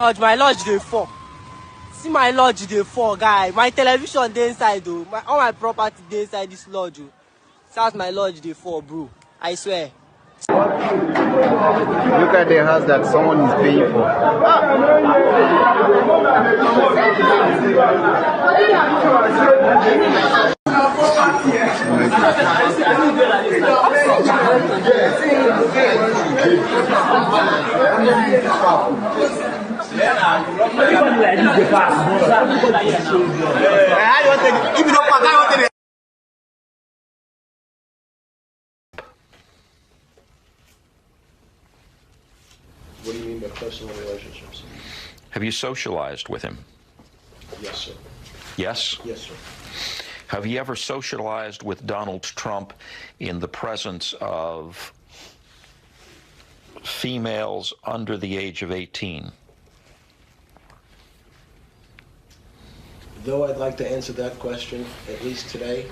Lodge, my lodge dey fall. See my lodge dey fall, guy. My television dey inside though. All my property dey inside this lodge. Oh. See as my lodge dey fall, bro. I swear. Look at the house that someone is paying for. What do you mean by personal relationships? Have you socialized with him? Yes, sir. Yes? Yes, sir. Have you ever socialized with Donald Trump in the presence of females under the age of 18? Though I'd like to answer that question, at least today,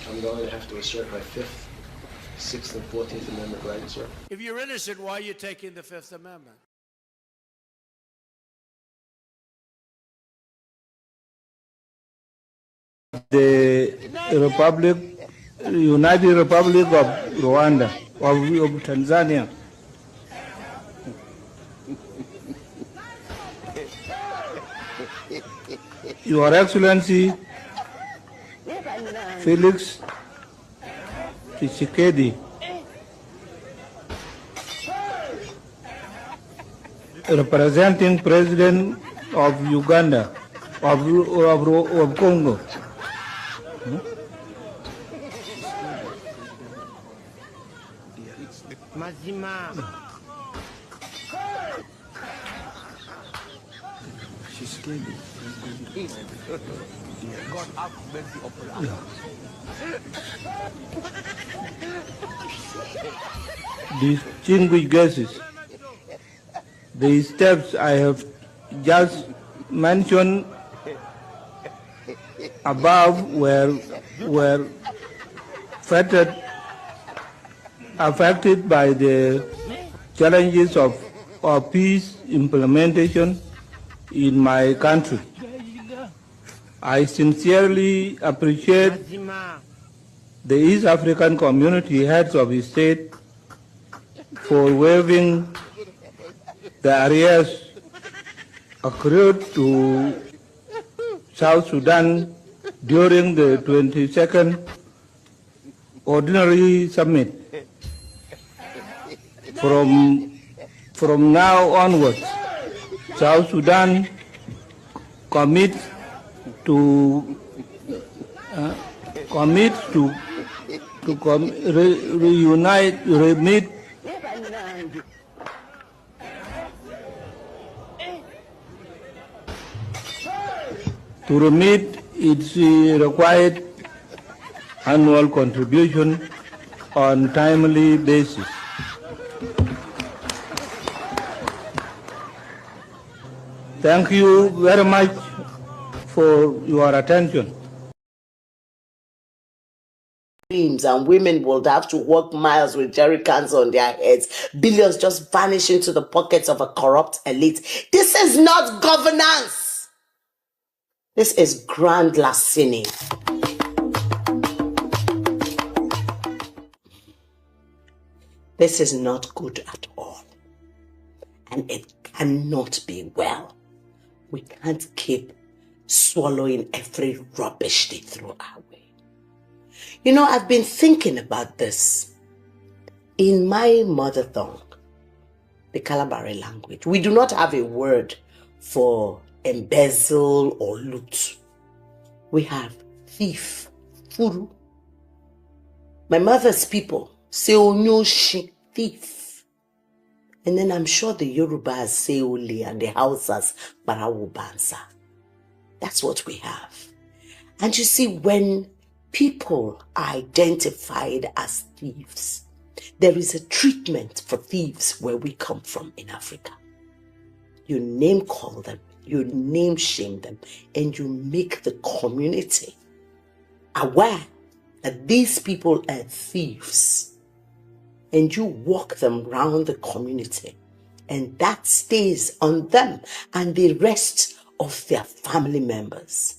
I'm going to have to assert my 5th, 6th, and 14th Amendment rights, sir. If you're innocent, why are you taking the 5th Amendment? The United Republic of Rwanda, of Tanzania. Your Excellency, Felix Tshisekedi, representing President of Uganda, of Congo. Mazima. She's scared. God have mercy upon us. Distinguished guests, the steps I have just mentioned above were affected by the challenges of peace implementation in my country. I sincerely appreciate the East African Community heads of state for waiving the arrears accrued to South Sudan during the 22nd Ordinary Summit. From now onwards, South Sudan commits to remit its required annual contribution on timely basis. Thank you very much for your attention. And women would have to walk miles with jerry cans on their heads. Billions just vanish into the pockets of a corrupt elite. This is not governance. This is grand larceny. This is not good at all. And it cannot be well. We can't keep swallowing every rubbish they throw our way. You know, I've been thinking about this. In my mother tongue, the Kalabari language, we do not have a word for embezzle or loot. We have thief, furu. My mother's people say onyoshi, thief. And then I'm sure the Yorubas say Ole and the Hausas Barawubansa. That's what we have. And you see, when people are identified as thieves, there is a treatment for thieves where we come from in Africa. You name call them, you name shame them, and you make the community aware that these people are thieves. And you walk them around the community And that stays on them and the rest of their family members.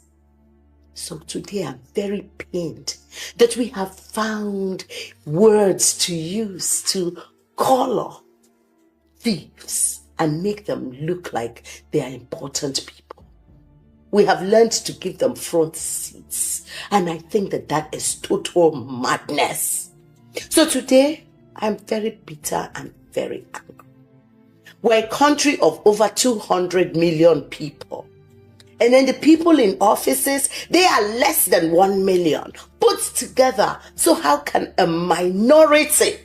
So today I'm very pained that we have found words to use to color thieves and make them look like they are important people. We have learned to give them front seats, and I think that that is total madness. So today I'm very bitter and very angry. We're a country of over 200 million people. And then the people in offices, they are less than 1 million put together. So how can a minority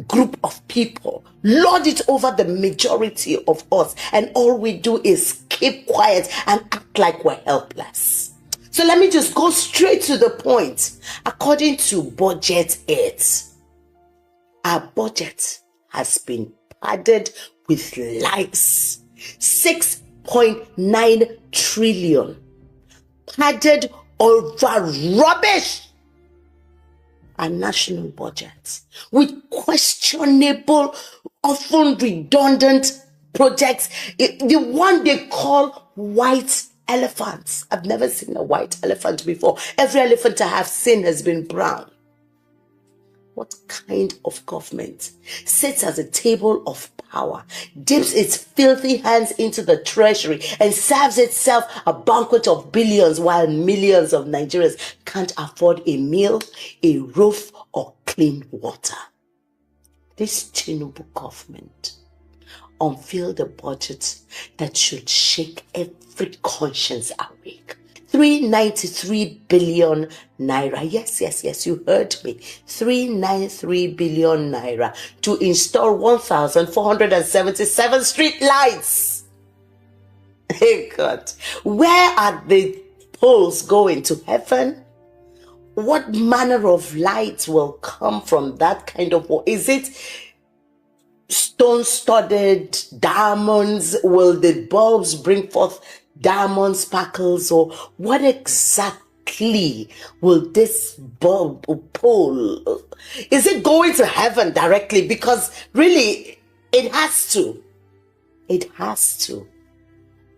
group of people lord it over the majority of us, and all we do is keep quiet and act like we're helpless? So let me just go straight to the point. According to Budget 8, our budget has been padded with lies. 6.9 trillion padded over rubbish. Our national budget with questionable, often redundant projects. The one they call white elephants. I've never seen a white elephant before. Every elephant I have seen has been brown. What kind of government sits at a table of power, dips its filthy hands into the treasury, and serves itself a banquet of billions while millions of Nigerians can't afford a meal, a roof, or clean water? This Tinubu government unveiled a budget that should shake every conscience awake. 393 billion naira. Yes, you heard me. 393 billion naira to install 1,477 street lights. Hey God, where are the poles going? To heaven? What manner of light will come from that kind of work? Is it stone-studded diamonds? Will the bulbs bring forth diamond sparkles, or what exactly will this bulb or pole? Is it going to heaven directly? Because really, it has to. It has to.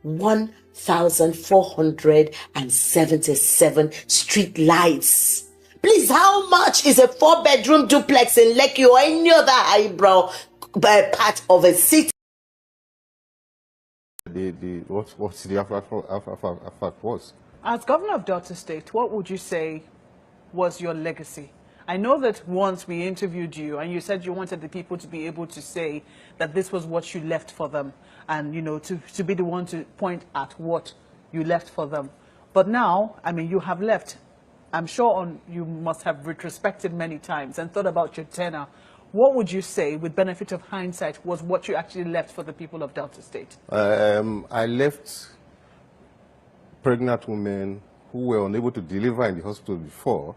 1,477 street lights. Please, how much is a 4-bedroom duplex in Lekki or any other highbrow part of a city? What's the fact was? As governor of Delta State, what would you say was your legacy? I know that once we interviewed you and you said you wanted the people to be able to say that this was what you left for them, and to be the one to point at what you left for them. But now, I mean, you have left. I'm sure you must have retrospected many times and thought about your tenure. What would you say, with benefit of hindsight, was what you actually left for the people of Delta State? I left pregnant women who were unable to deliver in the hospital before,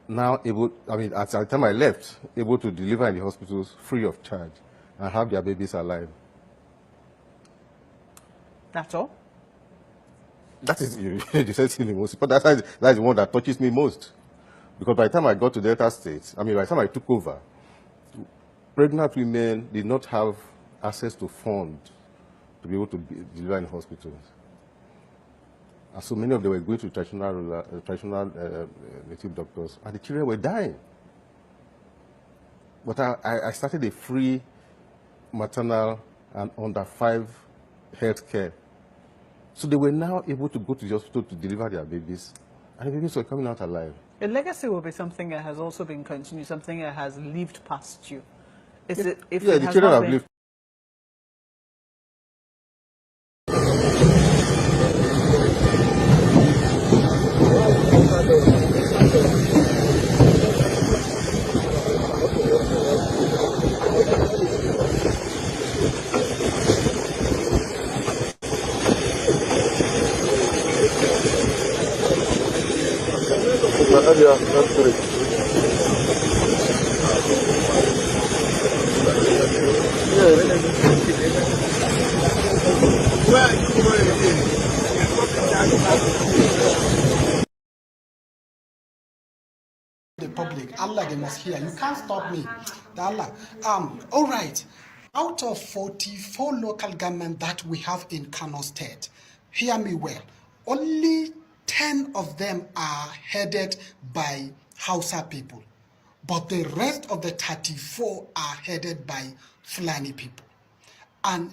now able, at the time I left, able to deliver in the hospitals free of charge and have their babies alive. That's all? That is the most, but that's the one that touches me most. Because by the time I got to Delta State, by the time I took over, pregnant women did not have access to funds to be able to deliver in hospitals. And so many of them were going to traditional native doctors, and the children were dying. But I started a free maternal and under 5 health care. So they were now able to go to the hospital to deliver their babies, and the babies were coming out alive. A legacy will be something that has also been continued, something that has lived past you. Is it, if yeah, it the has children not have been... lived. The public, Allah, they must hear. You can't stop me. Allah. All right. Out of 44 local governments that we have in Kano State, hear me well, only 10 of them are headed by Hausa people, but the rest of the 34 are headed by Fulani people. And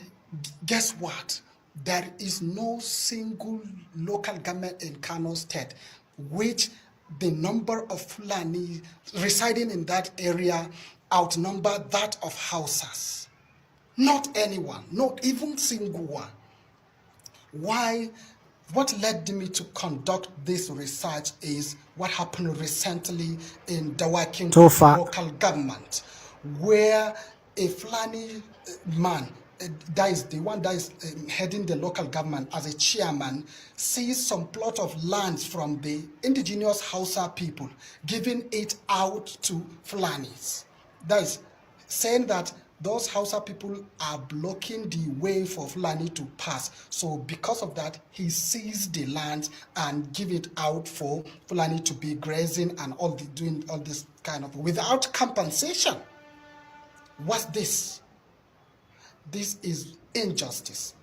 guess what? There is no single local government in Kano State which the number of Fulani residing in that area outnumber that of Hausas. Not anyone, not even single one. Why? What led me to conduct this research is what happened recently in Dawakin local government, where a Fulani man, that is the one that is heading the local government as a chairman, sees some plot of lands from the indigenous Hausa people, giving it out to Fulanis. That is saying that those Hausa people are blocking the way for Fulani to pass. So because of that, he seized the land and give it out for Fulani to be grazing and doing all this kind of without compensation. What's this? This is injustice.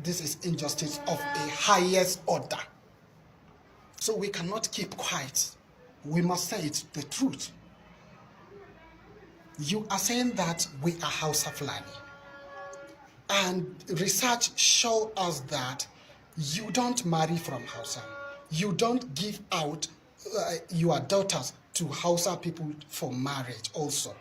This is injustice of a highest order. So we cannot keep quiet. We must say it, the truth. You are saying that we are Hausa Fulani. And research shows us that you don't marry from Hausa. You don't give out your daughters to Hausa people for marriage also,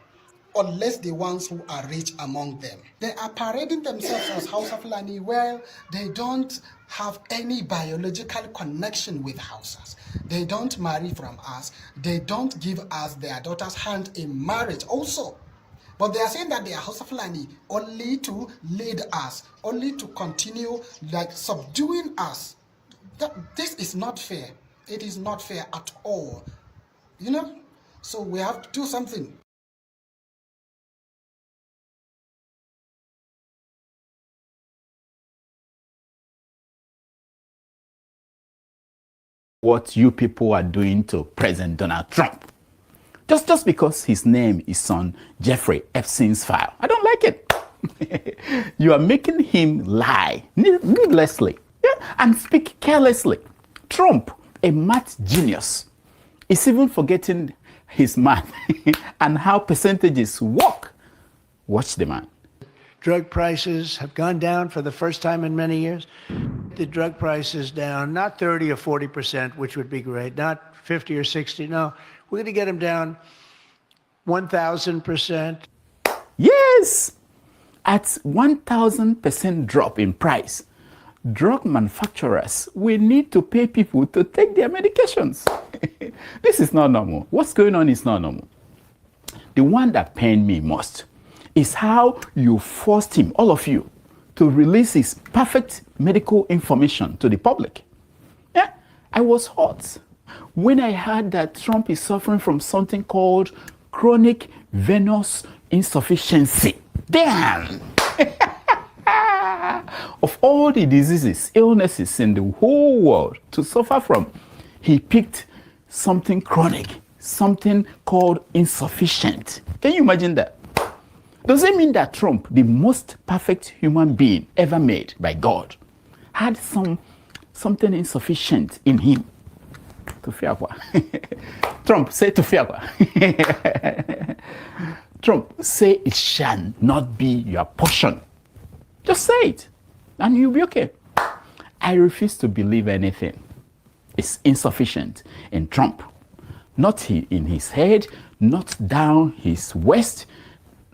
unless the ones who are rich among them. They are parading themselves as Hausa Fulani where they don't have any biological connection with Hausas. They don't marry from us. They don't give us their daughter's hand in marriage also. But they are saying that they are Hausa Fulani only to lead us, only to continue like subduing us. This is not fair. It is not fair at all. You know? So we have to do something. What you people are doing to President Donald Trump. Just because his name is on Jeffrey Epstein's file. I don't like it. You are making him lie needlessly, and speak carelessly. Trump, a math genius, is even forgetting his math and how percentages work. Watch the man. Drug prices have gone down for the first time in many years. The drug price is down, not 30 or 40%, which would be great, not 50 or 60. No, we're going to get them down 1,000%. Yes, at 1,000% drop in price, drug manufacturers will need to pay people to take their medications. This is not normal. What's going on is not normal. The one that pained me most is how you forced him, all of you, to release his perfect medical information to the public. Yeah, I was hot when I heard that Trump is suffering from something called chronic venous insufficiency. Damn! Of all the diseases, illnesses in the whole world to suffer from, he picked something chronic, something called insufficient. Can you imagine that? Does it mean that Trump, the most perfect human being ever made by God, had something insufficient in him? Trump, say Tufiagwa. Trump, say it shall not be your portion. Just say it, and you'll be okay. I refuse to believe anything is insufficient in Trump. Not in his head, not down his waist,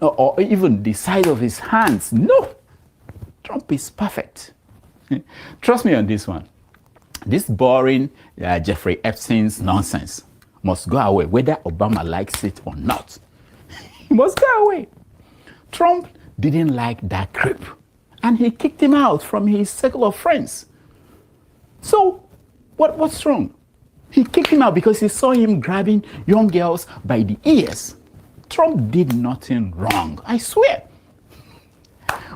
or even the side of his hands. No, Trump is perfect. Trust me on this one. This boring Jeffrey Epstein's nonsense must go away, whether Obama likes it or not. He must go away. Trump didn't like that creep, and he kicked him out from his circle of friends. So, what's wrong? He kicked him out because he saw him grabbing young girls by the ears. Trump did nothing wrong, I swear.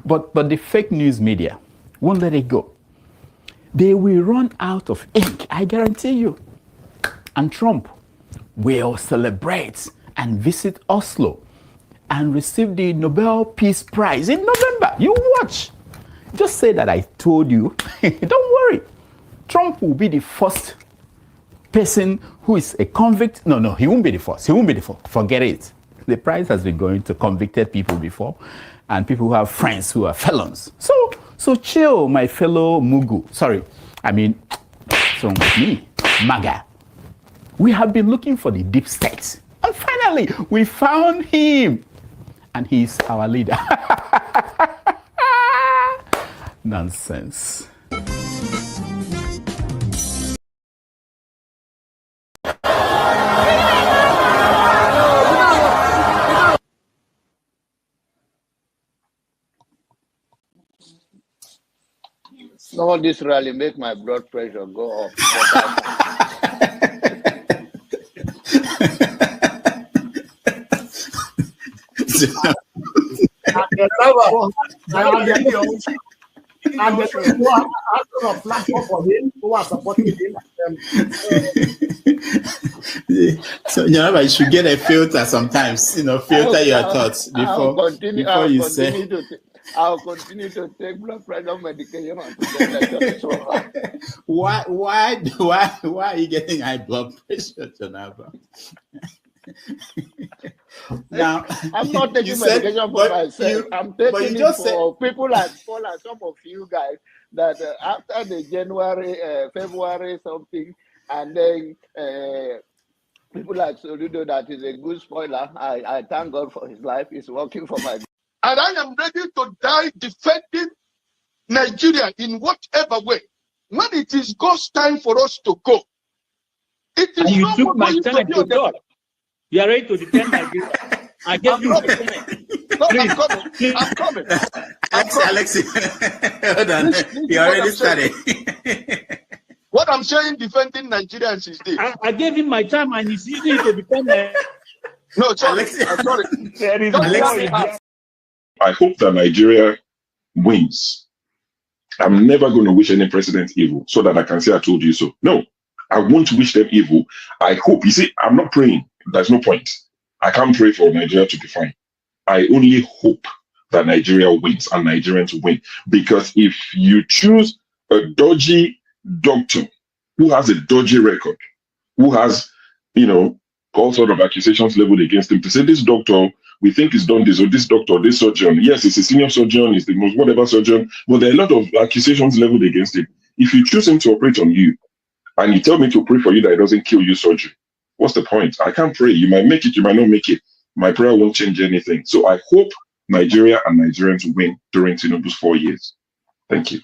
But the fake news media won't let it go. They will run out of ink, I guarantee you. And Trump will celebrate and visit Oslo and receive the Nobel Peace Prize in November. You watch. Just say that I told you. Don't worry. Trump will be the first person who is a convict. No, he won't be the first. He won't be the first. Forget it. The prize has been going to convicted people before and people who have friends who are felons. So chill, my fellow Mugu. Sorry. I mean, so me, MAGA. We have been looking for the deep state. And finally, we found him. And he's our leader. Nonsense. Some of this rally make my blood pressure go up. So you should get a filter sometimes, filter your thoughts before you say. I'll continue to take blood pressure medication Why are you getting high blood pressure, Jonava? Now, I'm not taking medication for myself. I'm taking it for people like some of you guys that after the February something, and then people like Soludo that is a good spoiler. I thank God for his life. He's working for my. And I am ready to die defending Nigeria in whatever way. When it is God's time for us to go, it is you no took more my going time to be to on the God. You are ready to defend Nigeria. I gave you my time. No, I'm coming. Alexi, hold on. You already started. What I'm saying, defending Nigerians is this. I gave him my time and he's using it to defend Nigeria. No, sorry. I'm sorry. I hope that Nigeria wins. I'm never going to wish any president evil so that I can say I told you so. No, I won't wish them evil. I hope. You see, I'm not praying. There's no point. I can't pray for Nigeria to be fine. I only hope that Nigeria wins and Nigerians win. Because if you choose a dodgy doctor who has a dodgy record, who has, all sort of accusations leveled against him, to say this doctor, we think he's done this, or this doctor, this surgeon, yes, he's a senior surgeon, he's the most whatever surgeon, but there are a lot of accusations leveled against him. If you choose him to operate on you, and you tell me to pray for you that it doesn't kill you surgery, what's the point? I can't pray. You might make it, you might not make it. My prayer won't change anything. So I hope Nigeria and Nigerians win during Tinubu's 4 years. Thank you.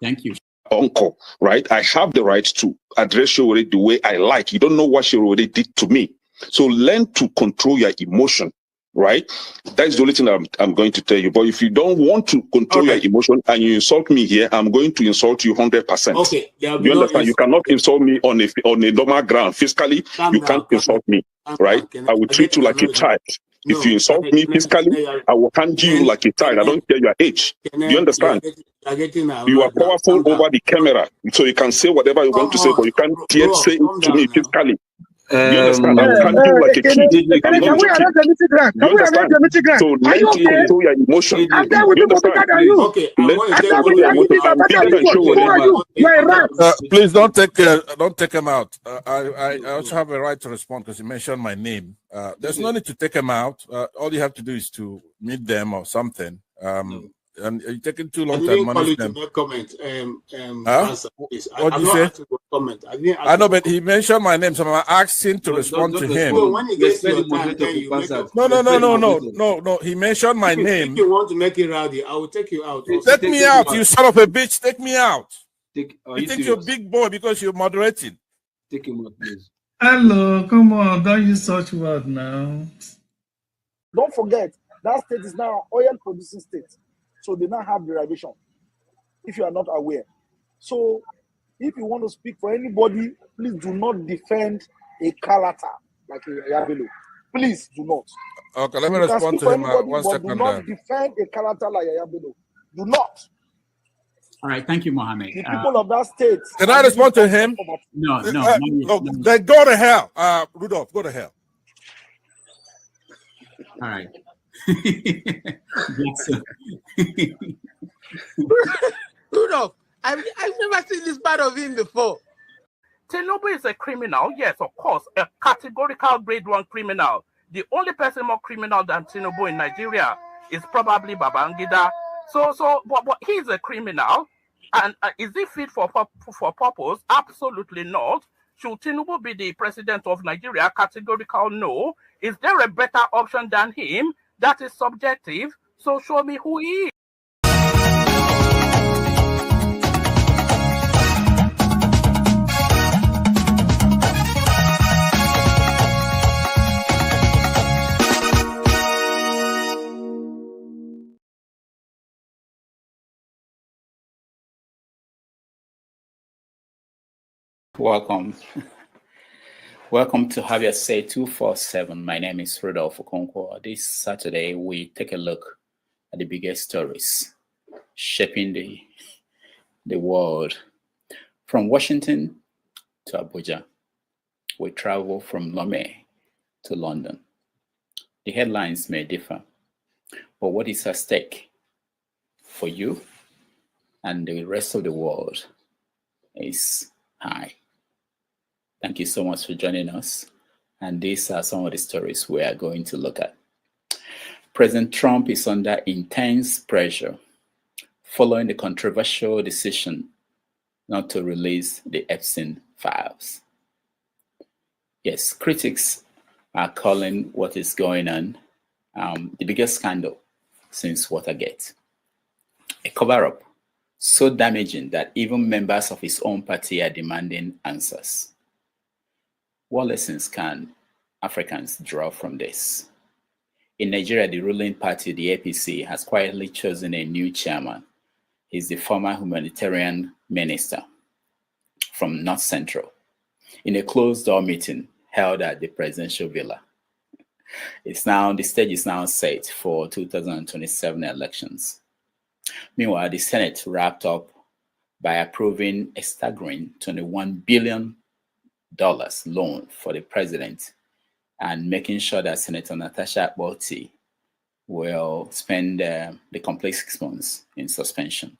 Thank you. Uncle, right? I have the right to address Showore the way I like. You don't know what Showore did to me. So learn to control your emotion, right? That's the only thing I'm going to tell you. But if you don't want to control your emotion and you insult me here, I'm going to insult you 100%. Okay. You understand? You cannot insult me on a normal ground. Fiscally, you can't insult me, right? I will treat you like a child. If you insult me physically, I will handle you like a child. I don't care your age. Do you understand? You are powerful over the camera, so you can say whatever you want to say, but you can't yet say it to me physically. You understand? I will handle you like a kid. I'm not joking. You understand? So learn to control your emotion. You understand? Okay. Please don't take him out. I also have a right to respond because he mentioned my name. There's no need to take him out. All you have to do is to meet them or something. And you're taking too long to manage them. Comment. Answer, what did you say? Comment. I know, but he mentioned my name, so I'm asking to respond to him. So when he gets your time, then you make up. No. He mentioned my name. If you want to make it rowdy, I will take you out. Take me out, you son of a bitch. Take me out. You think you're a big boy because you're moderating. Take him out, please. Hello, come on. Don't use such word now. Don't forget, that state is now an oil-producing state. So they now have derivation, if you are not aware. So if you want to speak for anybody, please do not defend a Kalata like a Yabelo. Please do not. Okay, let me respond to him. 1 second. Do not defend a Kalata like a Yabelo. Do not. All right, thank you, Mohammed. The people of that state. Can I respond to him? No. Then go to hell. Rudolph, go to hell. All right. Rudolph, I've never seen this part of him before. Tinubu is a criminal, yes, of course, a categorical grade 1 criminal. The only person more criminal than Tinubu in Nigeria is probably Babangida. But he's a criminal, and is he fit for purpose? Absolutely not. Should Tinubu be the president of Nigeria? Categorical no. Is there a better option than him? That is subjective. So show me who he is. Welcome. Welcome to Have Your Say 247. My name is Rudolph Okonkwo. This Saturday, we take a look at the biggest stories shaping the world. From Washington to Abuja, we travel from Lomé to London. The headlines may differ, but what is at stake for you and the rest of the world is high. Thank you so much for joining us. And these are some of the stories we are going to look at. President Trump is under intense pressure following the controversial decision not to release the Epstein files. Yes, critics are calling what is going on the biggest scandal since Watergate. A cover-up so damaging that even members of his own party are demanding answers. What lessons can Africans draw from this? In Nigeria, the ruling party, the APC, has quietly chosen a new chairman. He's the former Humanitarian Minister from North Central in a closed-door meeting held at the presidential villa. The stage is now set for 2027 elections. Meanwhile, the Senate wrapped up by approving a staggering $21 billion loan for the president and making sure that Senator Natasha Akpoti will spend the complete 6 months in suspension.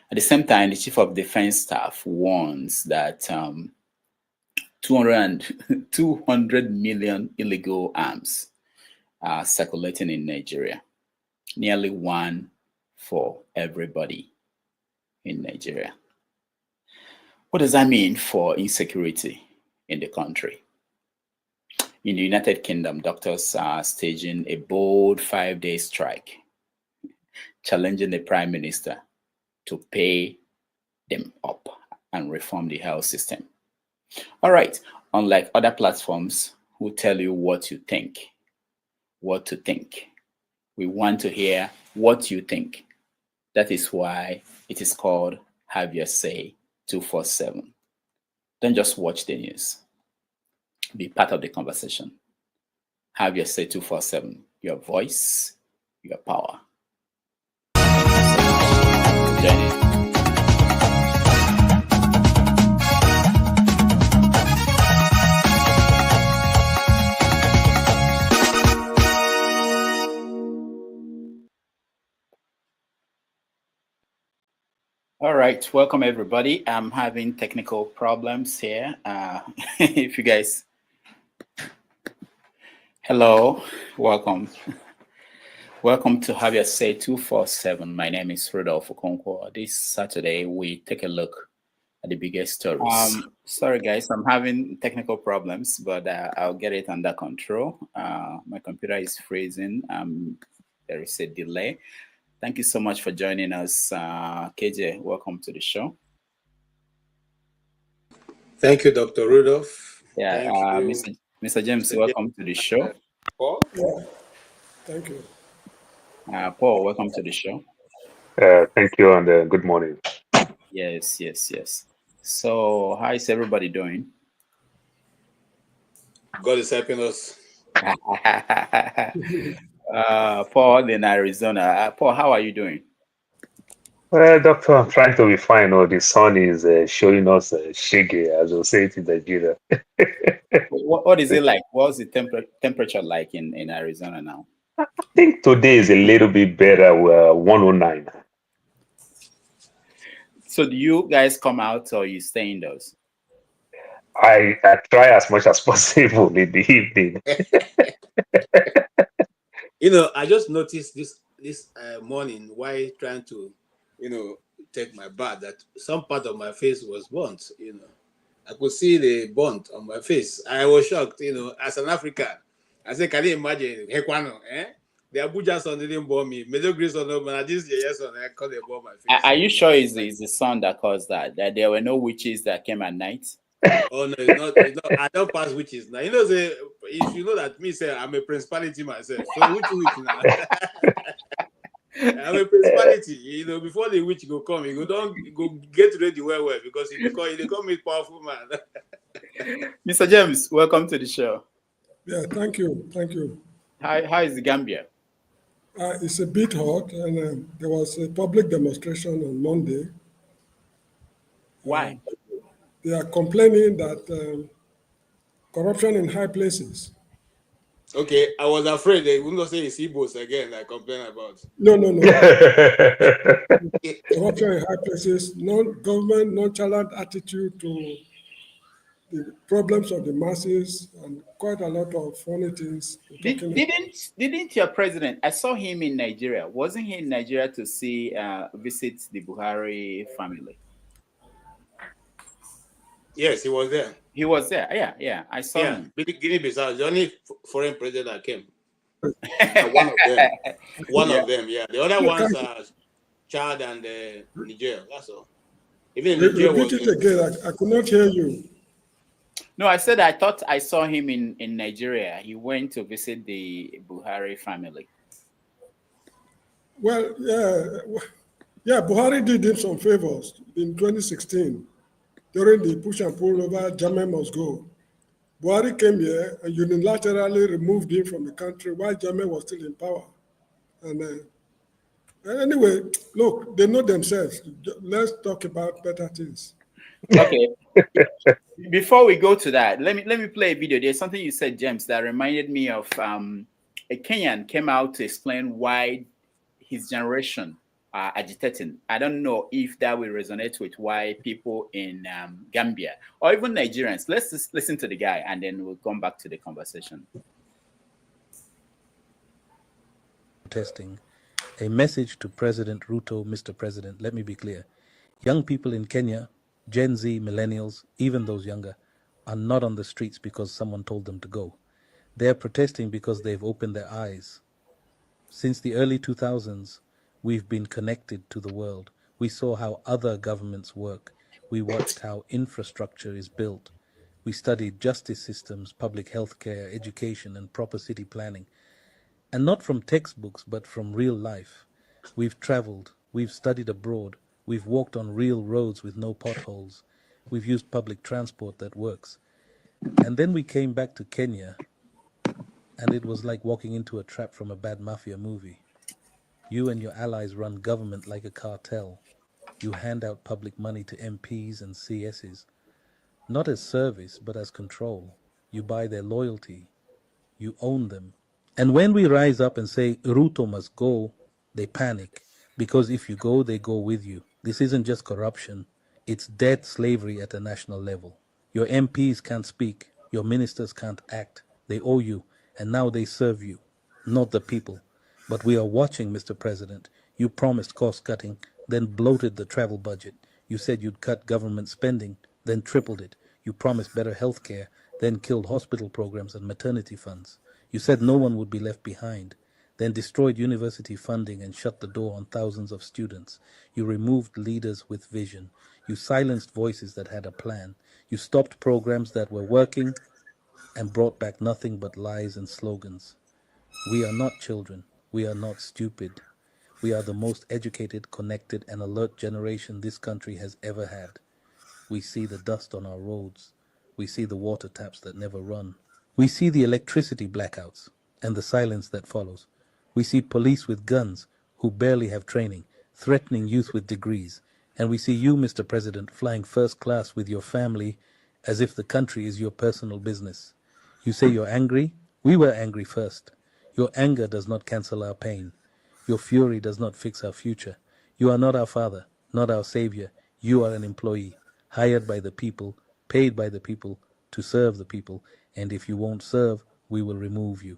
At the same time, the Chief of Defense Staff warns that 200 million illegal arms are circulating in Nigeria, nearly one for everybody in Nigeria. What does that mean for insecurity in the country? In the United Kingdom, doctors are staging a bold 5-day strike, challenging the Prime Minister to pay them up and reform the health system. All right, unlike other platforms who tell you what to think, we want to hear what you think. That is why it is called Have Your Say 247. Don't just watch the news. Be part of the conversation. Have Your Say 247. Your voice, your power. Thank you so much for joining. All right, welcome everybody. I'm having technical problems here. If you guys, hello, welcome. Welcome to Have Your Say 247. My name is Rudolph Okonkwo. This Saturday, we take a look at the biggest stories. Sorry guys, I'm having technical problems, but I'll get it under control. My computer is freezing. There is a delay. Thank you so much for joining us. KJ, welcome to the show. Thank you, Dr. Rudolph. Yeah, Mr. James, welcome to the show. Paul? Yeah. Thank you. Paul, welcome to the show. Thank you, and good morning. Yes. So, how is everybody doing? God is helping us. Paul in Arizona. Paul, how are you doing? Well, doctor, I'm trying to be fine. The sun is showing us shiggy, as we'll say it in Nigeria. What is it like? What's the temperature like in Arizona now? I think today is a little bit better. 109. So do you guys come out or you stay indoors? I try as much as possible in the evening. I just noticed this morning while trying to, take my bath, that some part of my face was burnt. I could see the burnt on my face. I was shocked. As an African, I said, can you imagine? Hekwano, the Abuja son didn't burn me. Middle Greece son, no, but this yes son, I called it burn my face. Are you sure it's the sun that caused that? That there were no witches that came at night? Oh no, it's not. I don't pass witches now. Say if you know that me say I'm a principality myself. So which witch now? I'm a principality. Before the witch go come, you go get ready well because they call me powerful man. Mr. James, welcome to the show. Yeah, thank you. How is the Gambia? It's a bit hot, and there was a public demonstration on Monday. Why? They are complaining that corruption in high places. Okay, I was afraid they wouldn't say it's Igbos again I complain about. No. Corruption in high places, non-government, nonchalant attitude to the problems of the masses, and quite a lot of funny things. Didn't your president? I saw him in Nigeria. Wasn't he in Nigeria to visit the Buhari family? Yes, he was there. He was there. Yeah. I saw him. Guinea-Bissau is the only foreign president that came. One of them. Of them. Yeah. The other ones are Chad and Niger. That's all. Even Niger was. Repeat it again. I could not hear you. No, I said I thought I saw him in Nigeria. He went to visit the Buhari family. Well, yeah. Buhari did him some favors in 2016 during the push and pull over Jammeh must go. Buhari came here and unilaterally removed him from the country while Jammeh was still in power. And anyway, look, they know themselves. Let's talk about better things. Okay. Before we go to that, let me play a video. There's something you said, James, that reminded me of a Kenyan came out to explain why his generation are agitating. I don't know if that will resonate with why people in Gambia or even Nigerians. Let's just listen to the guy and then we'll come back to the conversation. Protesting. A message to President Ruto, Mr. President, let me be clear. Young people in Kenya, Gen Z, millennials, even those younger, are not on the streets because someone told them to go. They're protesting because they've opened their eyes. Since the early 2000s, we've been connected to the world. We saw how other governments work. We watched how infrastructure is built. We studied justice systems, public health care, education, and proper city planning. And not from textbooks, but from real life. We've traveled, we've studied abroad, we've walked on real roads with no potholes. We've used public transport that works. And then we came back to Kenya, and it was like walking into a trap from a bad mafia movie. You and your allies run government like a cartel. You hand out public money to MPs and CSs, not as service, but as control. You buy their loyalty. You own them. And when we rise up and say, Ruto must go, they panic. Because if you go, they go with you. This isn't just corruption. It's dead slavery at a national level. Your MPs can't speak. Your ministers can't act. They owe you. And now they serve you, not the people. But we are watching, Mr. President. You promised cost cutting, then bloated the travel budget. You said you'd cut government spending, then tripled it. You promised better health care, then killed hospital programs and maternity funds. You said no one would be left behind, then destroyed university funding and shut the door on thousands of students. You removed leaders with vision. You silenced voices that had a plan. You stopped programs that were working and brought back nothing but lies and slogans. We are not children. We are not stupid. We are the most educated, connected, and alert generation this country has ever had. We see the dust on our roads. We see the water taps that never run. We see the electricity blackouts and the silence that follows. We see police with guns who barely have training, threatening youth with degrees. And we see you, Mr. President, flying first class with your family as if the country is your personal business. You say you're angry? We were angry first. Your anger does not cancel our pain. Your fury does not fix our future. You are not our father, not our savior. You are an employee, hired by the people, paid by the people, to serve the people. And if you won't serve, we will remove you.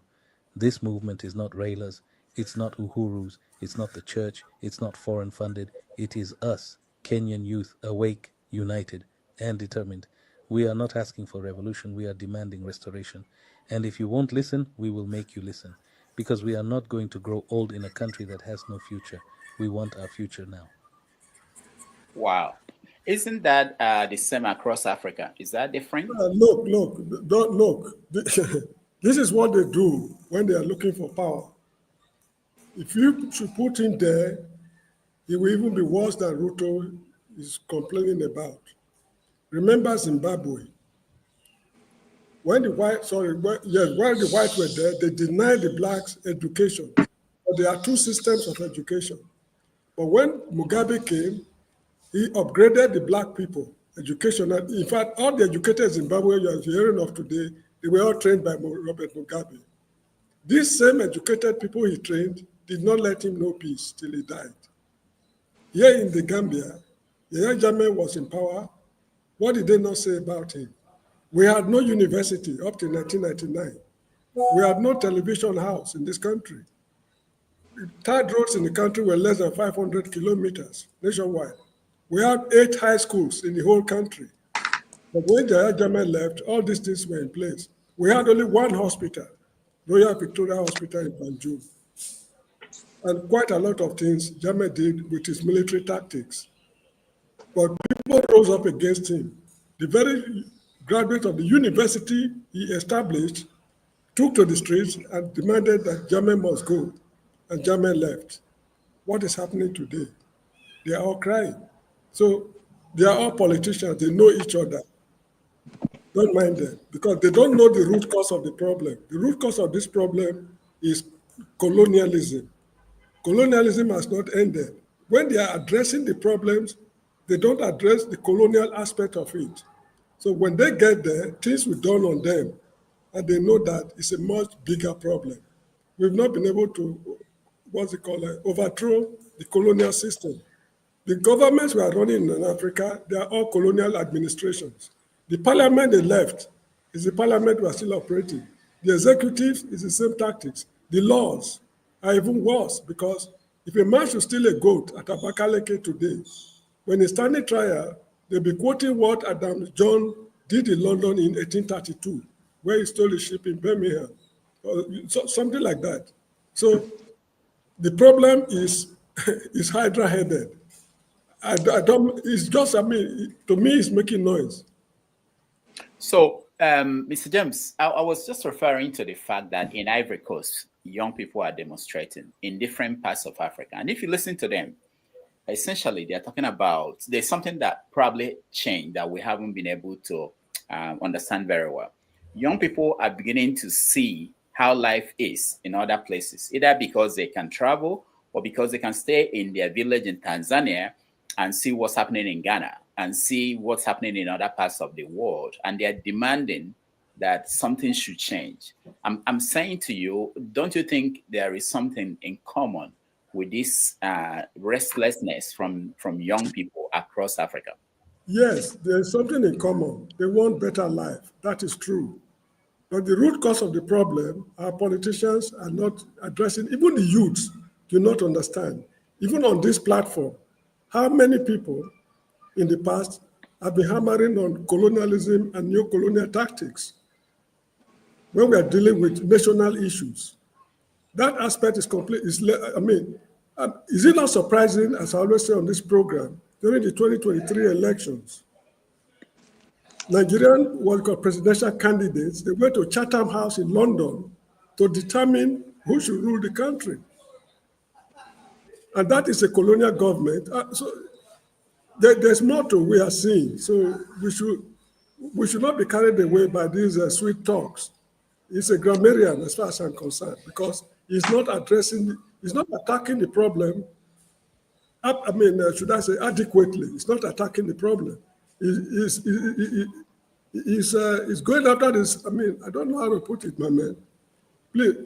This movement is not Railas, it's not Uhurus, it's not the church, it's not foreign funded. It is us, Kenyan youth, awake, united, and determined. We are not asking for revolution, we are demanding restoration. And if you won't listen, we will make you listen. Because we are not going to grow old in a country that has no future. We want our future now. Wow. Isn't that the same across Africa? Is that different? Look. This is what they do when they are looking for power. If you should put him there, it will even be worse than Ruto is complaining about. Remember Zimbabwe. When the whites were there, they denied the blacks education. But there are two systems of education. But when Mugabe came, he upgraded the black people education. In fact, all the educated Zimbabweans you are hearing of today, they were all trained by Robert Mugabe. These same educated people he trained did not let him know peace till he died. Here in the Gambia, Yahya Jammeh was in power. What did they not say about him? We had no university up to 1999. We had no television house in this country. Third roads in the country were less than 500 kilometers nationwide. We had 8 high schools in the whole country. But when Yahya Jammeh left, all these things were in place. We had only one hospital, Royal Victoria Hospital in Banjul. And quite a lot of things Jammeh did with his military tactics. But people rose up against him. The very graduates of the university he established took to the streets and demanded that Jammeh must go. And Jammeh left. What is happening today? They are all crying. So they are all politicians. They know each other. Don't mind them, because they don't know the root cause of the problem. The root cause of this problem is colonialism. Colonialism has not ended. When they are addressing the problems, they don't address the colonial aspect of it. So when they get there, things will dawn on them, and they know that it's a much bigger problem. We've not been able to, overthrow the colonial system. The governments we are running in Africa, they are all colonial administrations. The parliament they left is the parliament we are still operating. The executive is the same tactics. The laws are even worse, because if a man should steal a goat at Abakaleke today, when he's standing trial, they'll be quoting what Adam John did in London in 1832, where he stole a ship in Birmingham, or something like that. So the problem is hydra-headed. It's just, to me, it's making noise. So, Mr. James, I was just referring to the fact that in Ivory Coast, young people are demonstrating in different parts of Africa. And if you listen to them, essentially, they're talking about, there's something that probably changed that we haven't been able to understand very well. Young people are beginning to see how life is in other places, either because they can travel or because they can stay in their village in Tanzania and see what's happening in Ghana and see what's happening in other parts of the world. And they're demanding that something should change. I'm saying to you, don't you think there is something in common with this restlessness from young people across Africa? Yes, there's something in common. They want better life. That is true. But the root cause of the problem, our politicians are not addressing. Even the youths do not understand. Even on this platform, how many people in the past have been hammering on colonialism and neo-colonial tactics when we are dealing with national issues? That aspect is complete. Is it not surprising, as I always say on this program, during the 2023 elections, Nigerian presidential candidates, they went to Chatham House in London to determine who should rule the country. And that is a colonial government. So there's more to we are seeing. So we should not be carried away by these sweet talks. It's a grammarian as far as I'm concerned, because he's not attacking the problem. Should I say adequately? He's not attacking the problem. He's going after this. I don't know how to put it, my man. Please,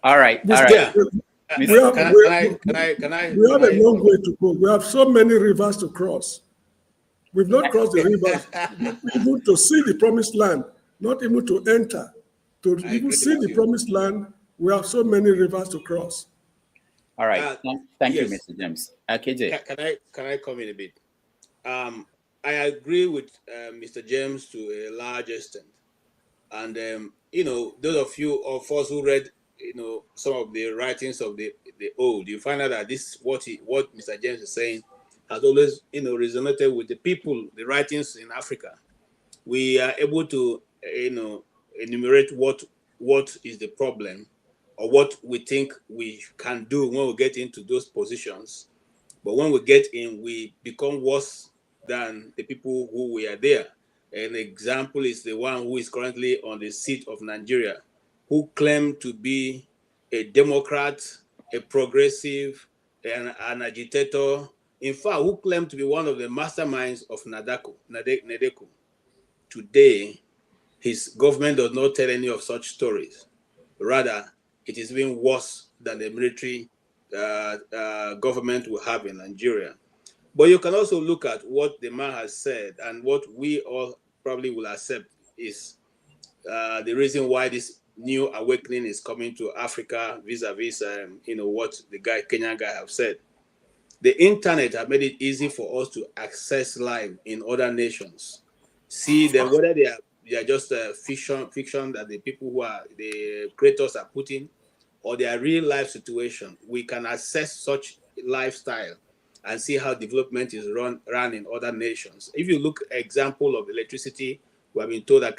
All right. This All right. we have a long way to go. We have so many rivers to cross. We've not crossed the rivers even to see the promised land, not even to enter. To even see the promised land, we have so many rivers to cross. All right. Thank you, yes. Mr. James. KJ. Can I come in a bit? I agree with Mr. James to a large extent. And, those of us who read, some of the writings of the old, you find out that this, what Mr. James is saying, has always, resonated with the people, the writings in Africa. We are able to, enumerate what is the problem or what we think we can do when we get into those positions. But when we get in, we become worse than the people who were there. An example is the one who is currently on the seat of Nigeria, who claimed to be a Democrat, a progressive, an agitator. In fact, who claimed to be one of the masterminds of Nadeko. Today, his government does not tell any of such stories. Rather, it is even worse than the military government we have in Nigeria. But you can also look at what the man has said, and what we all probably will accept is the reason why this new awakening is coming to Africa vis-a-vis, what the Kenyan guy have said. The internet have made it easy for us to access live in other nations. See them, whether they are just fiction that the people who are the creators are putting, or their real life situation. We can assess such lifestyle and see how development is run in other nations. If you look example of electricity, we have been told that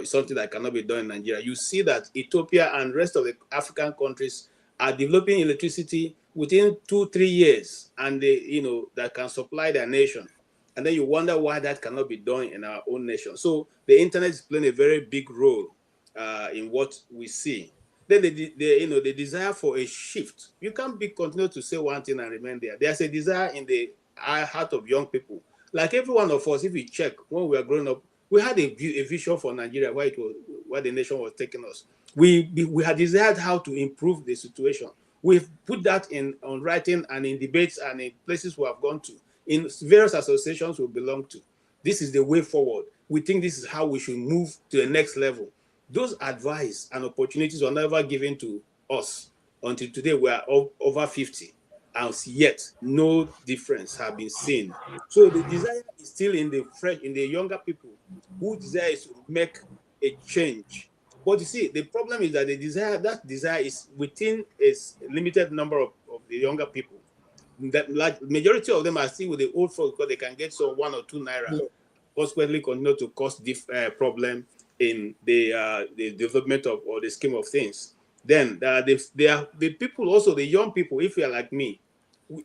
something that cannot be done in Nigeria. You see that Ethiopia and rest of the African countries are developing electricity within 2-3 years, and that can supply their nation. And then you wonder why that cannot be done in our own nation. So the internet is playing a very big role in what we see. Then the desire for a shift. You can't continue to say one thing and remain there. There's a desire in the heart of young people. Like every one of us, if you check, when we were growing up, we had a vision for Nigeria, where the nation was taking us. We had desired how to improve the situation. We've put that on writing and in debates and in places we have gone to, in various associations we belong to. This is the way forward. We think this is how we should move to the next level. Those advice and opportunities were never given to us until today. We are over 50, and yet no difference have been seen. So the desire is still in the younger people who desire to make a change. But you see, the problem is that that desire is within a limited number of the younger people. That majority of them are still with the old folks because they can get some 1 or 2 naira. Consequently, continue to cause problem in the development of or the scheme of things. Then the people, also the young people, if you are like me,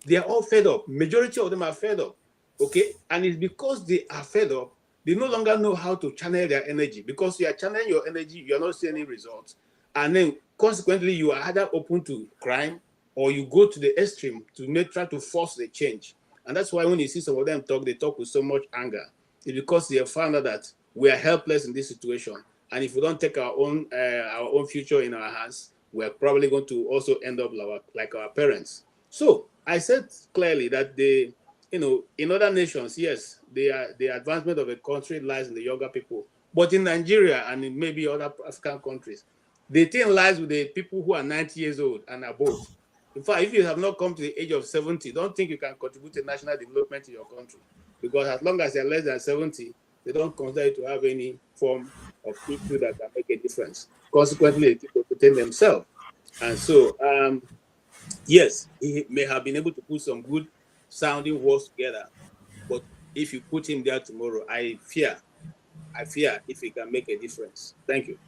they are all fed up. Majority of them are fed up. Okay, and it's because they are fed up, they no longer know how to channel their energy, because you are channeling your energy, you are not seeing any results, and then consequently you are either open to crime or you go to the extreme to try to force the change. And that's why when you see some of them talk, they talk with so much anger. It's because they have found out that we are helpless in this situation, and if we don't take our own future in our hands, we're probably going to also end up like our parents. So I said clearly that in other nations, yes, the advancement of a country lies in the younger people, but in Nigeria and in maybe other African countries, the thing lies with the people who are 90 years old and above. In fact, if you have not come to the age of 70, don't think you can contribute to national development in your country, because as long as you're less than 70, they don't consider you to have any form of issue that can make a difference. Consequently, people protect themselves. And so, yes, he may have been able to put some good sounding words together, but if you put him there tomorrow, I fear if he can make a difference. Thank you.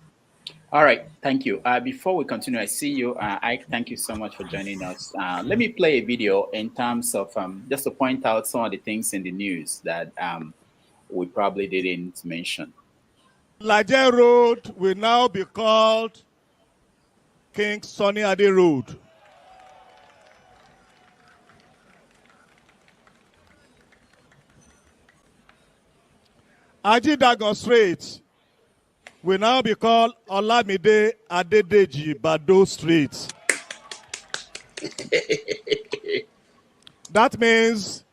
All right, thank you. Before we continue, I see you. Ike, thank you so much for joining us. Let me play a video in terms of just to point out some of the things in the news that we probably didn't mention. Laje Road will now be called King Sunny Ade Road. Ajidagon Strait will now be called Olamide Adedeji Bado Street. That means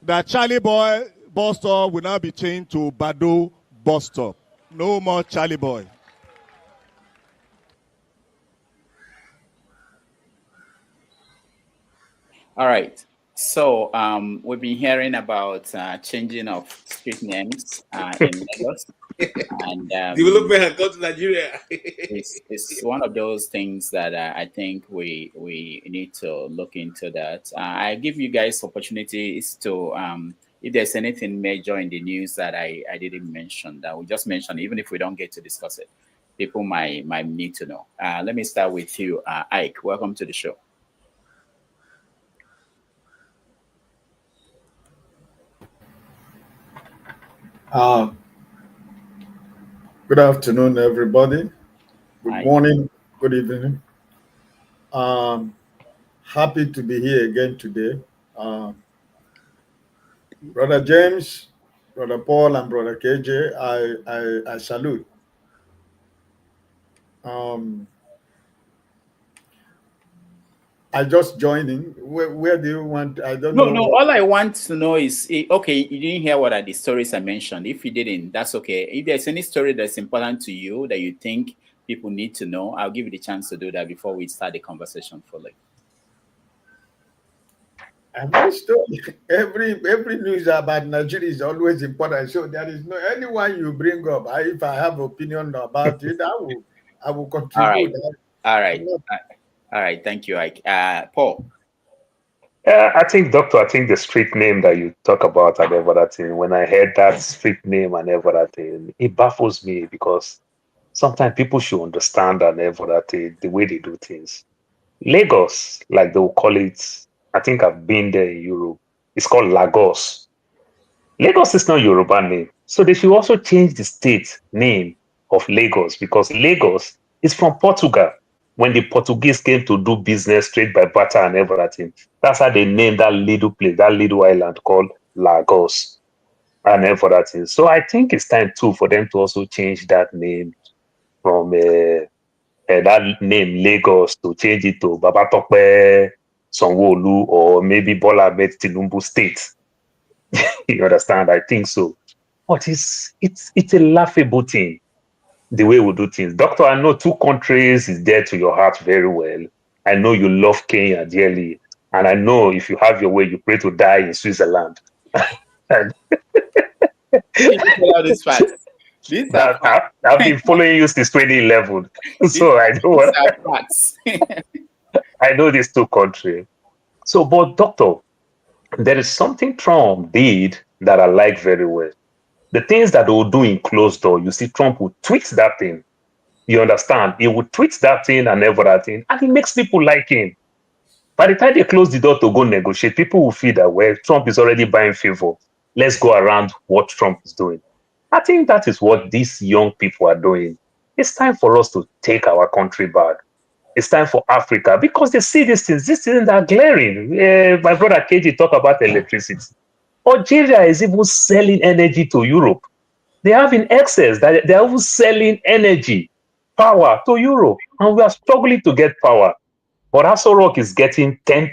that Charlie Boy bus stop will now be changed to Bado bus stop. No more Charlie Boy. All right. So we've been hearing about changing of street names in Lagos. And development has gone to Nigeria. it's one of those things that I think we need to look into that. I give you guys opportunities to, if there's anything major in the news that I didn't mention, that we just mentioned, even if we don't get to discuss it, people might need to know. Let me start with you, Ike. Welcome to the show. Good afternoon, everybody. Good morning, good evening. Happy to be here again today. Brother James, Brother Paul, and Brother KJ, I salute. I just joined in. Where do you want? I don't know. No, all I want to know is, okay, you didn't hear what are the stories I mentioned. If you didn't, that's okay. If there's any story that's important to you that you think people need to know, I'll give you the chance to do that before we start the conversation fully. Every news about Nigeria is always important. So there is no anyone you bring up. If I have opinion about it, I will contribute. All right. Thank you, Ike. Paul. I think the street name that you talk about and everything, when I heard that street name and everything, it baffles me because sometimes people should understand and everything, the way they do things. Lagos, like they will call it, I think I've been there in Europe, it's called Lagos. Lagos is not Yoruba name. So they should also change the state name of Lagos because Lagos is from Portugal. When the Portuguese came to do business, trade by barter and everything, that's how they named that little place, that little island called Lagos and everything. So I think it's time too for them to also change that name from that name Lagos to change it to Babatope, Sanwo-Olu, or maybe Bola Ahmed Tinubu State. You understand? I think so. But it's a laughable thing. The way we do things. Doctor, I know 2 countries is dear to your heart very well. I know you love Kenya dearly. And I know if you have your way, you pray to die in Switzerland. I've been following you since 2011. So I know what I know these 2 countries. So, but doctor, there is something Trump did that I like very well. The things that they will do in closed door, you see, Trump will tweet that thing. You understand? He will tweet that thing and everything, and it makes people like him. By the time they close the door to go negotiate, people will feel that, well, Trump is already buying favor. Let's go around what Trump is doing. I think that is what these young people are doing. It's time for us to take our country back. It's time for Africa because they see these things that are glaring. My brother KJ talked about electricity. Algeria is even selling energy to Europe. They have in excess that they are even selling energy, power to Europe, and we are struggling to get power. But Aso Rock is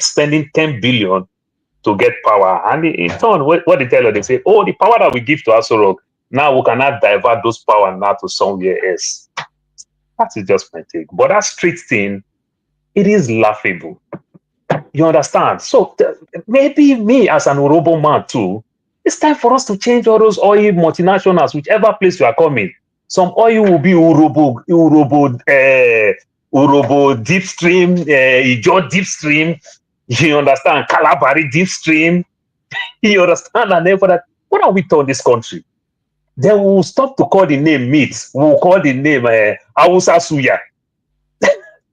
spending 10 billion to get power, and in turn, what they tell you, they say, "Oh, the power that we give to Aso Rock, now we cannot divert those power now to somewhere else." That is just my take. But that street thing, it is laughable. You understand? So maybe me as an Urobo man too, it's time for us to change all those oil multinationals, whichever place you are coming. Some oil will be Urobo deep stream, Ijo deep stream. You understand? Kalabari deep stream. You understand? And then for that, what are we doing in this country? They will stop to call the name meat. We'll call the name Hausa Suya.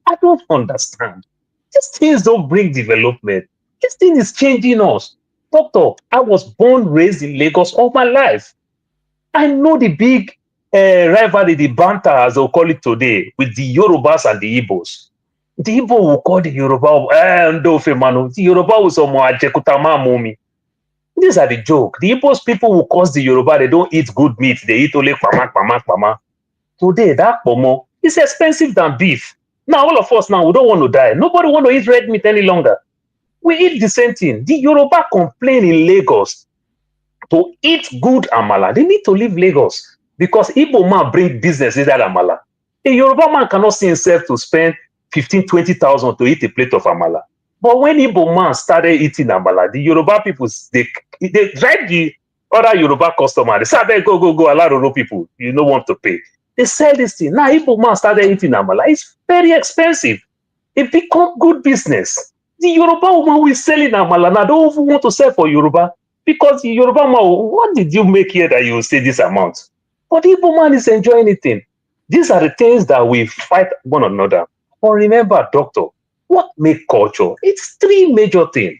I don't understand. These things don't bring development. This thing is changing us. Doctor, I was born, raised in Lagos all my life. I know the big rivalry, the banter, as they'll call it today, with the Yorubas and the Igbos. The Igbo will call the Yoruba, the Yoruba will say, Momi. These are the joke. The Igbos people will cause the Yoruba, they don't eat good meat, they eat only pama. Today, that pomo is expensive than beef. Now, all of us now, we don't want to die. Nobody want to eat red meat any longer. We eat the same thing. The Yoruba complain in Lagos to eat good amala. They need to leave Lagos because Igbo man bring business in that amala. A Yoruba man cannot see himself to spend 15, 20,000 to eat a plate of amala. But when Igbo man started eating amala, the Yoruba people, they drive the other Yoruba customer. They say, go, a lot of people, you don't want to pay. They sell this thing. Now Igbo man started eating amala. It's very expensive. It become good business. The Yoruba woman who is selling amala now don't even want to sell for Yoruba because the Yoruba man, what did you make here that you will say this amount? But the Igbo man is enjoying anything. These are the things that we fight one another. But remember, doctor, what make culture? It's three major things.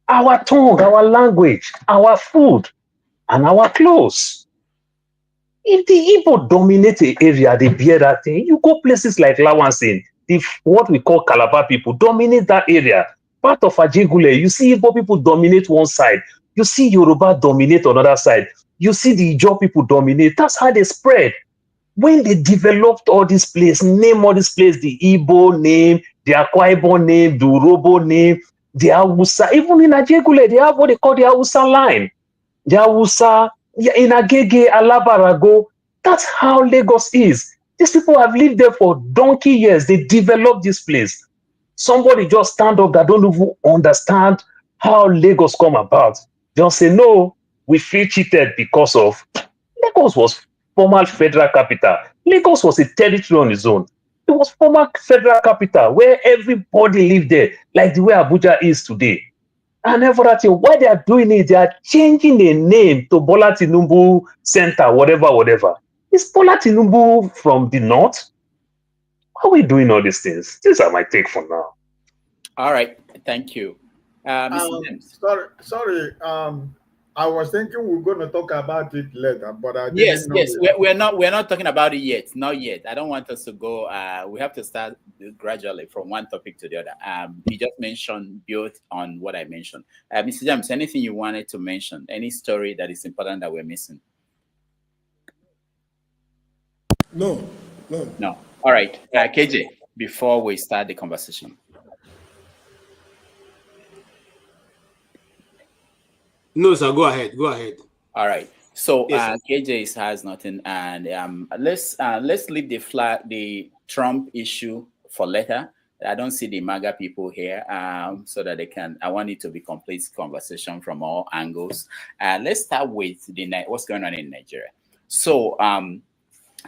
Our tongue, our language, our food, and our clothes. If the Igbo dominate the area, they bear that thing. You go places like Lawansin, what we call Calabar people dominate that area. Part of Ajigule, you see Igbo people dominate one side. You see Yoruba dominate another side. You see the Ijaw people dominate. That's how they spread. When they developed all these places, name all these places, the Igbo name, the Akwa Ibom name, the Urobo name, the Hausa, even in Ajigule, they have what they call the Hausa line. The Hausa, in Agege, Alabarago, that's how Lagos is. These people have lived there for donkey years. They developed this place. Somebody just stand up that don't even understand how Lagos come about. Just say, no, we feel cheated because of Lagos was former federal capital. Lagos was a territory on its own. It was former federal capital where everybody lived there, like the way Abuja is today. And everything, why they are doing it, they are changing the name to Bola Tinubu Center, whatever. Is Bola Tinubu from the north? Why are we doing all these things? These are my take for now. All right, thank you. Mr. James. Sorry. I was thinking we were going to talk about it later, but I Yes, didn't know. we're not talking about it yet. Not yet. I don't want us to go. We have to start gradually from one topic to the other. You just mentioned built on what I mentioned. Mr. James, anything you wanted to mention? Any story that is important that we're missing? No. All right, KJ. Before we start the conversation. No, sir. Go ahead. All right. So Yes, KJ has nothing, and let's leave the Trump issue for later. I don't see the MAGA people here, so that they can. I want it to be complete conversation from all angles. Let's start with what's going on in Nigeria. So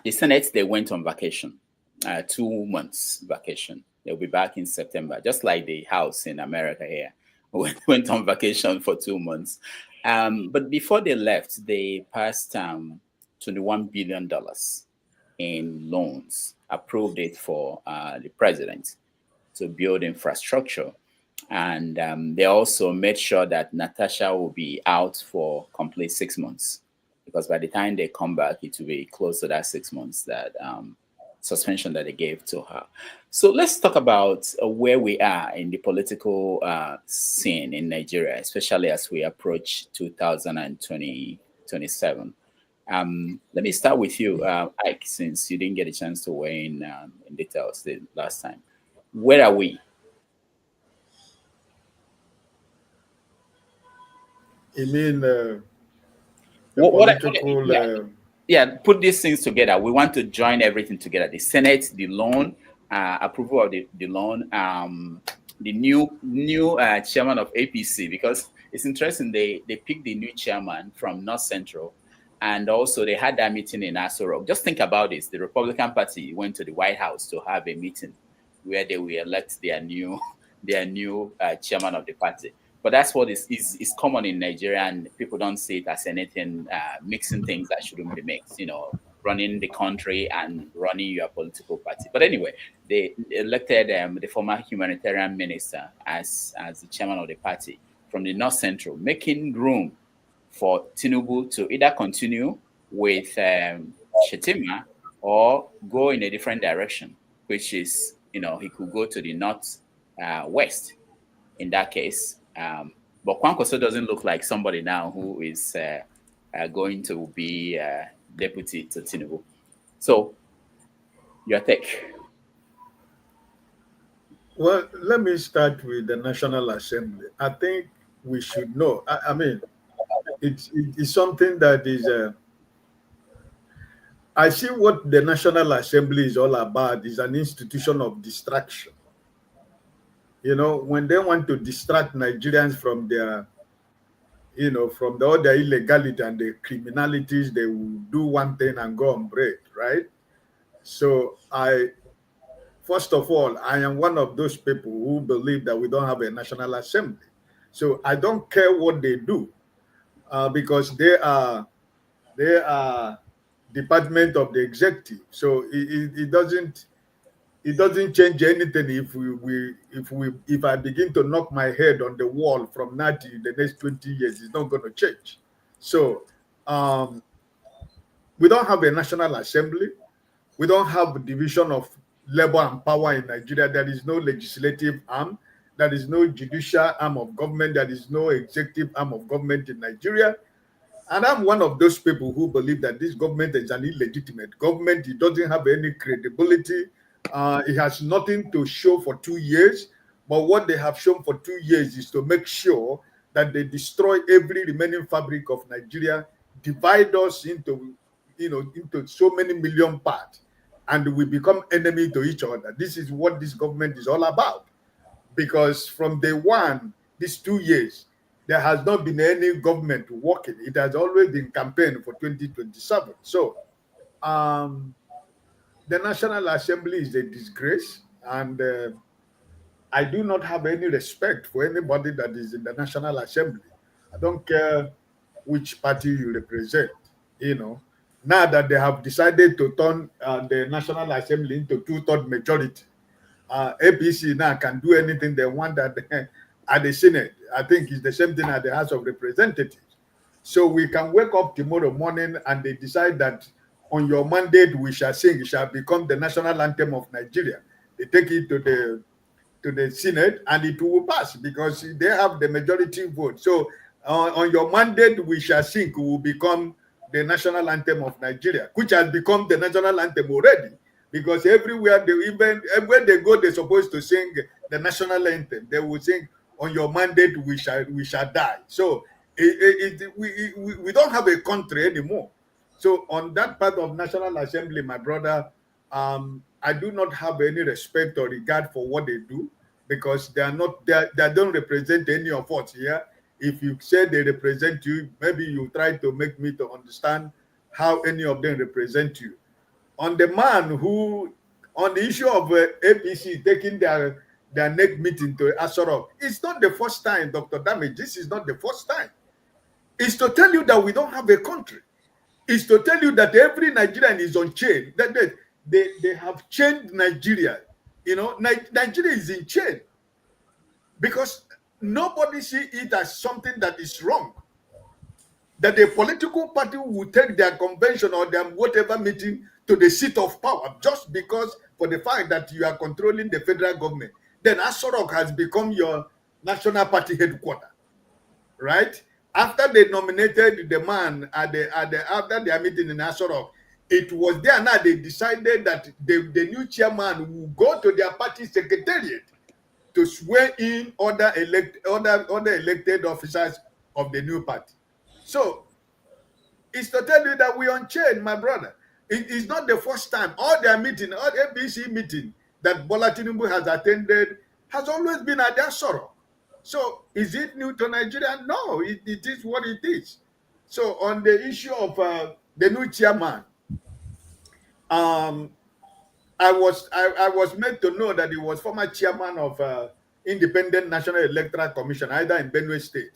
the Senate, they went on vacation, 2 months vacation. They'll be back in September, just like the House in America here. Went on vacation for 2 months. But before they left, they passed $21 billion in loans, approved it for the president to build infrastructure. And they also made sure that Natasha will be out for complete 6 months, because by the time they come back, it will be close to that 6 months that suspension that they gave to her. So let's talk about where we are in the political scene in Nigeria, especially as we approach 2027. Let me start with you, Ike, since you didn't get a chance to weigh in details the last time. Where are we? You mean put these things together. We want to join everything together. The Senate, the loan, approval of the loan, the new chairman of APC, because it's interesting, they picked the new chairman from North Central, and also they had that meeting in Aso Rock. Just think about this. The Republican Party went to the White House to have a meeting where they will elect their new chairman of the party. But that's what is common in Nigeria, and people don't see it as anything, mixing things that shouldn't be mixed, running the country and running your political party. But anyway, they elected the former humanitarian minister as the chairman of the party from the North Central, making room for Tinubu to either continue with Shetima or go in a different direction, which is, he could go to the North West in that case. But Kwankwaso doesn't look like somebody now who is going to be deputy to Tinubu. So, your take. Well, let me start with the National Assembly. I think we should know. I mean, it's something that is. I see what the National Assembly is all about is an institution of distraction. You know, when they want to distract Nigerians from their, from the other illegality and the criminalities, they will do one thing and go on break, right? So first of all, I am one of those people who believe that we don't have a National Assembly. So I don't care what they do, because they are Department of the Executive. So it doesn't change anything if I begin to knock my head on the wall from now to the next 20 years. It's not going to change. So we don't have a National Assembly. We don't have a division of labor and power in Nigeria. There is no legislative arm. There is no judicial arm of government. There is no executive arm of government in Nigeria. And I'm one of those people who believe that this government is an illegitimate government. It doesn't have any credibility. It has nothing to show for 2 years. But what they have shown for 2 years is to make sure that they destroy every remaining fabric of Nigeria, divide us into so many million parts, and we become enemy to each other. This is what this government is all about. Because from day one, these 2 years, there has not been any government working. It has always been campaign for 2027. So the National Assembly is a disgrace, and I do not have any respect for anybody that is in the National Assembly. I don't care which party you represent, Now that they have decided to turn the National Assembly into 2/3 majority, APC now can do anything they want at the Senate. I think it's the same thing at the House of Representatives. So we can wake up tomorrow morning and they decide that on your mandate we shall sing, it shall become the national anthem of Nigeria. They take it to the Senate and it will pass because they have the majority vote. So on your mandate we shall sing will become the national anthem of Nigeria, which has become the national anthem already. Because everywhere everywhere they go, they're supposed to sing the national anthem. They will sing, "On your mandate, we shall die." So we don't have a country anymore. So on that part of National Assembly, my brother, I do not have any respect or regard for what they do because they don't represent any of us here. If you say they represent you, maybe you try to make me to understand how any of them represent you. On the issue of APC taking their next meeting to Asorok, it's not the first time, Dr. Damage. This is not the first time. It's to tell you that we don't have a country. It's to tell you that every Nigerian is on chain. That they have chained Nigeria. Nigeria is in chain because nobody see it as something that is wrong. That the political party will take their convention or their whatever meeting to the seat of power just because for the fact that you are controlling the federal government. Then Asorok has become your national party headquarters, right? After they nominated the man after their meeting in Asorok, it was there now they decided that the new chairman will go to their party secretariat to swear in other elected officers of the new party. So it's to tell you that we're on chain, my brother. It is not the first time. All their meeting, all ABC meeting that Bola Tinubu has attended has always been at their sorrow. So is it new to Nigeria? No, it is what it is. So on the issue of the new chairman, I was made to know that he was former chairman of Independent National Electoral Commission, either in Benue State,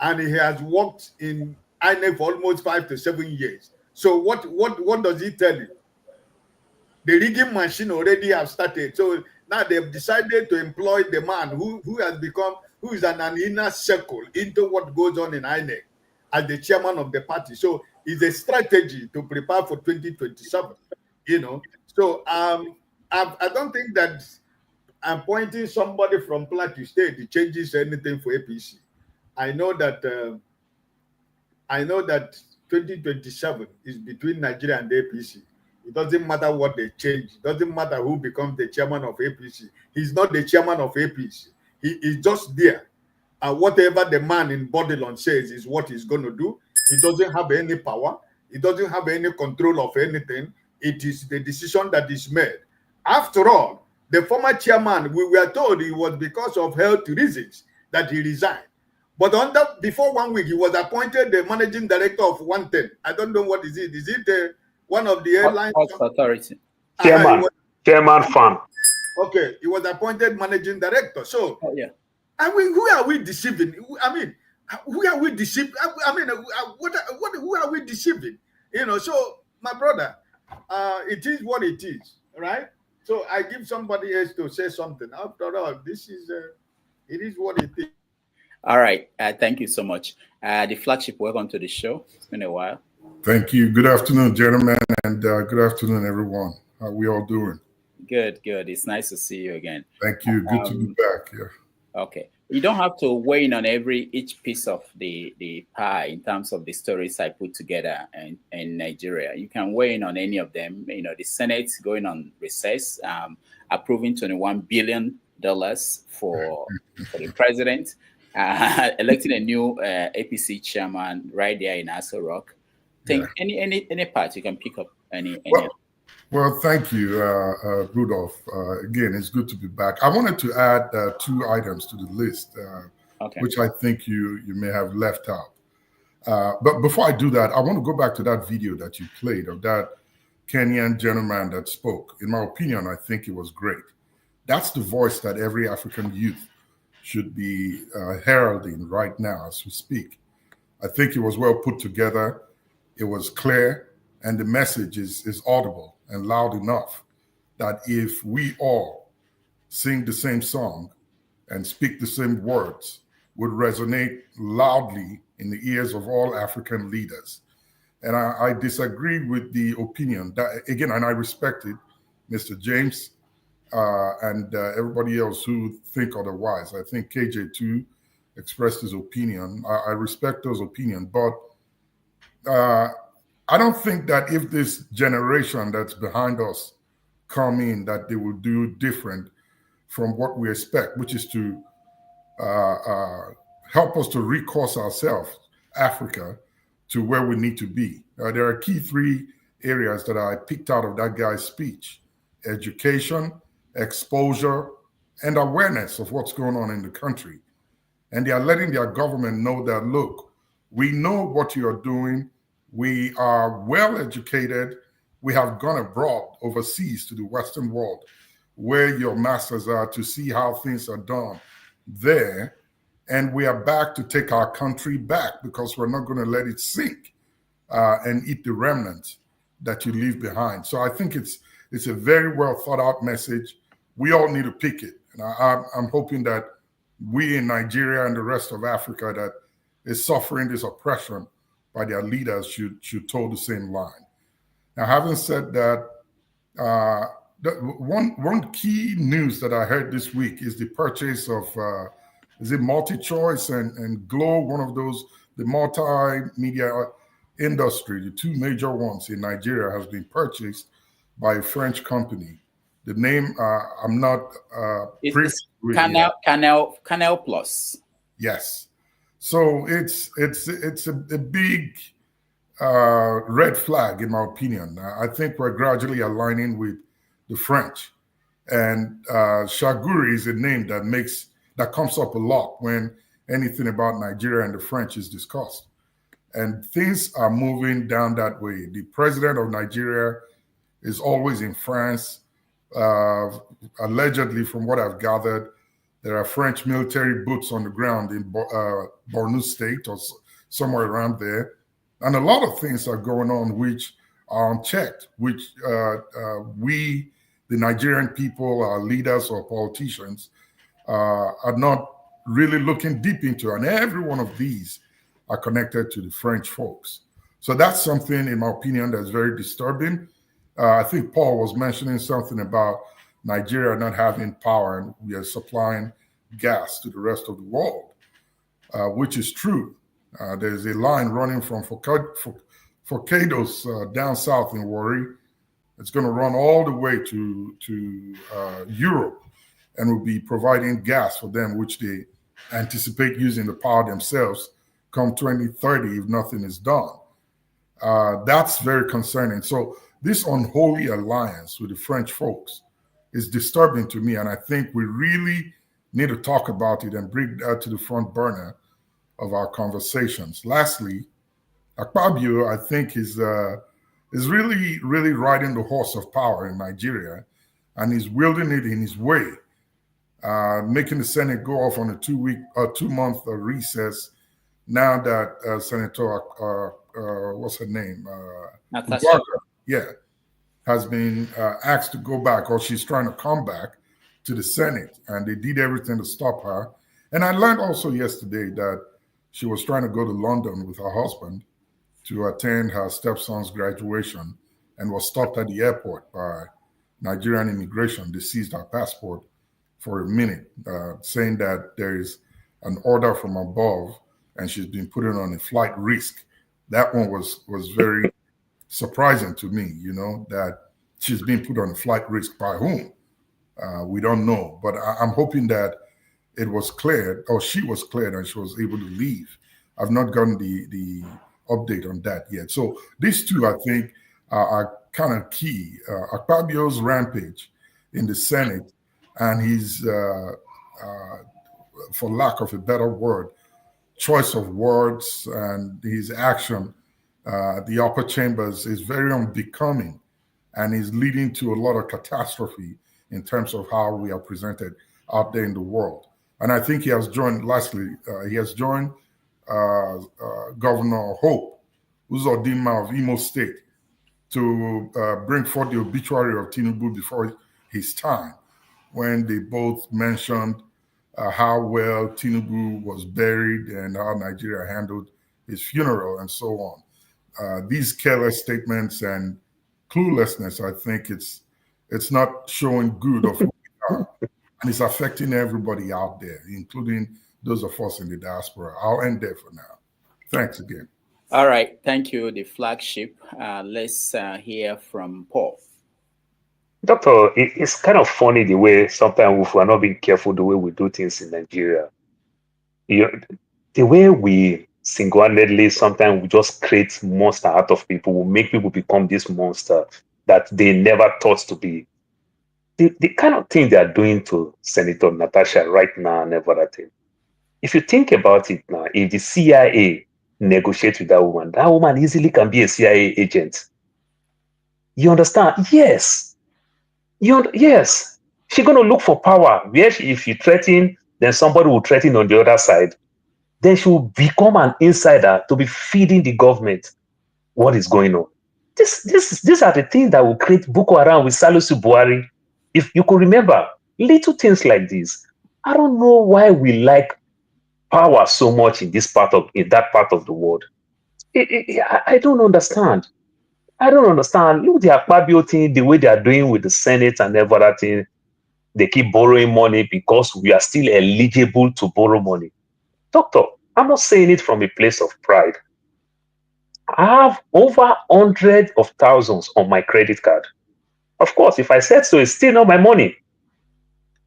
and he has worked in INEC for almost 5 to 7 years. So what does he tell you? The rigging machine already have started. So now they've decided to employ the man who is an inner circle into what goes on in INEC as the chairman of the party. So it's a strategy to prepare for 2027. So I don't think that appointing somebody from Plateau State changes anything for APC. I know that 2027 is between Nigeria and APC. It doesn't matter what they change. It doesn't matter who becomes the chairman of APC. He's not the chairman of APC. He is just there. And whatever the man in Bodilon says is what he's going to do. He doesn't have any power. He doesn't have any control of anything. It is the decision that is made. After all, the former chairman, we were told it was because of health reasons that he resigned. But before 1 week, he was appointed the managing director of 110. I don't know what is it. Is it one of the airlines? Authority. Chairman farm. Okay, he was appointed managing director. So, yeah. I mean, who are we deceiving? I mean, who are we deceiving? I mean, who are we deceiving? You know, so my brother, it is what it is, right? So I give somebody else to say something. After all, this is, it is what it is. All right. Thank you so much. The flagship, welcome to the show. It's been a while. Thank you. Good afternoon, gentlemen, and good afternoon, everyone. How are we all doing? Good, good. It's nice to see you again. Thank you. Good to be back. Yeah. Okay. You don't have to weigh in on each piece of the pie in terms of the stories I put together in Nigeria. You can weigh in on any of them. You know, the Senate going on recess, approving $21 billion for the president, electing a new APC chairman right there in Aso Rock. Think any part you can pick up any. Well, thank you, Rudolph. Again, it's good to be back. I wanted to add 2 items to the list, which I think you may have left out. But before I do that, I want to go back to that video that you played of that Kenyan gentleman that spoke. In my opinion, I think it was great. That's the voice that every African youth should be heralding right now as we speak. I think it was well put together. It was clear, and the message is audible and loud enough that if we all sing the same song and speak the same words, would resonate loudly in the ears of all African leaders. And I disagree with the opinion that, again, and I respect it, Mr. James and everybody else who think otherwise. I think KJ2 expressed his opinion. I respect those opinions, but I don't think that if this generation that's behind us come in, that they will do different from what we expect, which is to help us to recourse ourselves, Africa, to where we need to be. There are key 3 areas that I picked out of that guy's speech: education, exposure, and awareness of what's going on in the country. And they are letting their government know that, look, we know what you are doing. We are well educated. We have gone abroad, overseas to the Western world, where your masters are, to see how things are done there. And we are back to take our country back, because we're not going to let it sink and eat the remnants that you leave behind. So I think it's a very well thought out message. We all need to pick it. And I'm hoping that we in Nigeria and the rest of Africa that is suffering this oppression by their leaders should toe the same line. Now, having said that, one key news that I heard this week is the purchase of, is it MultiChoice and Glow, one of those, the multimedia industry, the 2 major ones in Nigeria, has been purchased by a French company. The name, I'm not it's Canal Plus. Yes. So it's a big red flag, in my opinion. I think we're gradually aligning with the French, and Shaguri is a name that comes up a lot when anything about Nigeria and the French is discussed, and things are moving down that way. The president of Nigeria is always in France. Allegedly, from what I've gathered, there are French military boots on the ground in Borno State or somewhere around there. And a lot of things are going on which are unchecked, which we, the Nigerian people, our leaders or politicians, are not really looking deep into. And every one of these are connected to the French folks. So that's something, in my opinion, that's very disturbing. I think Paul was mentioning something about Nigeria not having power, and we are supplying gas to the rest of the world, which is true. There's a line running from Forcados down south in Warri, It's going to run all the way to Europe, and will be providing gas for them, which they anticipate using the power themselves come 2030 if nothing is done. That's very concerning. So this unholy alliance with the French folks is disturbing to me, and I think we really need to talk about it and bring that to the front burner of our conversations. Lastly, Akpabio, I think, is really, really riding the horse of power in Nigeria, and he's wielding it in his way, making the Senate go off on a 2-month recess now that Senator, what's her name? Natasha. Has been asked to go back, or she's trying to come back to the Senate, and they did everything to stop her. And I learned also yesterday that she was trying to go to London with her husband to attend her stepson's graduation and was stopped at the airport by Nigerian immigration. They seized her passport for a minute, saying that there is an order from above and she's been put on a flight risk. That one was very surprising to me, that she's being put on a flight risk by whom? We don't know, but I'm hoping that it was cleared, or she was cleared and she was able to leave. I've not gotten the update on that yet. So these two, I think, are kind of key. Akpabio's rampage in the Senate and his, for lack of a better word, choice of words and his action, the upper chambers is very unbecoming and is leading to a lot of catastrophe in terms of how we are presented out there in the world. And I think he has joined, lastly, Governor Hope Uzodinma of Imo State to bring forth the obituary of Tinubu before his time, when they both mentioned how well Tinubu was buried and how Nigeria handled his funeral and so on. These careless statements and cluelessness, I think it's not showing good of who we are, and it's affecting everybody out there, including those of us in the diaspora. I'll end there for now. Thanks again. All right, thank you, the flagship. Let's hear from Paul. Doctor, it's kind of funny the way sometimes if we're not being careful the way we do things in Nigeria. The way we single-handedly sometimes we just create monster out of people, we make people become this monster that they never thought to be. The kind of thing they are doing to Senator Natasha right now and everything. If you think about it now, if the CIA negotiates with that woman easily can be a CIA agent. You understand? Yes. Yes. She's going to look for power. If you threaten, then somebody will threaten on the other side. Then she will become an insider to be feeding the government what is going on. These are the things that will create Boko Haram with Salisu Buhari. If you could remember, little things like this. I don't know why we like power so much in that part of the world. I don't understand. I don't understand. Look, the Akpabio thing, the way they are doing with the Senate and everything. They keep borrowing money because we are still eligible to borrow money. Doctor, I'm not saying it from a place of pride. I have over hundreds of thousands on my credit card. Of course, if I said so, it's still not my money.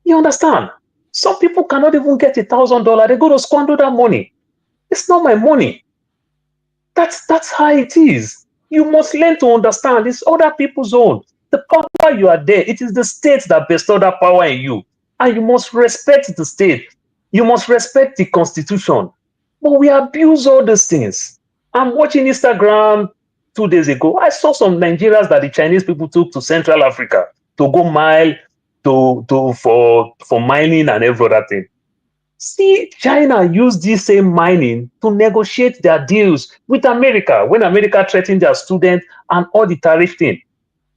You understand? Some people cannot even get $1,000. They go to squander that money. It's not my money. That's how it is. You must learn to understand it's other people's own. The power you are there, it is the state that bestowed that power in you. And you must respect the state. You must respect the constitution. But we abuse all these things. I'm watching Instagram 2 days ago. I saw some Nigerians that the Chinese people took to Central Africa to go mine, for mining and every other thing. See, China used this same mining to negotiate their deals with America when America threatened their students and all the tariff thing.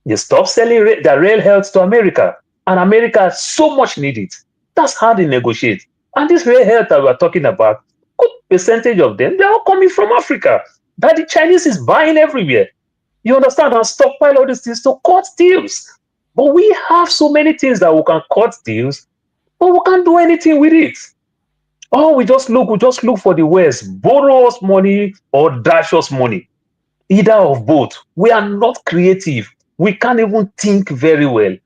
They stopped selling their rail health to America, and America so much need it. That's how they negotiate. And this rail health that we're talking about, good percentage of them, they're all coming from Africa. That the Chinese is buying everywhere. You understand? And stockpile all these things to cut deals. But we have so many things that we can cut deals, but we can't do anything with it. Oh, we just look for the West, borrow us money or dash us money. Either of both. We are not creative. We can't even think very well.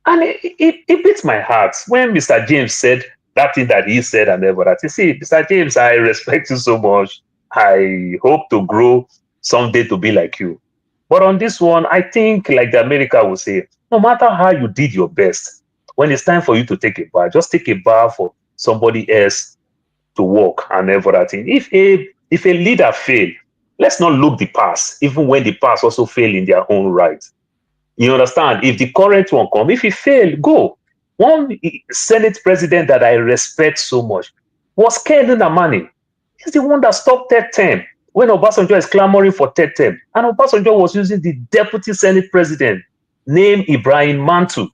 And it beats my heart when Mr. James said that thing that he said and everything. You see, Mr. James, I respect you so much. I hope to grow someday to be like you. But on this one, I think, like the America will say, no matter how you did your best, when it's time for you to take a bath, just take a bath for somebody else to work and everything. If a leader fail, let's not look the past, even when the past also fail in their own right. You understand? If the current one come, if he fail, go. One Senate president that I respect so much was Ken Nnamani. He's the one that stopped third term when Obasanjo is clamoring for third term. And Obasanjo was using the deputy Senate president named Ibrahim Mantu.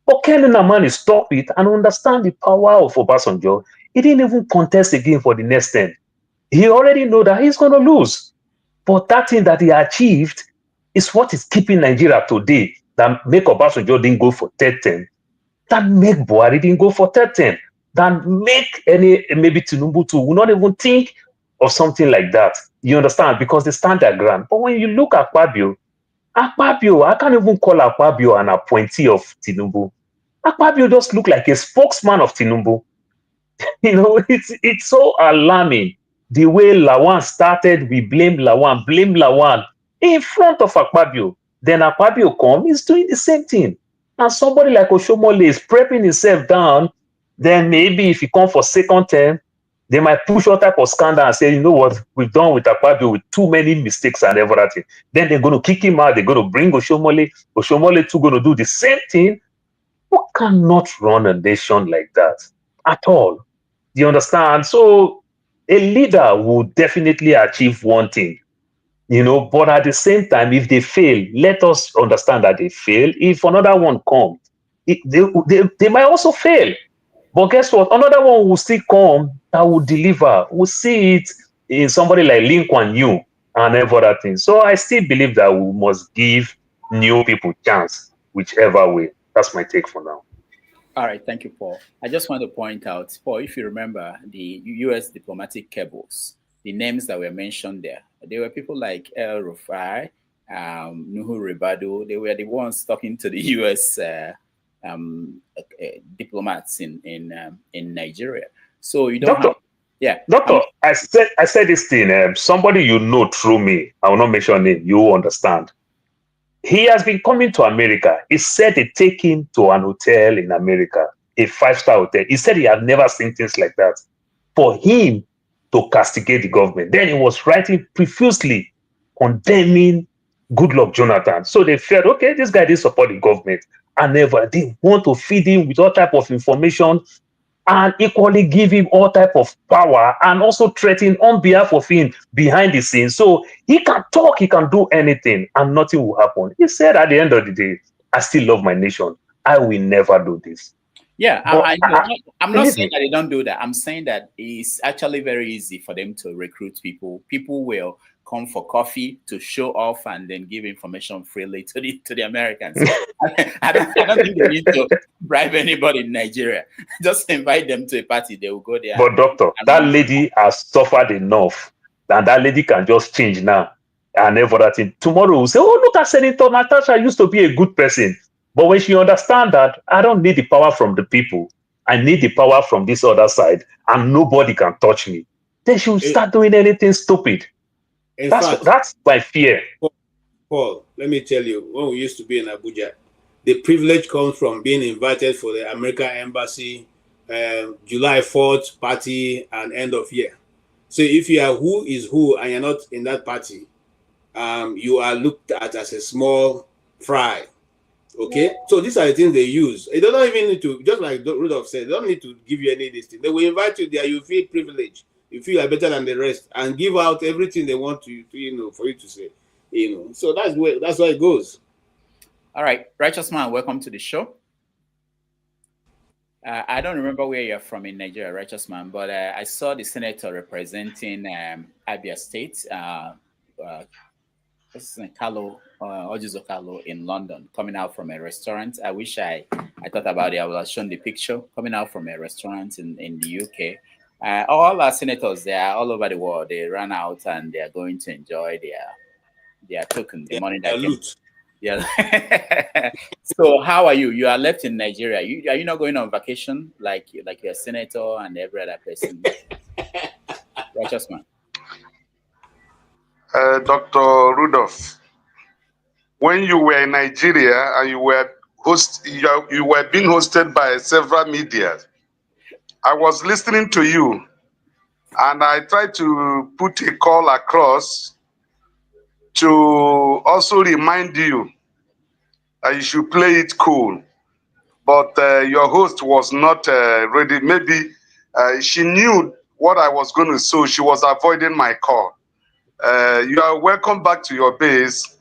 But Ken Nnamani stopped it and understand the power of Obasanjo. He didn't even contest again for the next term. He already know that he's going to lose. But that thing that he achieved is what is keeping Nigeria today, that make Obasanjo didn't go for third term, that make Buhari didn't go for third term, that make maybe Tinubu too will not even think of something like that. You understand? Because they stand their ground. But when you look at Akpabio, I can't even call Akpabio an appointee of Tinubu. Akpabio just look like a spokesman of Tinubu. You know, it's so alarming. The way Lawan started, we blame Lawan in front of Akpabio. Then Akpabio come, he's doing the same thing. And somebody like Oshomole is prepping himself down. Then maybe if he come for second term, they might push all type of scandal and say, you know what, we've done with Akpabio with too many mistakes and everything. Then they're going to kick him out. They're going to bring Oshomole. Oshomole too going to do the same thing. We cannot run a nation like that at all. Do you understand? So a leader will definitely achieve one thing, you know, but at the same time, if they fail, let us understand that they fail. If another one comes, they might also fail. But guess what? Another one will still come that will deliver. We'll see it in somebody like Lee Kuan Yew and everything. So I still believe that we must give new people chance, whichever way. That's my take for now. All right, thank you, Paul. I just want to point out, Paul, if you remember the U.S. diplomatic cables, the names that were mentioned there, they were people like El Rufai, Nuhu Ribadu. They were the ones talking to the U.S. Diplomats in Nigeria. So you don't have, yeah. Doctor, I said this thing. Somebody you know through me, I will not mention name. You understand. He has been coming to America. He said they take him to an hotel in America, a 5-star hotel. He said he had never seen things like that. For him to castigate the government. Then he was writing profusely condemning Goodluck Jonathan. So they felt, okay, this guy didn't support the government. And they want to feed him with all type of information and equally give him all type of power and also threaten on behalf of him behind the scenes. So he can talk, he can do anything and nothing will happen. He said at the end of the day, I still love my nation. I will never do this. Yeah, I'm not saying that they don't do that. I'm saying that it's actually very easy for them to recruit people. People will come for coffee to show off and then give information freely to the Americans. I don't think they need to bribe anybody in Nigeria. Just invite them to a party. They will go there. But doctor, that lady has suffered enough. And that lady can just change now. And everything. Tomorrow we'll say, oh, look at Senator Natasha used to be a good person. But when she understands that I don't need the power from the people, I need the power from this other side, and nobody can touch me, then she will start doing anything stupid. That's my fear. Paul, let me tell you, when we used to be in Abuja, the privilege comes from being invited for the American Embassy, July 4th party, and end of year. So if you are who is who and you're not in that party, you are looked at as a small fry. Okay, so these are the things they use. They don't even need to, just like Rudolph said, they don't need to give you any of these things. They will invite you there, you feel privileged, you feel better than the rest, and give out everything they want to you know, for you to say, you know. So that's why it goes. All right, Righteous Man, welcome to the show. I don't remember where you're from in Nigeria, Righteous Man, but I saw the senator representing Abia State, Ojizo Kalo in London, coming out from a restaurant. I wish I thought about it. I would have shown the picture coming out from a restaurant in the UK. All our senators, they are all over the world. They run out and they are going to enjoy their token, the money that Yeah. So how are you? You are left in Nigeria. Are you not going on vacation like you're a senator and every other person? Righteous man. Dr. Rudolph, when you were in Nigeria and you were being hosted by several media, I was listening to you and I tried to put a call across to also remind you that you should play it cool. But your host was not ready. Maybe she knew what I was going to say, so she was avoiding my call. You are welcome back to your base.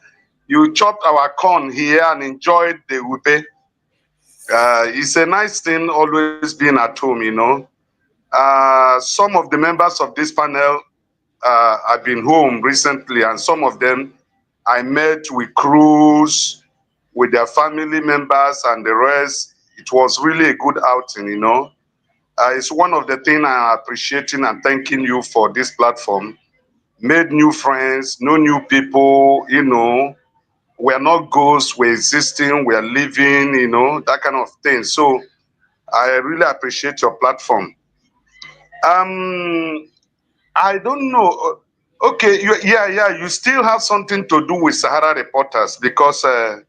You chopped our corn here and enjoyed the ube. It's a nice thing always being at home, you know. Some of the members of this panel have been home recently, and some of them I met with crews, with their family members and the rest. It was really a good outing, you know. It's one of the things I'm appreciating and thanking you for this platform. Made new friends, know new people, you know. We're not ghosts, we're existing, we're living, you know, that kind of thing. So I really appreciate your platform. I don't know. Okay, you still have something to do with Sahara Reporters because I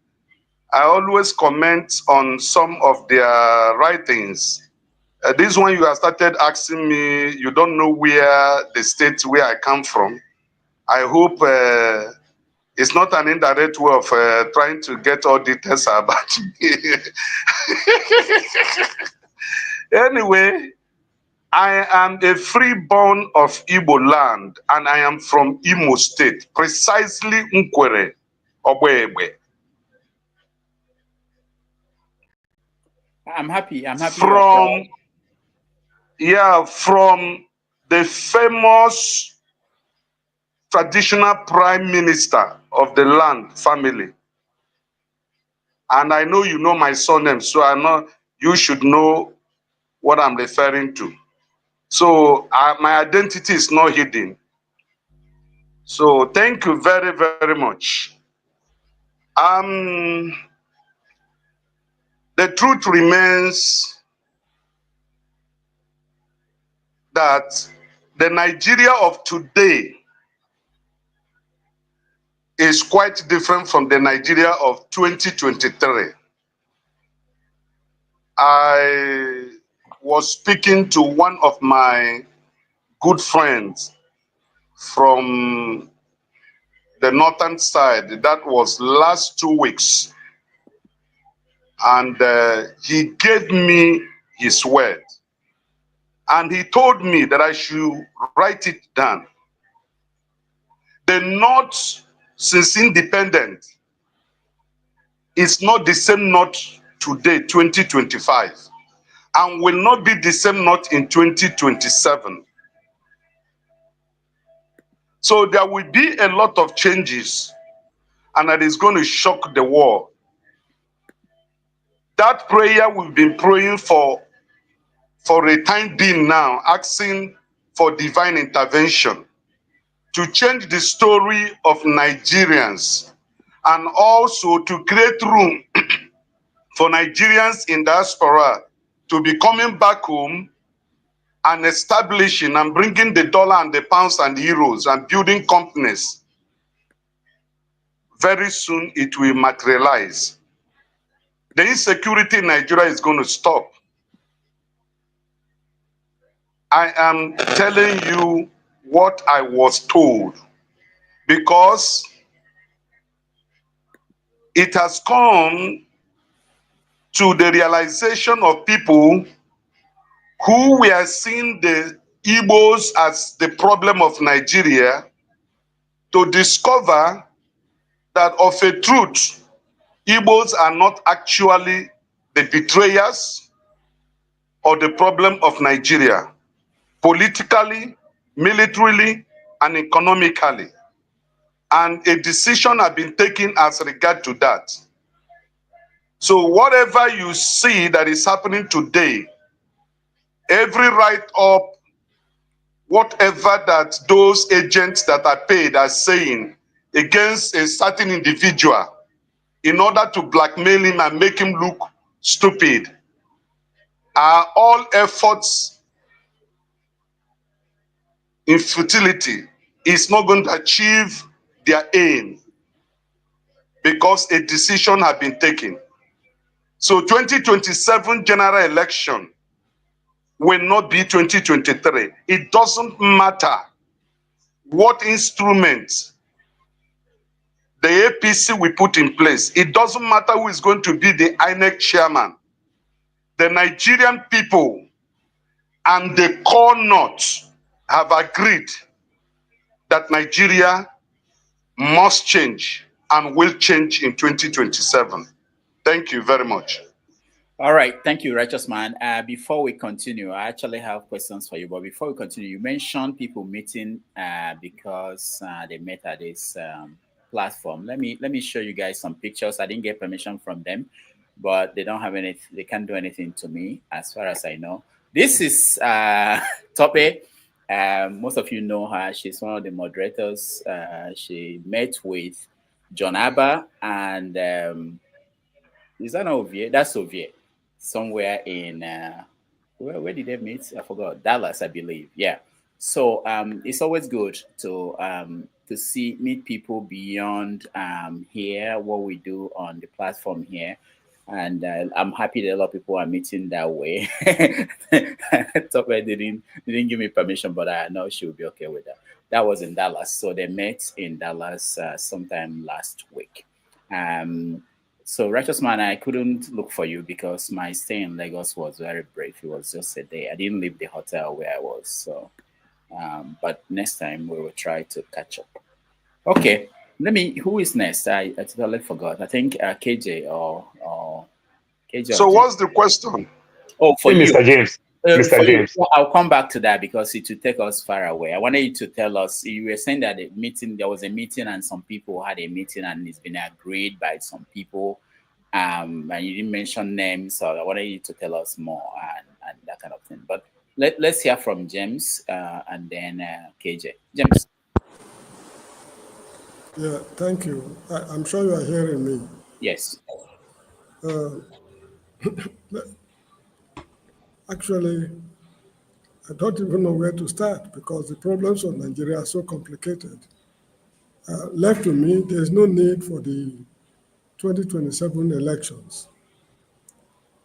always comment on some of their writings. This one you have started asking me, you don't know where the state where I come from. I hope it's not an indirect way of trying to get all details about me. Anyway, I am a freeborn of Igbo land and I am from Imo State, precisely Nkwere, Obwebe. I'm happy. From the famous traditional prime minister of the land family. And I know you know my surname, so I know you should know what I'm referring to. So my identity is not hidden. So thank you very, very much. The truth remains that the Nigeria of today is quite different from the Nigeria of 2023. I was speaking to one of my good friends from the northern side. That was last 2 weeks. And he gave me his word. And he told me that I should write it down. The North, since independent, is not the same North today, 2025, and will not be the same North in 2027. So there will be a lot of changes, and that is going to shock the world. That prayer we've been praying for a time being now, asking for divine intervention to change the story of Nigerians and also to create room for Nigerians in diaspora to be coming back home and establishing and bringing the dollar and the pounds and the euros and building companies. Very soon it will materialize. The insecurity in Nigeria is going to stop. I am telling you what I was told because it has come to the realization of people who were seeing the Igbos as the problem of Nigeria to discover that of a truth, Igbos are not actually the betrayers or the problem of Nigeria, politically, militarily, and economically. And a decision has been taken as regard to that. So whatever you see that is happening today, every write-up, whatever that those agents that are paid are saying against a certain individual, in order to blackmail him and make him look stupid are all efforts in futility. It's not going to achieve their aim because a decision has been taken. So 2027 general election will not be 2023. It doesn't matter what instruments the APC will put in place. It doesn't matter who is going to be the INEC chairman. The Nigerian people and the core North have agreed that Nigeria must change and will change in 2027. Thank you very much. All right, thank you, Righteous Man. Before we continue, I actually have questions for you. But before we continue, you mentioned people meeting because they met at this platform. Let me show you guys some pictures. I didn't get permission from them, but they don't have any. They can't do anything to me, as far as I know. This is Tope. Most of you know her. She's one of the moderators. She met with John Abba and is that not Ovie? That's Ovie. Somewhere in where did they meet? I forgot. Dallas, I believe. Yeah. So it's always good to meet people beyond here, what we do on the platform here. And I'm happy that a lot of people are meeting that way. Tope didn't give me permission, but I know she will be okay with that. That was in Dallas. So they met in Dallas sometime last week. So, Righteous Man, I couldn't look for you because my stay in Lagos was very brief. It was just a day. I didn't leave the hotel where I was. So, but next time we will try to catch up. Okay, who is next? I totally forgot. I think KJ or KJ. So, what's the question? Oh, for you, Mr. James. Mr. James. I'll come back to that because it will take us far away. I wanted you to tell us, you were saying that there was a meeting and some people had a meeting and it's been agreed by some people, and you didn't mention names, so I wanted you to tell us more and that kind of thing. But let's hear from James and then KJ. James. Yeah, thank you. I'm sure you are hearing me. Yes. Actually, I don't even know where to start because the problems of Nigeria are so complicated. Left to me, there's no need for the 2027 elections.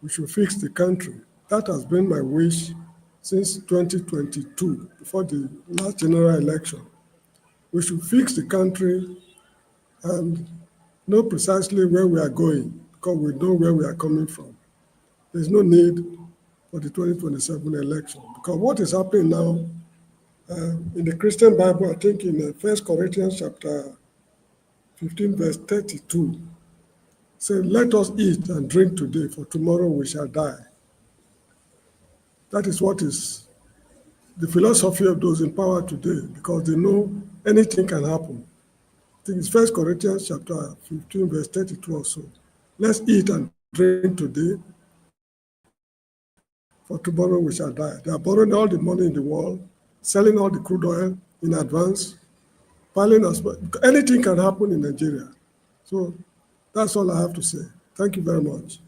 We should fix the country. That has been my wish since 2022, before the last general election. We should fix the country and know precisely where we are going because we know where we are coming from. There's no need for the 2027 election. Because what is happening now in the Christian Bible, I think in 1 Corinthians chapter 15, verse 32, says, let us eat and drink today, for tomorrow we shall die. That is what is the philosophy of those in power today, because they know anything can happen. I think it's 1 Corinthians chapter 15, verse 32 or so. Let's eat and drink today, for tomorrow we shall die. They are borrowing all the money in the world, selling all the crude oil in advance, piling us. Anything can happen in Nigeria. So that's all I have to say. Thank you very much.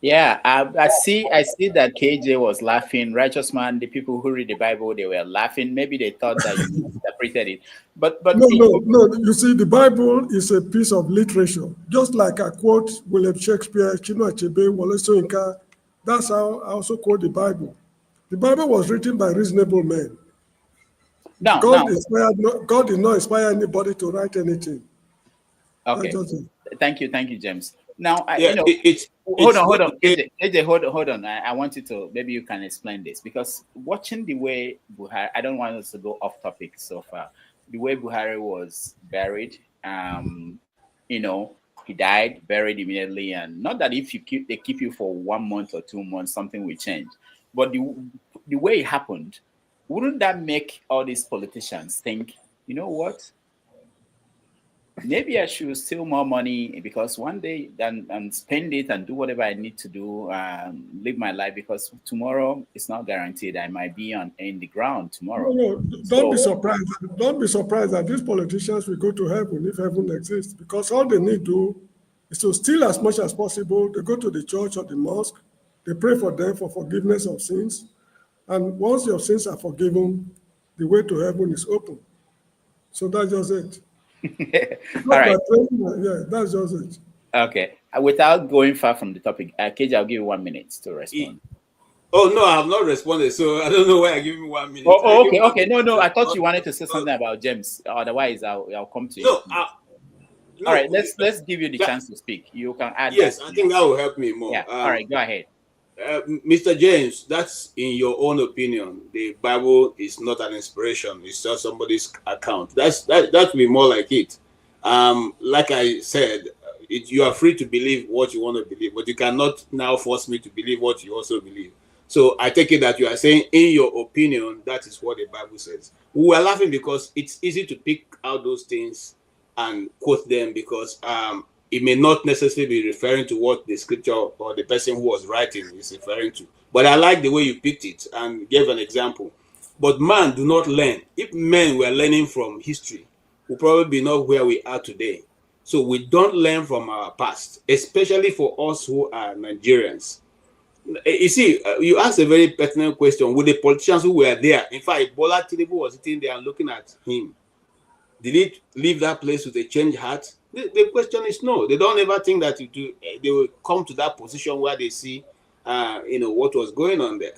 Yeah, I see that KJ was laughing. Righteous Man, the people who read the Bible, they were laughing. Maybe they thought that you interpreted it. But no. You see, the Bible is a piece of literature. Just like I quote William Shakespeare, Chinua Achebe, Wole Soyinka. That's how I also quote the Bible. The Bible was written by reasonable men. God did not inspire anybody to write anything. Okay. Thank you, James. Now, hold on. KJ, hold on. I want you to, maybe you can explain this, because watching the way Buhari, I don't want us to go off topic so far. The way Buhari was buried, he died, buried immediately, and not that if they keep you for 1 month or 2 months, something will change. But the way it happened, wouldn't that make all these politicians think, you know what? Maybe I should steal more money because one day and spend it and do whatever I need to do, live my life, because tomorrow is not guaranteed. I might be in the ground tomorrow. No, don't be surprised. Don't be surprised that these politicians will go to heaven if heaven exists, because all they need to do So still as much as possible, they go to the church or the mosque, they pray for them for forgiveness of sins. And once your sins are forgiven, the way to heaven is open. So that's just it. All right. Yeah, that's just it. Okay. Without going far from the topic, KJ, I'll give you 1 minute to respond. Oh, no, I have not responded, so I don't know why I give me 1 minute. Oh, okay. No, I thought you wanted to say something about James. Otherwise, I'll come to you. No, all right, let's give you the chance to speak. You can add. Yes, I think that will help me more. Yeah. All right, go ahead. Mr. James, that's in your own opinion. The Bible is not an inspiration. It's just somebody's account. That would be more like it. Like I said, you are free to believe what you want to believe, but you cannot now force me to believe what you also believe. So I take it that you are saying, in your opinion, that is what the Bible says. We were laughing because it's easy to pick out those things and quote them because it may not necessarily be referring to what the scripture or the person who was writing is referring to. But I like the way you picked it and gave an example. But man do not learn. If men were learning from history, we'll probably be not where we are today. So we don't learn from our past, especially for us who are Nigerians. You see, you asked a very pertinent question with the politicians who were there. In fact, Bola Tinubu was sitting there and looking at him. Did he leave that place with a changed heart? The question is no. They don't ever think that they will come to that position where they see, what was going on there.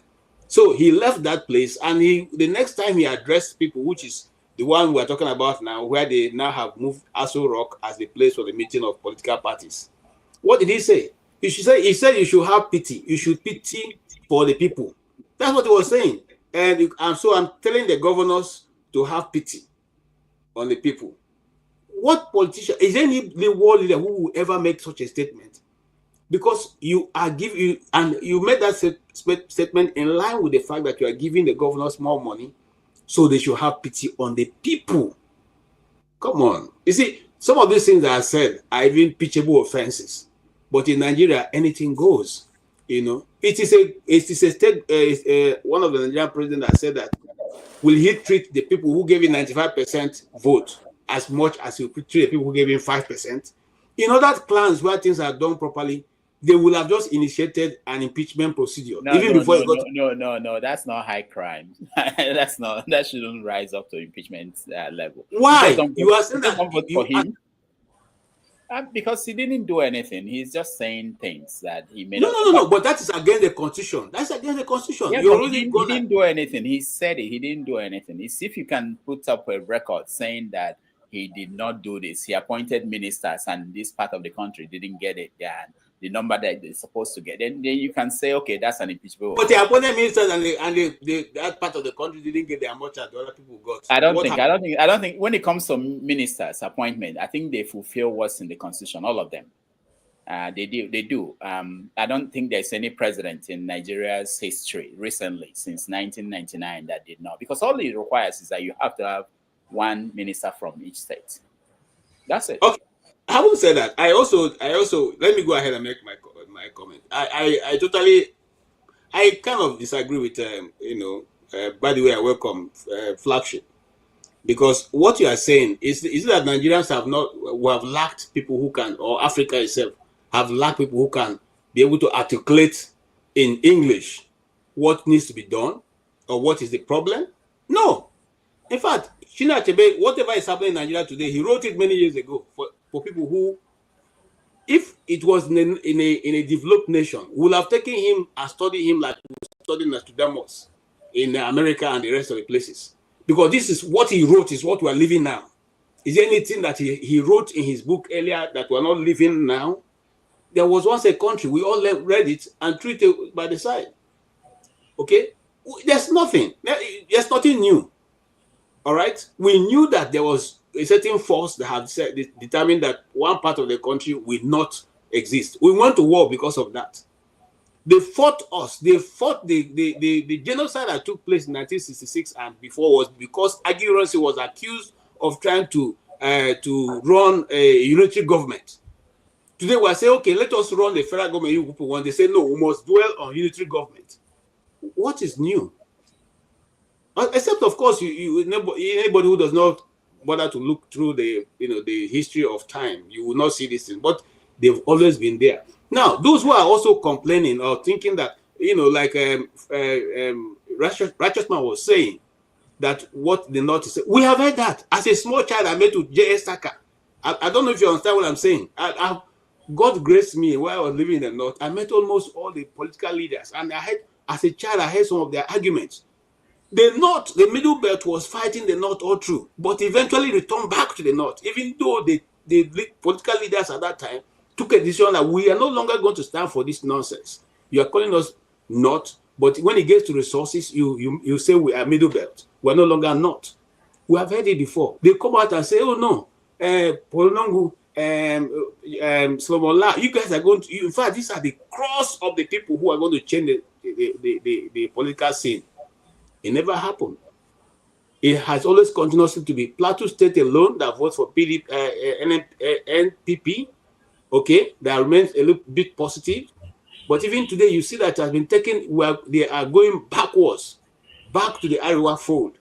So he left that place, and the next time he addressed people, which is the one we're talking about now, where they now have moved Aso Rock as the place for the meeting of political parties. What did he say? He said you should have pity. You should pity for the people. That's what he was saying. And so I'm telling the governors to have pity on the people. What politician, is there any world leader who will ever make such a statement? Because you made that statement in line with the fact that you are giving the governors more money, so they should have pity on the people. Come on. You see, some of these things that I said are even pitchable offenses. But in Nigeria, anything goes. It is a state. One of the Nigerian presidents that said that, will he treat the people who gave him 95% vote as much as he will treat the people who gave him 5%? In other plans where things are done properly, they will have just initiated an impeachment procedure. No, that's not high crime. That shouldn't rise up to impeachment level. Why? You are saying that vote for him? Because he didn't do anything. He's just saying things that he made. No. But that is against the Constitution. That's against the Constitution. Yeah, he didn't do anything. He said it. He didn't do anything. It's if you can put up a record saying that he did not do this. He appointed ministers, and this part of the country didn't get it. And the number that they're supposed to get, then you can say, okay, that's an impeachable. But the appointed ministers and that part of the country didn't get as much as the other people got. I don't think when it comes to ministers' appointment, I think they fulfill what's in the Constitution, all of them. They do. I don't think there's any president in Nigeria's history recently, since 1999, that did not. Because all it requires is that you have to have one minister from each state. That's it. Okay. Having said that, I also let me go ahead and make my comment. I kind of disagree with by the way, I welcome Flagship, because what you are saying is that Nigerians have lacked people who can, or Africa itself have lacked people who can be able to articulate in English what needs to be done or what is the problem. No, in fact, Chinua Achebe, whatever is happening in Nigeria today, he wrote it many years ago for people who, if it was in a developed nation, would have taken him and studied him like we studied Nostradamus in America and the rest of the places. Because this is what he wrote, is what we are living now. Is there anything that he wrote in his book earlier that we're not living now? There was once a country, we all read it and treated it by the side. Okay? There's nothing new. All right? We knew that there was a certain force that had determined that one part of the country will not exist. We went to war because of that. They fought us. They fought the genocide that took place in 1966 and before was because Aguirre was accused of trying to run a unitary government. Today we are saying, okay, let us run the federal government. When they say no, we must dwell on unitary government. What is new? Except, of course, anybody who does not bother to look through the history of time, you will not see this thing. But They've always been there. Now, those who are also complaining or thinking that, like Righteous Man was saying, that what the North is saying, we have heard that. As a small child, I met with J.S. Saka. I don't know if you understand what I'm saying. God graced me while I was living in the North. I met almost all the political leaders, and as a child, I heard some of their arguments. The North, the Middle Belt was fighting the North all through, but eventually returned back to the North, even though the political leaders at that time took a decision that we are no longer going to stand for this nonsense. You are calling us North, but when it gets to resources, you say we are Middle Belt. We are no longer North. We have heard it before. They come out and say, oh no, Polongu, Slomola, you guys are going to, in fact, these are the cross of the people who are going to change the political scene. It never happened. It has always continuously to be Plateau State alone that votes for NPP, okay, that remains a little bit positive. But even today, you see that it has been taken where they are going backwards, back to the Arewa fold.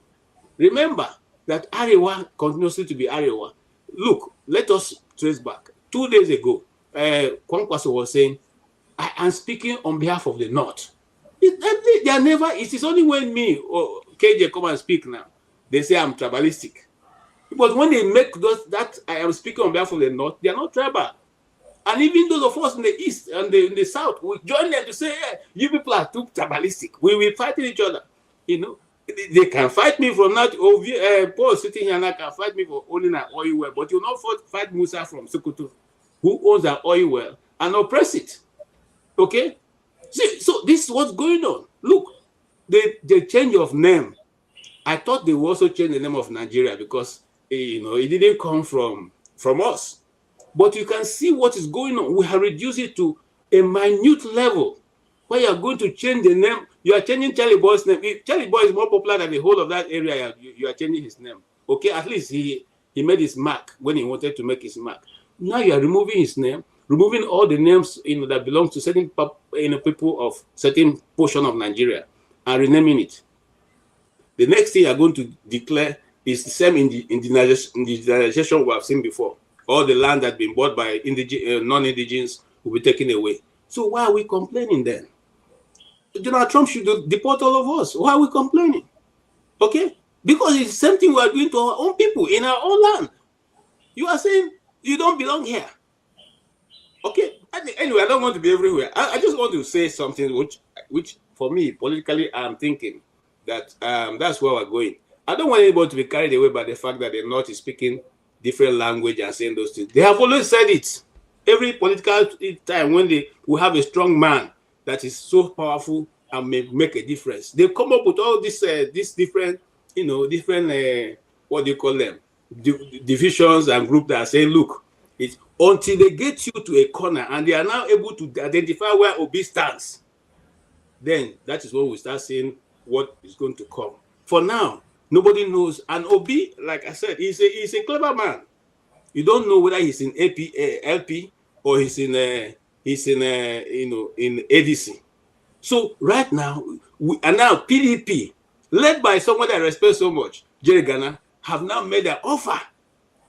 Remember that Arewa continuously to be Arewa. Look, let us trace back. 2 days ago, Kwankwaso was saying, I am speaking on behalf of the North. They are never, it is only when me or KJ come and speak now, they say I'm tribalistic. But when they make that I am speaking on behalf of the North, they are not tribal. And even those of us in the East and in the South, we join them to say, hey, you people are too tribalistic. We will fight each other. They can fight me from that. Paul sitting here now can fight me for owning an oil well, but you will not fight Musa from Sokoto, who owns an oil well, and oppress it. Okay? See, so this is what's going on. Look, the change of name. I thought they would also change the name of Nigeria because it didn't come from us. But you can see what is going on. We have reduced it to a minute level where you are going to change the name. You are changing Charlie Boy's name. If Charlie Boy is more popular than the whole of that area, you are changing his name. Okay, at least he made his mark when he wanted to make his mark. Now you are removing his name, removing all the names that belong to certain people of certain portion of Nigeria and renaming it. The next thing you are going to declare is the same indigenization we have seen before. All the land that has been bought by non-indigens will be taken away. So why are we complaining then? Donald Trump should deport all of us. Why are we complaining? Okay? Because it's the same thing we are doing to our own people in our own land. You are saying you don't belong here. Okay? Anyway, I don't want to be everywhere. I just want to say something which for me, politically, I'm thinking that that's where we're going. I don't want anybody to be carried away by the fact that the North is speaking different language and saying those things. They have always said it. Every political time when we have a strong man that is so powerful and may make a difference, they come up with all this different, what do you call them, divisions and groups that are saying, look, it's until they get you to a corner and they are now able to identify where Obi stands, then that is when we start seeing what is going to come. For now, nobody knows. And Obi, like I said, he's a clever man. You don't know whether he's in LP or he's in ADC. So right now, now PDP, led by someone that I respect so much, Jerry Ghana, have now made an offer.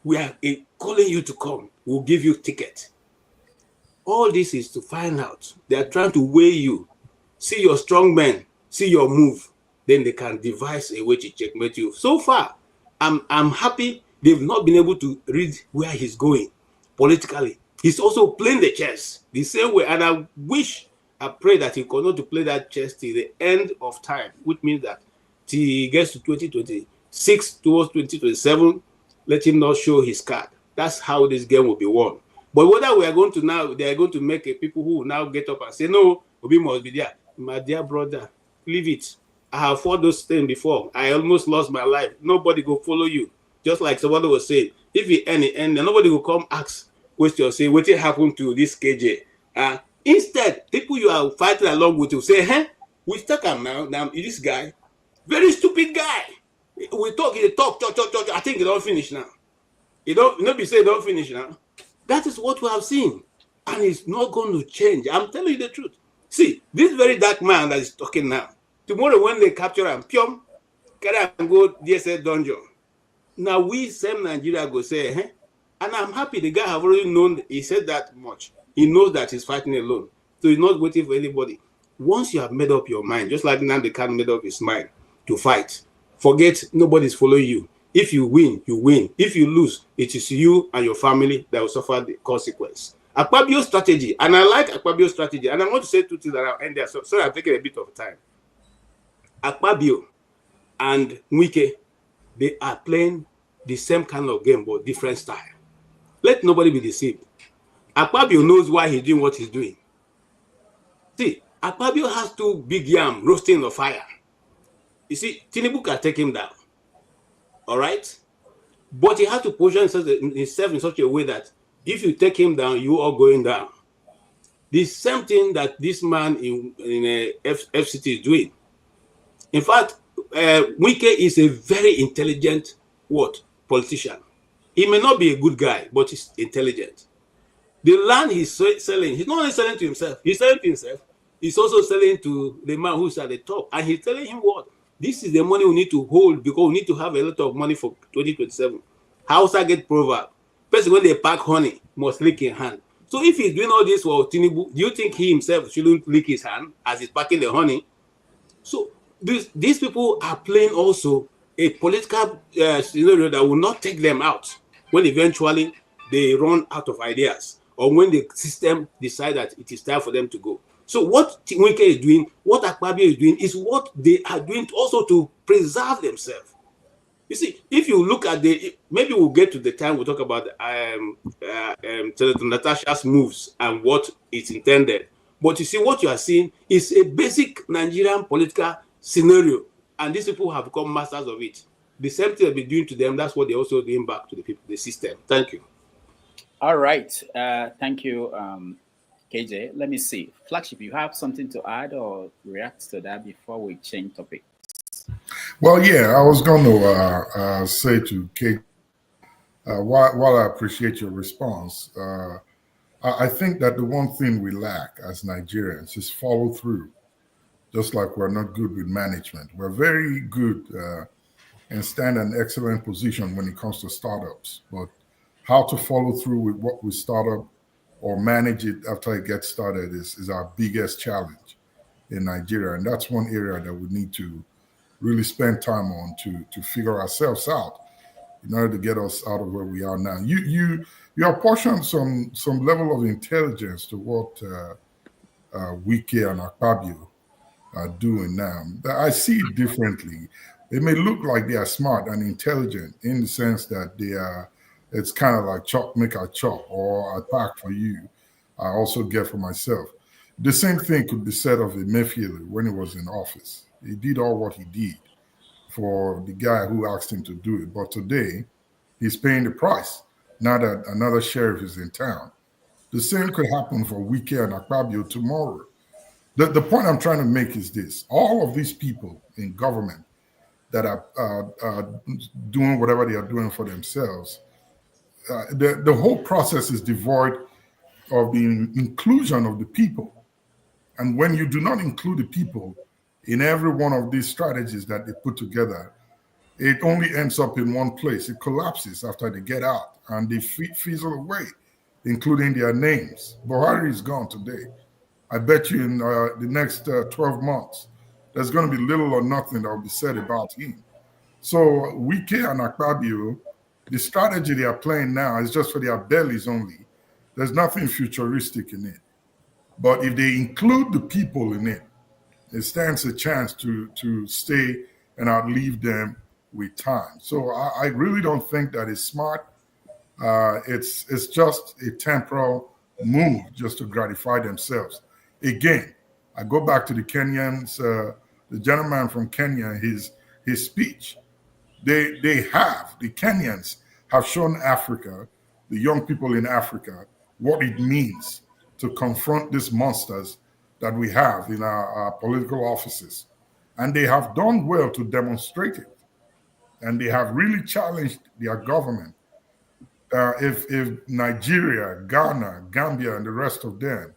We are calling you to come. We'll give you ticket. All this is to find out. They are trying to weigh you. See your strong men. See your move. Then they can devise a way to checkmate you. So far, I'm happy they've not been able to read where he's going politically. He's also playing the chess the same way. And I pray that he continue to play that chess till the end of time, which means that till he gets to 2026 towards 2027, let him not show his card. That's how this game will be won. But whether we are going to now, they are going to make people who will now get up and say, no, Obi must be there. My dear brother, leave it. I have fought those things before. I almost lost my life. Nobody will follow you. Just like somebody was saying, if you end, nobody will come ask question, say, what happened to this KJ? Instead, people you are fighting along with will say, hey, we stuck him now. Now, this guy, very stupid guy. We talk. I think it don't finish now. Nobody say it don't finish now. That is what we have seen. And it's not going to change. I'm telling you the truth. See, this very dark man that is talking now, tomorrow when they capture him, pium, carry and go DSS dungeon. Now we, same Nigeria, go say, and I'm happy the guy have already known, he said that much. He knows that he's fighting alone. So he's not waiting for anybody. Once you have made up your mind, just like Nnamdi Kanu made up his mind to fight, forget nobody's following you. If you win, you win. If you lose, it is you and your family that will suffer the consequence. Akpabio's strategy, and I like Akpabio's strategy, and I want to say two things that I'll end there, so I'm taking a bit of time. Akpabio and Wike, they are playing the same kind of game, but different style. Let nobody be deceived. Akpabio knows why he's doing what he's doing. See, Akpabio has two big yam roasting the fire. You see, Tinubu can take him down. All right? But he has to position himself in such a way that if you take him down, you are going down. The same thing that this man in FCT is doing. In fact, Wike is a very intelligent politician. He may not be a good guy, but he's intelligent. The land he's selling, he's not only selling to himself, he's selling to himself. He's also selling to the man who's at the top. And he's telling him what? This is the money we need to hold because we need to have a lot of money for 2027. Hausa get proverb. Person when they pack honey must lick in hand. So if he's doing all this for Tinubu, do you think he himself shouldn't lick his hand as he's packing the honey? So these people are playing also a political scenario that will not take them out when eventually they run out of ideas or when the system decides that it is time for them to go. So what Wike is doing, what Akpabio is doing, is what they are doing also to preserve themselves. You see, if you look at maybe we'll get to the time we'll talk about Senator Natasha's moves and what it's intended. But you see, what you are seeing is a basic Nigerian political scenario, and these people have become masters of it. The same thing they've been doing to them, that's what they're also doing back to the people, the system. Thank you. All right. Thank you, KJ. Let me see. Flagship, you have something to add or react to that before we change topic? Well, yeah, I was going to say to KJ, while I appreciate your response, I think that the one thing we lack as Nigerians is follow through. Just like we're not good with management. We're very good and stand in an excellent position when it comes to startups. But how to follow through with what we start up or manage it after it gets started is our biggest challenge in Nigeria. And that's one area that we need to really spend time on to figure ourselves out in order to get us out of where we are now. You apportion some level of intelligence to what Wike and Akpabio are doing now. I see it differently. It may look like they are smart and intelligent in the sense that they are, it's kind of like chop, make a chop, or I pack for you, I also get for myself. The same thing could be said of Emefiele when he was in office. He did all what he did for the guy who asked him to do it. But today, he's paying the price now that another sheriff is in town. The same could happen for Wike and Akpabio tomorrow. The point I'm trying to make is this. All of these people in government that are doing whatever they are doing for themselves, the whole process is devoid of the inclusion of the people. And when you do not include the people in every one of these strategies that they put together, it only ends up in one place. It collapses after they get out and they fizzle away, including their names. Buhari is gone today. I bet you in the next 12 months, there's going to be little or nothing that will be said about him. So Wike and Akpabio, the strategy they are playing now is just for their bellies only. There's nothing futuristic in it. But if they include the people in it, it stands a chance to stay and outlive them with time. So I really don't think that it's smart. It's just a temporal move just to gratify themselves. Again, I go back to the Kenyans, the gentleman from Kenya, his speech. The Kenyans have shown Africa, the young people in Africa, what it means to confront these monsters that we have in our political offices. And they have done well to demonstrate it. And they have really challenged their government. If Nigeria, Ghana, Gambia, and the rest of them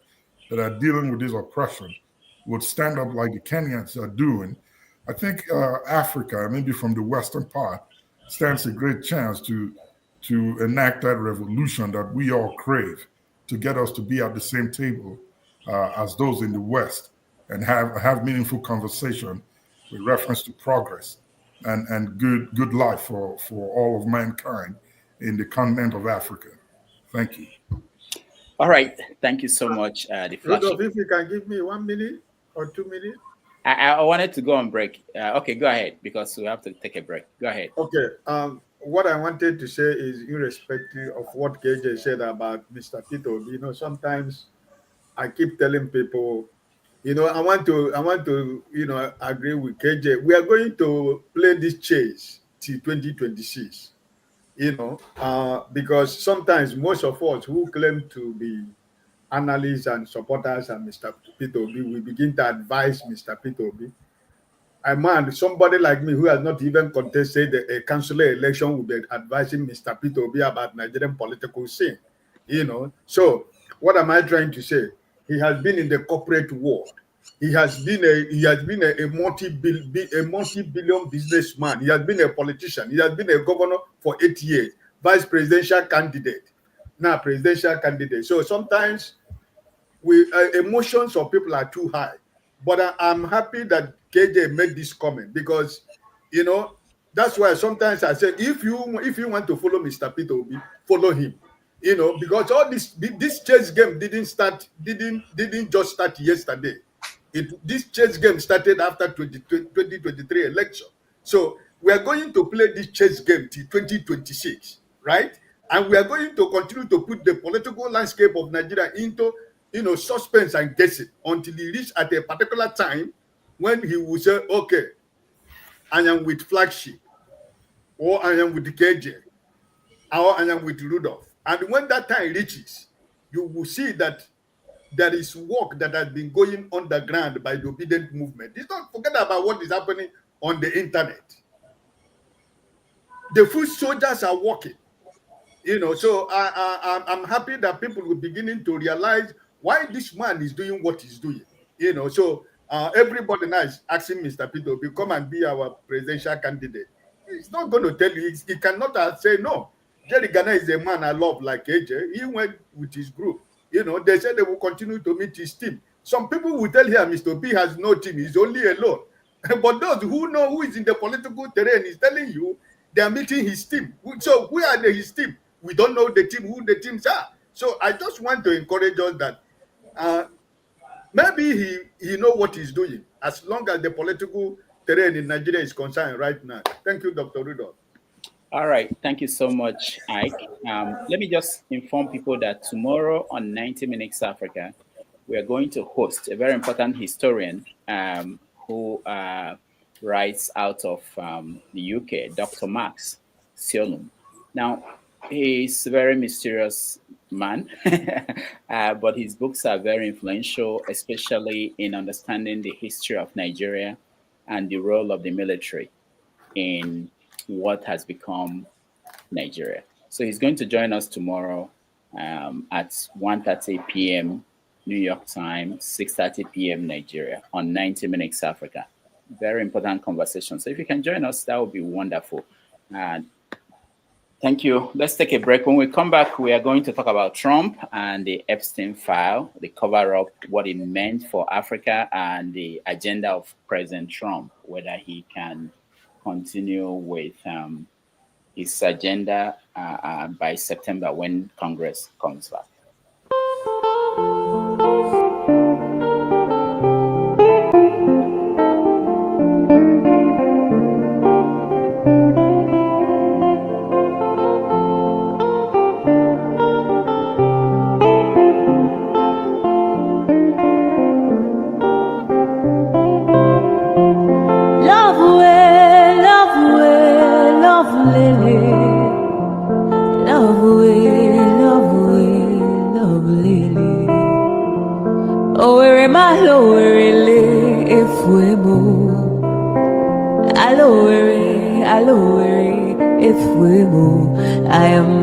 that are dealing with this oppression would stand up like the Kenyans are doing, I think Africa, maybe from the western part, stands a great chance to enact that revolution that we all crave to get us to be at the same table as those in the West and have meaningful conversation with reference to progress and good life for all of mankind in the continent of Africa. Thank you. All right. Thank you so much. Rudolph, if you can give me 1 minute or 2 minutes. I wanted to go on break. Okay, go ahead, because we have to take a break. Go ahead. Okay. What I wanted to say is, irrespective of what KJ said about Mr. Tito, sometimes I keep telling people, I want to, agree with KJ. We are going to play this chase till 2026, because sometimes most of us who claim to be analysts and supporters and Mr. Peter Obi, we begin to advise Mr. Peter Obi. Somebody like me who has not even contested a councillor election will be advising Mr. Peter Obi about Nigerian political scene. So what am I trying to say? He has been in the corporate world. He has been a multi-billion businessman. He has been a politician. He has been a governor for 8 years, vice presidential candidate, now presidential candidate. So sometimes emotions of people are too high. But I'm happy that KJ made this comment, because that's why sometimes I said, if you want to follow Mr. Peter Obi, follow him. Because all this chess game didn't just start yesterday. This chess game started after 2023 election. So we are going to play this chess game till 2026, right? And we are going to continue to put the political landscape of Nigeria into suspense and guessing until he reaches at a particular time when he will say, okay, I am with Flagship, or I am with KJ, or I am with Rudolph. And when that time reaches, you will see that there is work that has been going on the ground by the obedient movement. It's not forget about what is happening on the internet. The foot soldiers are working. So I'm happy that people are beginning to realize why this man is doing what he's doing. So everybody now is asking Mr. Peter to come and be our presidential candidate. He's not going to tell you. He cannot say no. Jerry Ghana is a man I love like AJ. He went with his group. They said they will continue to meet his team. Some people will tell him Mr. B has no team. He's only alone. But those who know who is in the political terrain is telling you they are meeting his team. So who are his team? We don't know the team, who the teams are. So I just want to encourage us that maybe he know what he's doing, as long as the political terrain in Nigeria is concerned right now. Thank you, Dr. Rudolph. All right. Thank you so much, Ike. Let me just inform people that tomorrow on 90 Minutes Africa, we are going to host a very important historian who writes out of the UK, Dr. Max Siolum. Now, he's a very mysterious man, but his books are very influential, especially in understanding the history of Nigeria and the role of the military in what has become Nigeria. So he's going to join us tomorrow at 1:30 p.m. New York time, 6:30 p.m. Nigeria on 90 Minutes Africa. Very important conversation. So if you can join us, that would be wonderful. Thank you. Let's take a break. When we come back, we are going to talk about Trump and the Epstein file, the cover-up, what it meant for Africa, and the agenda of President Trump, whether he can continue with his agenda by September when Congress comes back. I am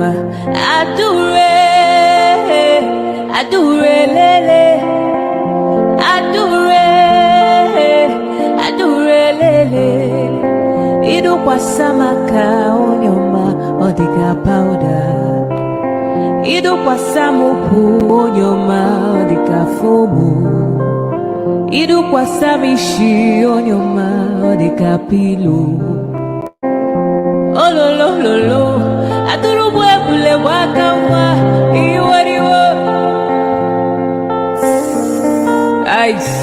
Idu kwa samaka onyoma odika powder Idu kwasamu puonyoma odikafomu. Idu kwasamishi onyoma odikapilu. Ololololo, aturubu ebule wakawa iwariwo. Ice.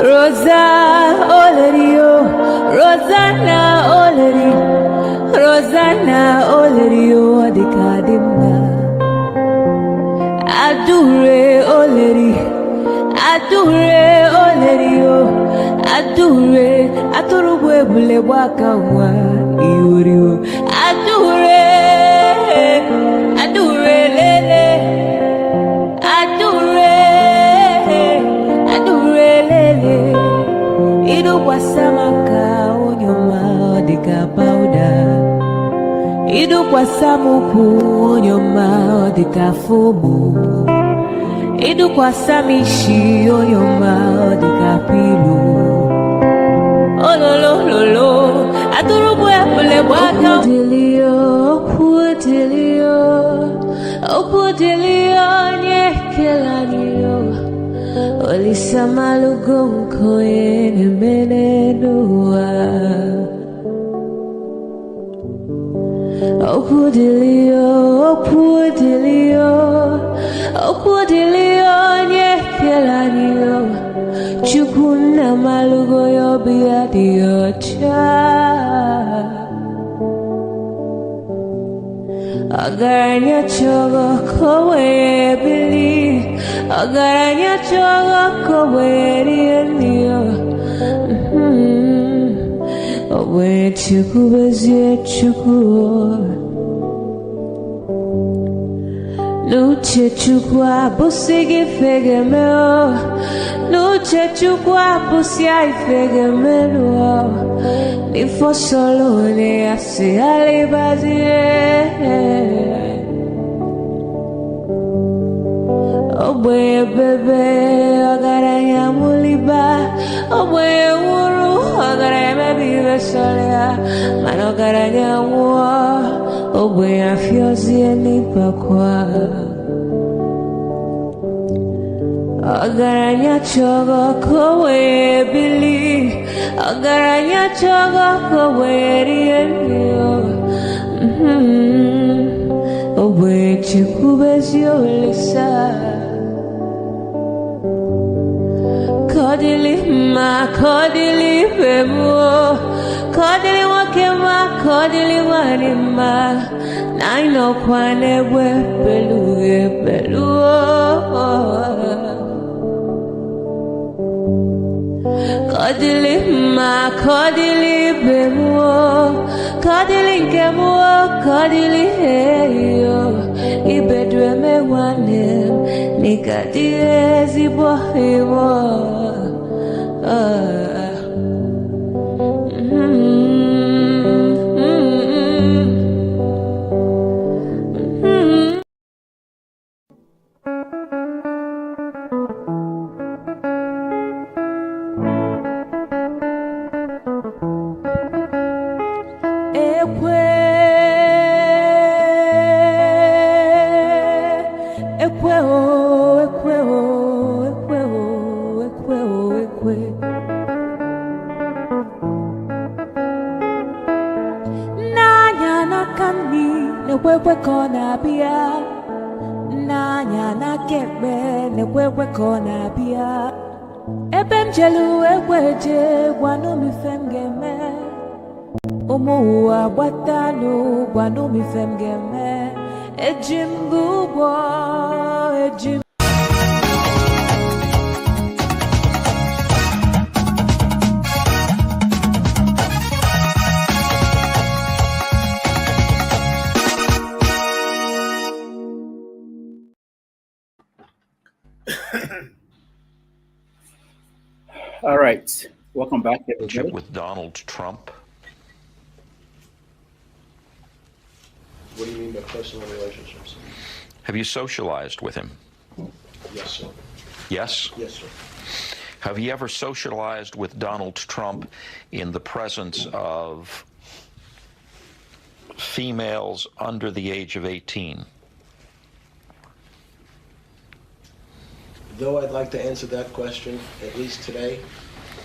Rosa Olerio, Rosanna Oleri, Rosanna Olerio adikadimna. Adure Oleri, Adure Olerio, Adure, aturubu ebule wakawa iwariwo. Adure, Adure lele, Adure, Adure lele. Idu kwasamaka onyoma odika powder. Idu kwasamuku onyoma odika fomu. Idu kwasamishi onyoma odika pilu. Ololololo, aturubu ebule waka. Opudilio, nyekelaniyo. Olisamalugo mkoyene menenua. Opudilio, nyekelaniyo. Chukuna malugo yobiadiocha. Agaranya chogo kowe bili. Agaranya chogo kowe rienio. Owe chuku bezie chuku. Nuche chukwa busigi fegemeo. Nuche chukwa busia ifegemeo. Nifo solo ne asi alibazie. Oboye bebe agaranya muliba. Oboye wuru agaranya mebibe solea. Mano agaranya wa. Oboye afiozi enipa kwa. Agaranya chogo kowe bili. Agaranya chogo kowe rienio. Oboye chikubezi olisa. Kodili ma, kodili bemo. Kodili wakema, kodili wanima. Naino kwane we beluge beluo. Kodili ma, kodili bemo. Kodili kemo, kodili heyo. Ibedwe me wanem, nikadiezi bohimo. Wewe kona bia nanya na kebe ne wewe kona bia ebem jelu weje gwanu mi femgeme omo agbatalu gwanu mi femgeme ejim gubo ejim. All right, welcome back, everybody. With Donald Trump. What do you mean by personal relationships? Have you socialized with him? Yes, sir. Yes? Yes, sir. Have you ever socialized with Donald Trump in the presence of females under the age of 18? Though I'd like to answer that question, at least today,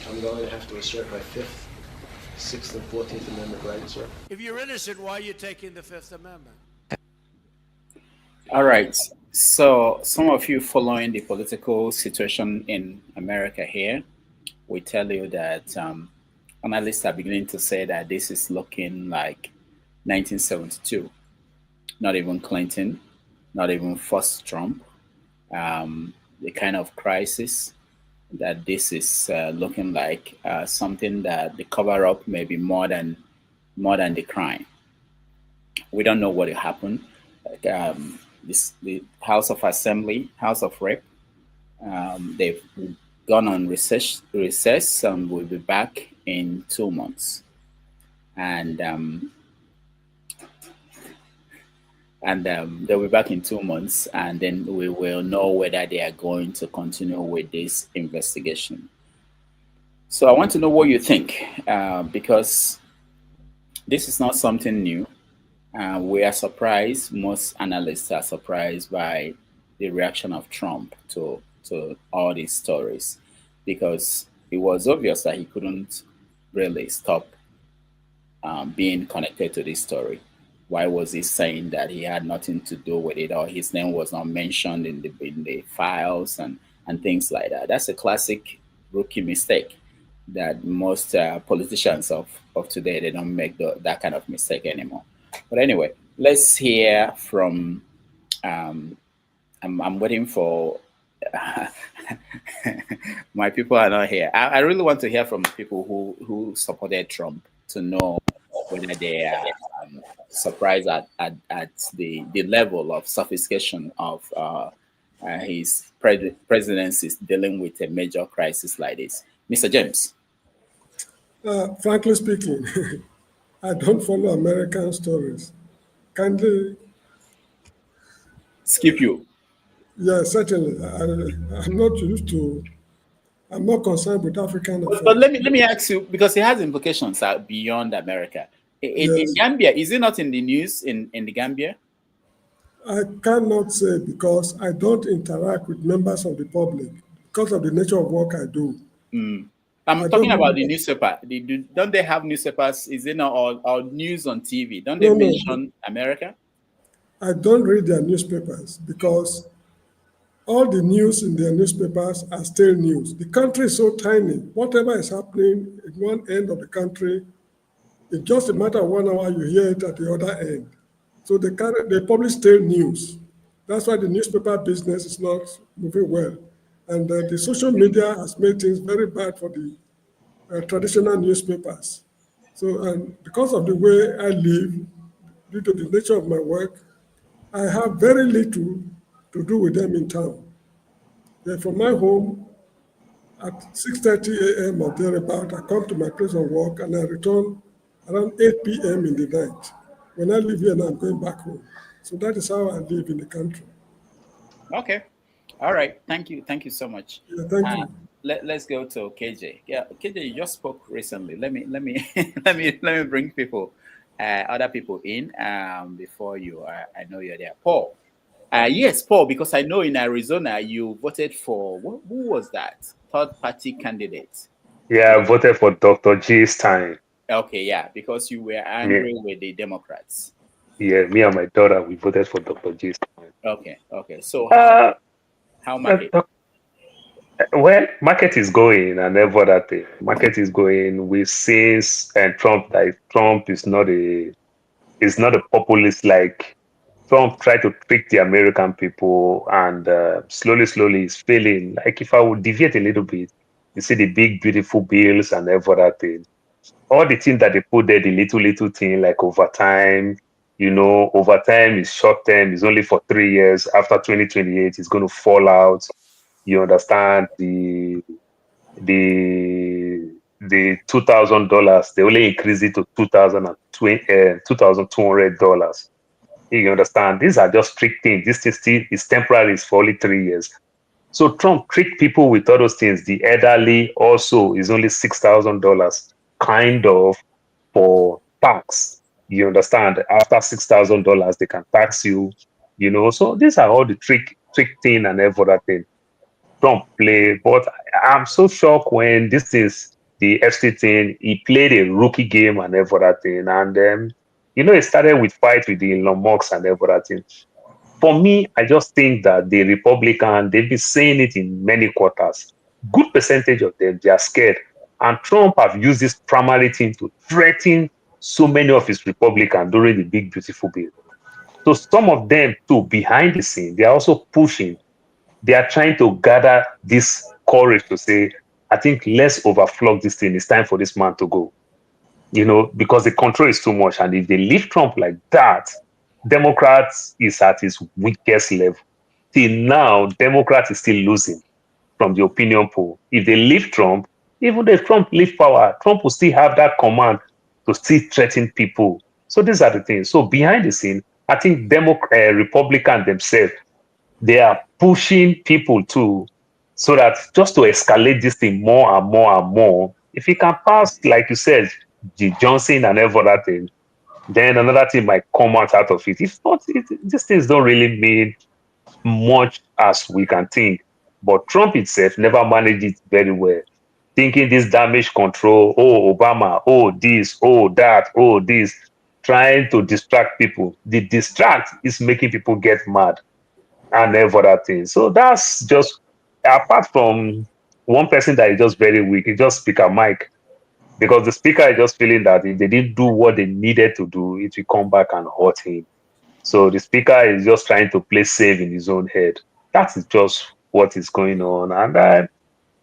I'm going to have to assert my 5th, 6th, and 14th Amendment rights, sir. If you're innocent, why are you taking the Fifth Amendment? All right. So some of you following the political situation in America here, we tell you that analysts are beginning to say that this is looking like 1972. Not even Clinton, not even first Trump. The kind of crisis that this is looking like something that the cover-up may be more than the crime. We don't know what will happen. The House of Assembly, House of Rep, they've gone on recess and will be back in 2 months. And they'll be back in 2 months, and then we will know whether they are going to continue with this investigation. So I want to know what you think, because this is not something new. We are surprised, most analysts are surprised by the reaction of Trump to all these stories, because it was obvious that he couldn't really stop being connected to this story. Why was he saying that he had nothing to do with it, or his name was not mentioned in the files and things like that? That's a classic rookie mistake that most politicians of today, they don't make that kind of mistake anymore. But anyway, let's hear from, I'm waiting for, my people are not here. I really want to hear from people who supported Trump, to know whether they are surprised at the level of sophistication of his presidency dealing with a major crisis like this. Mr. James. Frankly speaking, I don't follow American stories. Kindly skip you. Yeah, certainly. I'm not used to. I'm not concerned with African affairs. But let me ask you, because it has implications beyond America. In Gambia, is it not in the news in the Gambia? I cannot say, because I don't interact with members of the public because of the nature of work I do. I'm talking about the newspaper. Don't they have newspapers? Is it not all news on TV? Don't they mention America? I don't read their newspapers, because all the news in their newspapers are still news. The country is so tiny. Whatever is happening at one end of the country, it's just a matter of 1 hour, you hear it at the other end. So they publish still news. That's why the newspaper business is not moving well. And the social media has made things very bad for the traditional newspapers. So, and because of the way I live, due to the nature of my work, I have very little to do with them in town. They're from my home at 6:30 a.m. or thereabout. I come to my place of work and I return around 8 p.m. in the night. When I leave here now, I'm going back home. So that is how I live in the country. Okay. All right. Thank you. Thank you so much. Yeah, thank you. Let's go to KJ. Yeah, KJ, you just spoke recently. Let me let me bring people, other people in before you. I know you're there, Paul. Yes, Paul, because I know in Arizona you voted for who was that? Third party candidate. Yeah, I voted for Dr. G. Stein. Okay, yeah, because you were angry with the Democrats. Yeah, me and my daughter, we voted for Dr. G. Stein. Okay. So how market? Well, market is going and every other thing. Market is going. We've seen Trump is not a populist like Trump tried to trick the American people, and slowly is failing. Like, if I would deviate a little bit, you see the big, beautiful bills and every other thing. All the things that they put there, the little thing like overtime, overtime is short term, is only for 3 years. After 2028, it's going to fall out. You understand? The $2,000, they only increase it to $2,200. You understand? These are just trick things. This thing is temporary, it's for only 3 years. So Trump tricked people with all those things. The elderly also is only $6,000 kind of for tax. You understand? After $6,000, they can tax you. You know, so these are all the trick thing and every other thing Trump play. But I'm so shocked when this is the Epstein thing. He played a rookie game and every other thing, and you know, it started with fight with the Elon Musk and every other thing. For me, I just think that the Republican, they've been saying it in many quarters. Good percentage of them, they are scared. And Trump have used this primary thing to threaten so many of his Republicans during the big, beautiful bill. So some of them too, behind the scene, they are also pushing. They are trying to gather this courage to say, I think let's overflow this thing. It's time for this man to go. You know, because the control is too much. And if they leave Trump like that, Democrats is at his weakest level. Till now, Democrats is still losing from the opinion poll. If they leave Trump, even if Trump leave power, Trump will still have that command to still threaten people. So these are the things. So behind the scene, I think Republicans themselves, they are pushing people too, so that just to escalate this thing more and more and more. If he can pass, like you said, the Johnson and every other thing, then another thing might come out of it. If not, these things don't really mean much as we can think. But Trump itself never managed it very well. Thinking this damage control, oh, Obama, oh, this, oh, that, oh, this, trying to distract people. The distract is making people get mad and every other thing. So that's just, apart from one person that is just very weak, it's just Speaker Mike. Because the speaker is just feeling that if they didn't do what they needed to do, it will come back and hurt him. So the speaker is just trying to play safe in his own head. That is just what is going on. And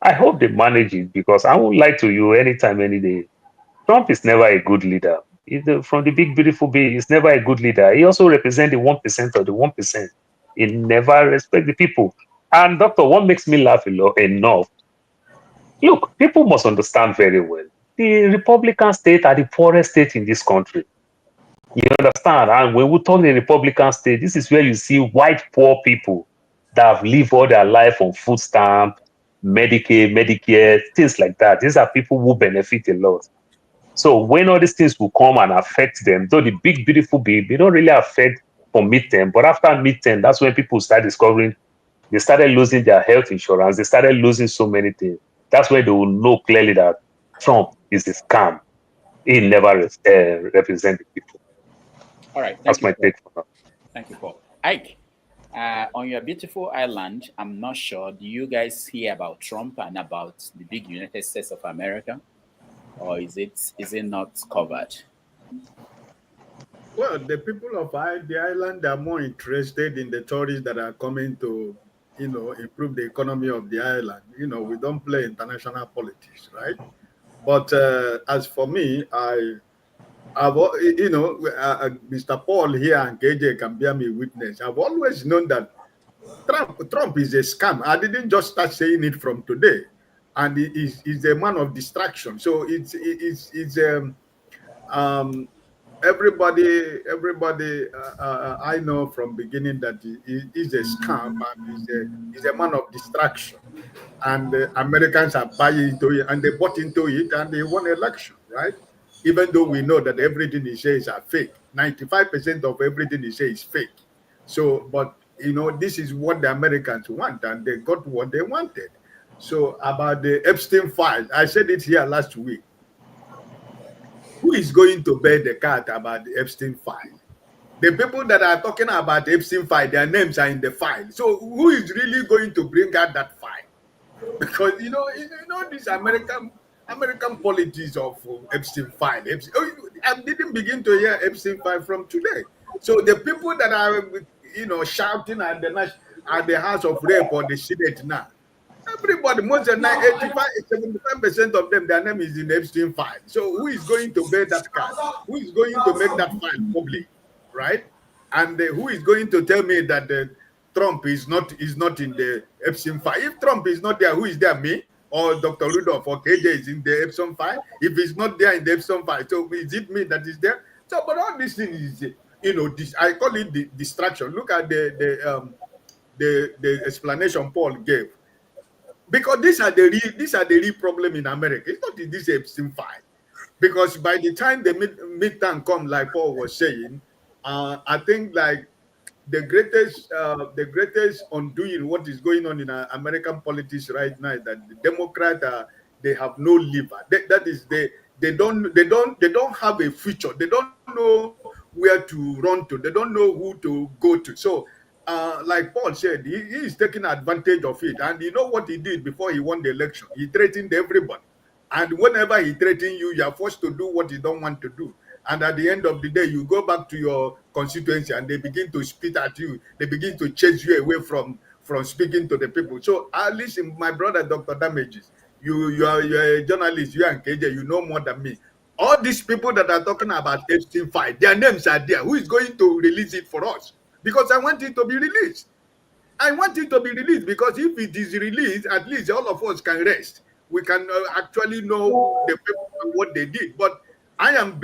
I hope they manage it, because I won't lie to you anytime, any day. Trump is never a good leader. From the big, beautiful bill, he's never a good leader. He also represents the 1% of the 1%. He never respects the people. And Doctor, what makes me laugh enough, look, people must understand very well. The Republican state are the poorest state in this country. You understand? And when we talk the Republican state, this is where you see white poor people that have lived all their life on food stamp, Medicaid, Medicare, things like that. These are people who benefit a lot. So when all these things will come and affect them, though the big, beautiful bill, they don't really affect for midterm. But after midterm, that's when people start discovering they started losing their health insurance. They started losing so many things. That's where they will know clearly that Trump is a scam. He never represents the people. All right. That's my take for now. Thank you, Paul. Ike, on your beautiful island, I'm not sure, do you guys hear about Trump and about the big United States of America? Or is it not covered? Well, the people of the island are more interested in the tourists that are coming to, improve the economy of the island. We don't play international politics, right? But as for me, Mr. Paul here and KJ can bear me witness. I've always known that Trump is a scam. I didn't just start saying it from today. And he's a man of distraction. So everybody I know from beginning that he's a scam and he's a man of distraction. And Americans are buying into it, and they bought into it, and they won election, right? Even though we know that everything he says are fake. 95% of everything he says is fake. So, but this is what the Americans want, and they got what they wanted. So about the Epstein file, I said it here last week. Who is going to bear the cat about the Epstein file? The people that are talking about the Epstein file, their names are in the file. So who is really going to bring out that file? Because this American politics of Epstein file. I didn't begin to hear Epstein file from today. So the people that are shouting at the House of Rep or the Senate now, everybody, more than 75% of them, their name is in Epstein file. So who is going to bear that card? Who is going to make that file public, right? And who is going to tell me that Trump is not in the Epstein file? If Trump is not there, who is there? Me or Dr. Rudolph or KJ is in the Epstein file? If he's not there in the Epstein file, so is it me that is there? So, but all these things is, this, I call it the distraction. Look at the explanation Paul gave. Because these are the real problem in America. It's not in this Epstein file. Because by the time the midterm come, like Paul was saying, I think like the greatest undoing what is going on in American politics right now is that the Democrats they have no liver. That is they don't have a future. They don't know where to run to. They don't know who to go to. So like Paul said, he is taking advantage of it. And you know what he did before he won the election? He threatened everybody. And whenever he threatens you, you are forced to do what you don't want to do. And at the end of the day, you go back to your constituency and they begin to spit at you. They begin to chase you away from speaking to the people. So at least my brother, Dr. Damages, you're a journalist, you and KJ, you know more than me. All these people that are talking about Epstein file, their names are there. Who is going to release it for us? Because I want it to be released. I want it to be released because if it is released, at least all of us can rest. We can actually know the people and what they did. But I'm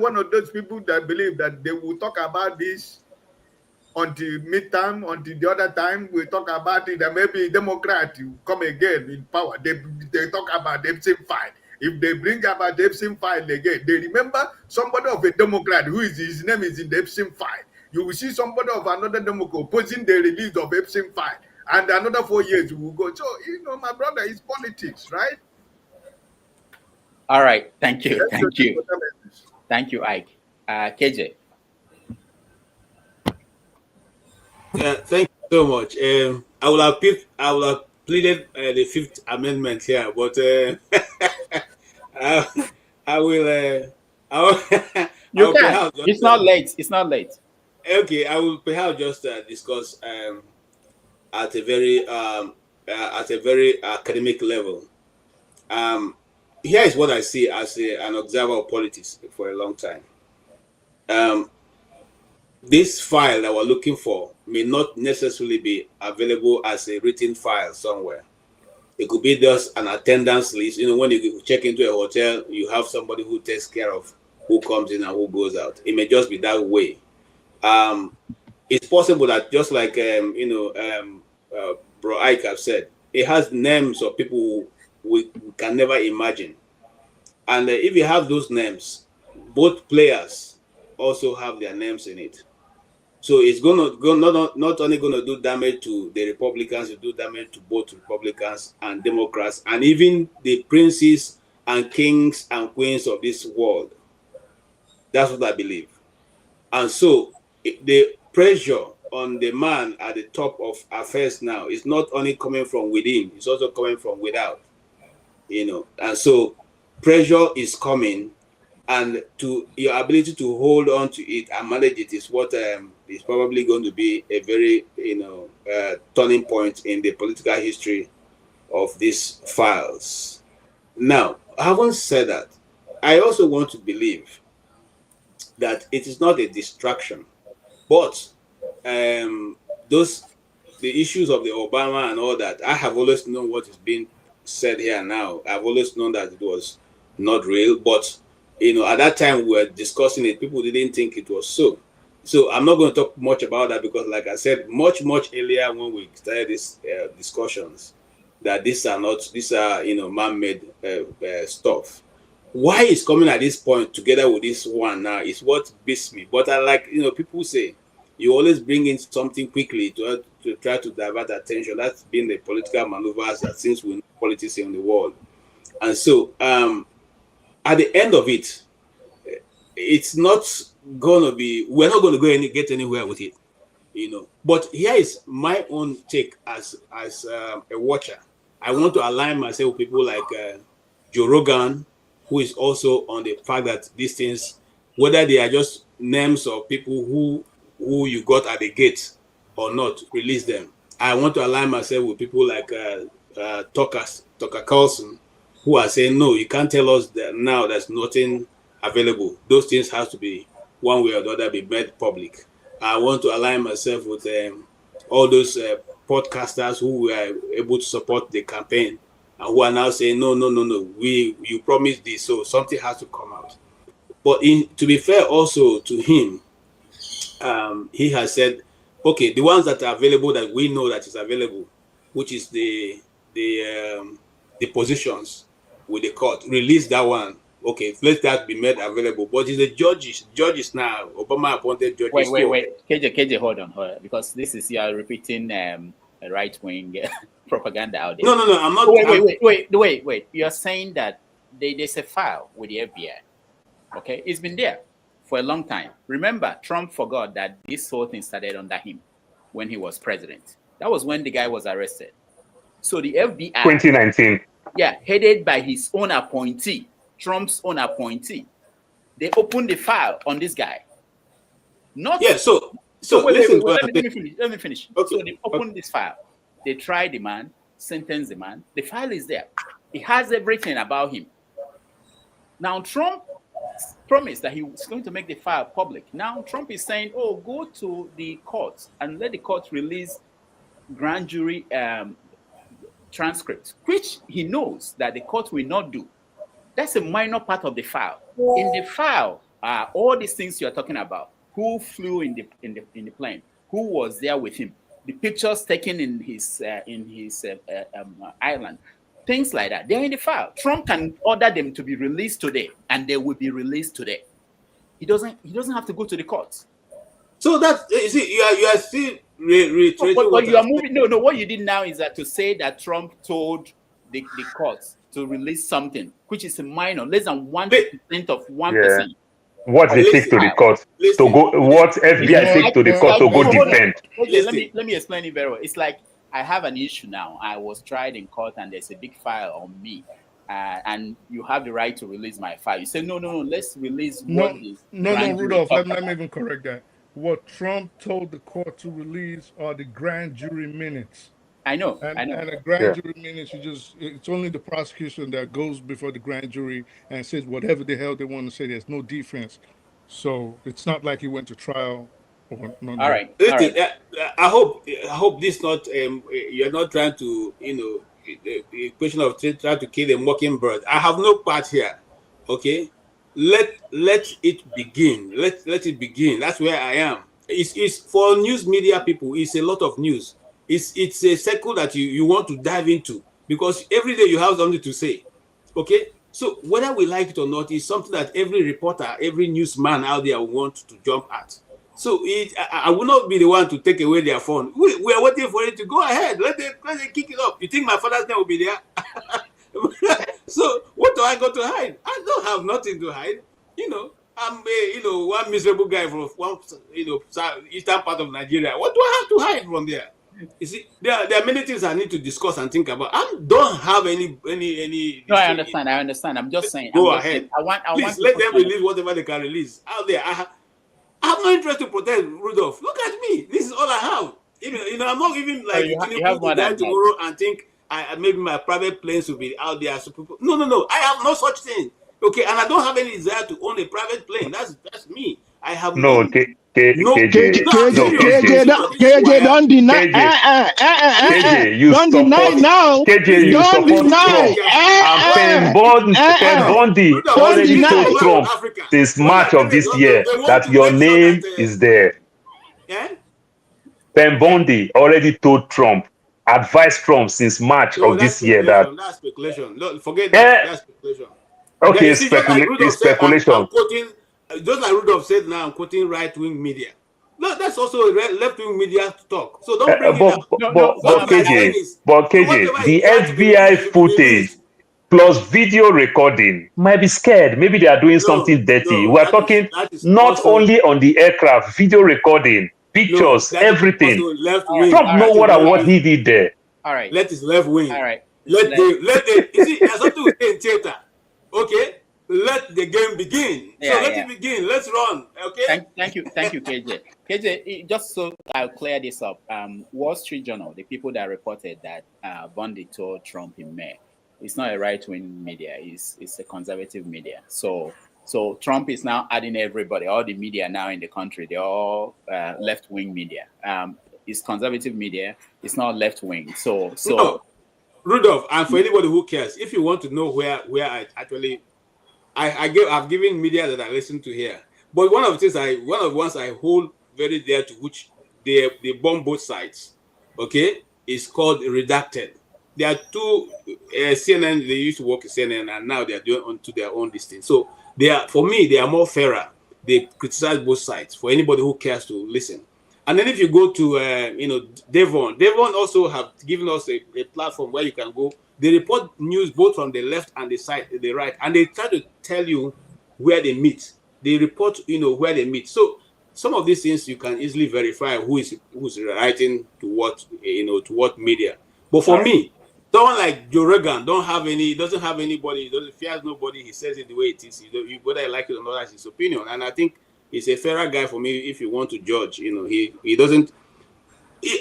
one of those people that believe that they will talk about this until midterm, until the other time we talk about it, and maybe Democrats will come again in power. They talk about the Epstein file. If they bring about the Epstein file again, they remember somebody of a Democrat who is his name is in the Epstein file. You will see somebody of another Democrat opposing the release of Epstein file. And another 4 years will go. So, my brother, it's politics, right? All right. Thank you. Thank you. Thank you, Ike. KJ. Yeah, thank you so much. I will have pleaded the Fifth Amendment here, but I will. You can. It's not late. It's not late. Okay, I will perhaps just discuss at a very academic level. Here is what I see as an observer of politics for a long time. This file that we're looking for may not necessarily be available as a written file somewhere. It could be just an attendance list. When you check into a hotel, you have somebody who takes care of who comes in and who goes out. It may just be that way. It's possible that just like Bro Ike have said, it has names of people we can never imagine. And if you have those names, both players also have their names in it. So it's not only going to do damage to the Republicans, it do damage to both Republicans and Democrats, and even the princes and kings and queens of this world. That's what I believe. And so the pressure on the man at the top of affairs now is not only coming from within, it's also coming from without. And so pressure is coming, and to your ability to hold on to it and manage it is what is probably going to be a very turning point in the political history of these files. Now, having said that, I also want to believe that it is not a distraction, but the issues of the Obama and all that, I have always known what is being said here now. I've always known that it was not real, but at that time we were discussing it, people didn't think it was so. So I'm not going to talk much about that because, like I said, much earlier when we started these discussions, that these are man-made stuff. Why it's coming at this point together with this one now is what beats me. But I like, people say you always bring in something quickly to try to divert attention. That's been the political maneuvers that since we know politics in the world. And so at the end of it, it's not going to be, we're not going to go get anywhere with it, But here is my own take as a watcher. I want to align myself with people like Joe Rogan, who is also on the fact that these things, whether they are just names of people who you got at the gate or not, release them. I want to align myself with people like Tucker Carlson, who are saying, no, you can't tell us that now there's nothing available. Those things have to be, one way or the other, be made public. I want to align myself with all those podcasters who were able to support the campaign and who are now saying, no, you promised this, so something has to come out. But to be fair also to him, he has said, okay, the ones that are available that we know that is available, which is the positions with the court, release that one Okay, let that be made available. But it's the judges now. Obama appointed judges. Wait. KJ, hold on. Because this is you are repeating right-wing propaganda out there. No. I'm not. Wait. You're saying that there's a file with the FBI. Okay, it's been there for a long time. Remember, Trump forgot that this whole thing started under him when he was president. That was when the guy was arrested. So the FBI, 2019. Yeah, headed by his own appointee, Trump's own appointee, they opened the file on this guy. Not yeah. So wait, let me finish. Okay. So they opened this file. They tried the man, sentenced the man. The file is there. It has everything about him. Now Trump promised that he was going to make the file public. Now Trump is saying, "Oh, go to the court and let the court release grand jury transcripts," which he knows that the court will not do. That's a minor part of the file. In the file are all these things you're talking about. Who flew in the plane? Who was there with him? The pictures taken in his island. Things like that. They're in the file. Trump can order them to be released today, and they will be released today. He doesn't have to go to the courts. So that you see, you are still reiterating what you are moving. No. What you did now is that to say that Trump told the courts to release something, which is a minor, less than 1% of 1%. What they take to the court to go? What FBI take to the court to go defend? Okay, let me explain it very well. It's like I have an issue now. I was tried in court, and there's a big file on me, and you have the right to release my file. You say no. Let's release what is. No, Rudolph. Let me even correct that. What Trump told the court to release are the grand jury minutes. I know. And the grand jury minutes, it's only the prosecution that goes before the grand jury and says whatever the hell they want to say. There's no defense. So it's not like he went to trial. All right. I hope this not you're not trying to the question of trying to kill a mockingbird. I have no part here. Okay, let it begin. Let it begin. That's where I am. It's for news media people. It's a lot of news. It's a circle that you want to dive into because every day you have something to say. Okay, so whether we like it or not, is something that every reporter, every newsman out there wants to jump at. So I will not be the one to take away their phone. We are waiting for it to go ahead. Let them kick it up. You think my father's name will be there? So what do I got to hide? I don't have nothing to hide. I'm one miserable guy from one eastern part of Nigeria. What do I have to hide from there? You see, there are many things I need to discuss and think about. I don't have any. No, I understand. I'm just saying. Go ahead. Please let them release whatever they can release out there. I have no interest to protect Rudolph. Look at me. This is all I have. I'm not even like you have to die tomorrow and think maybe my private planes will be out there. So people, no. I have no such thing. Okay, and I don't have any desire to own a private plane. That's me. I have no. KJ, don't deny. KJ, you don't support, deny now. KJ, you don't support deny. Trump. Pen Bondi already told Trump since March of this year that your name is there. Pen Bondi already told Trump, advised Trump since March of this year that. That's speculation. No, forget that. That's speculation. Okay, it's speculation. I'm quoting, just like Rudolph said now, I'm quoting right-wing media. No, that's also left-wing media talk. So don't bring it up. But KJ, the FBI footage plus video recording might be scared. Maybe they are doing something dirty. We're talking not only on the aircraft, video recording, pictures, everything. Trump know what he did there. All right. Let his left wing. All right. Let the you see, there's something we say in theater. Okay, let the game begin. Let it begin. Let's run. Okay. Thank you, KJ. KJ, just so I'll clear this up. Wall Street Journal, the people that reported that Bondi told Trump in May, it's not a right-wing media. It's a conservative media. So Trump is now adding everybody, all the media now in the country. They're all left-wing media. It's conservative media. It's not left-wing. So. No. Rudolph, and for anybody who cares, if you want to know where I actually, I've given media that I listen to here. But one of the ones I hold very dear to, which they bomb both sides, okay, is called Redacted. there are two CNN. They used to work at CNN, and now they are doing onto their own distance. So they are, for me, they are more fairer. They criticize both sides for anybody who cares to listen. And then if you go to Devon also have given us a platform where you can go. They report news both from the left and the right, and they try to tell you where they meet. They report, where they meet. So some of these things you can easily verify who's writing to what media. But for me, someone like Joe Rogan doesn't have anybody, he fears nobody. He says it the way it is. Whether I like it or not, that's his opinion. And I think he's a fairer guy for me if you want to judge. He doesn't.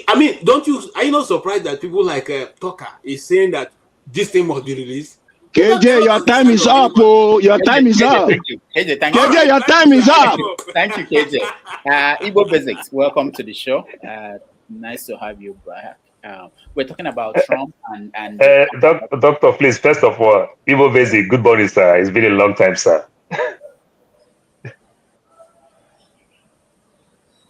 Are you not surprised that people like Tucker is saying that this thing must be released? KJ, your time is up. Oh, your time is up. Thank you. KJ, your time is up. Thank you, KJ. Igbo Basics, welcome to the show. Nice to have you back. We're talking about Trump and Doctor, please, first of all, Igbo Basic, good morning, sir. It's been a long time, sir.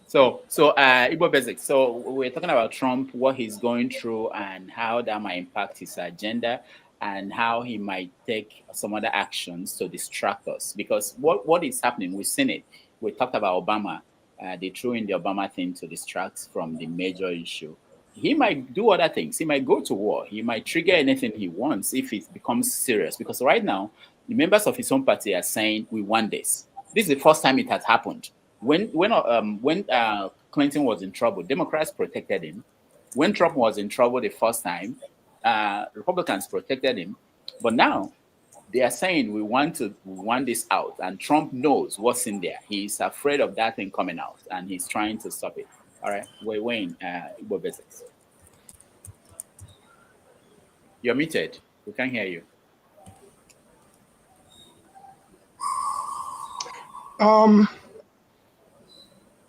So Igbo Basics. So we're talking about Trump, what he's going through, and how that might impact his agenda, and how he might take some other actions to distract us. Because what is happening, we've seen it. We talked about Obama. They threw in the Obama thing to distract from the major issue. He might do other things. He might go to war. He might trigger anything he wants if it becomes serious. Because right now, the members of his own party are saying, we want this. This is the first time it has happened. When Clinton was in trouble, Democrats protected him. When Trump was in trouble the first time, Republicans protected him. But now they are saying we want this out, and Trump knows what's in there. He's afraid of that thing coming out, and he's trying to stop it. All right, Wayne, Igbo Basics. You're muted. We can't hear you.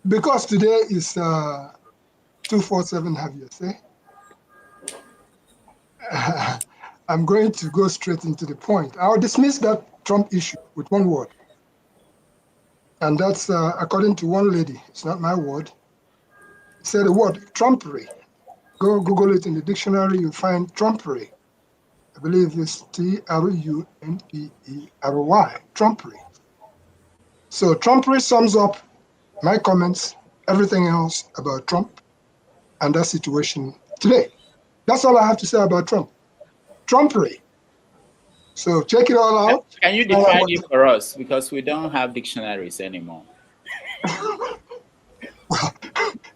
Because today is 247, have you say? I'm going to go straight into the point. I'll dismiss that Trump issue with one word. And that's according to one lady. It's not my word. It said the word trumpery. Go Google it in the dictionary, you'll find trumpery. I believe it's Trumpery, trumpery. So trumpery sums up my comments, everything else about Trump and that situation today. That's all I have to say about Trump. Trumpery. So check it all out. Can you define it for us? Because we don't have dictionaries anymore. Well,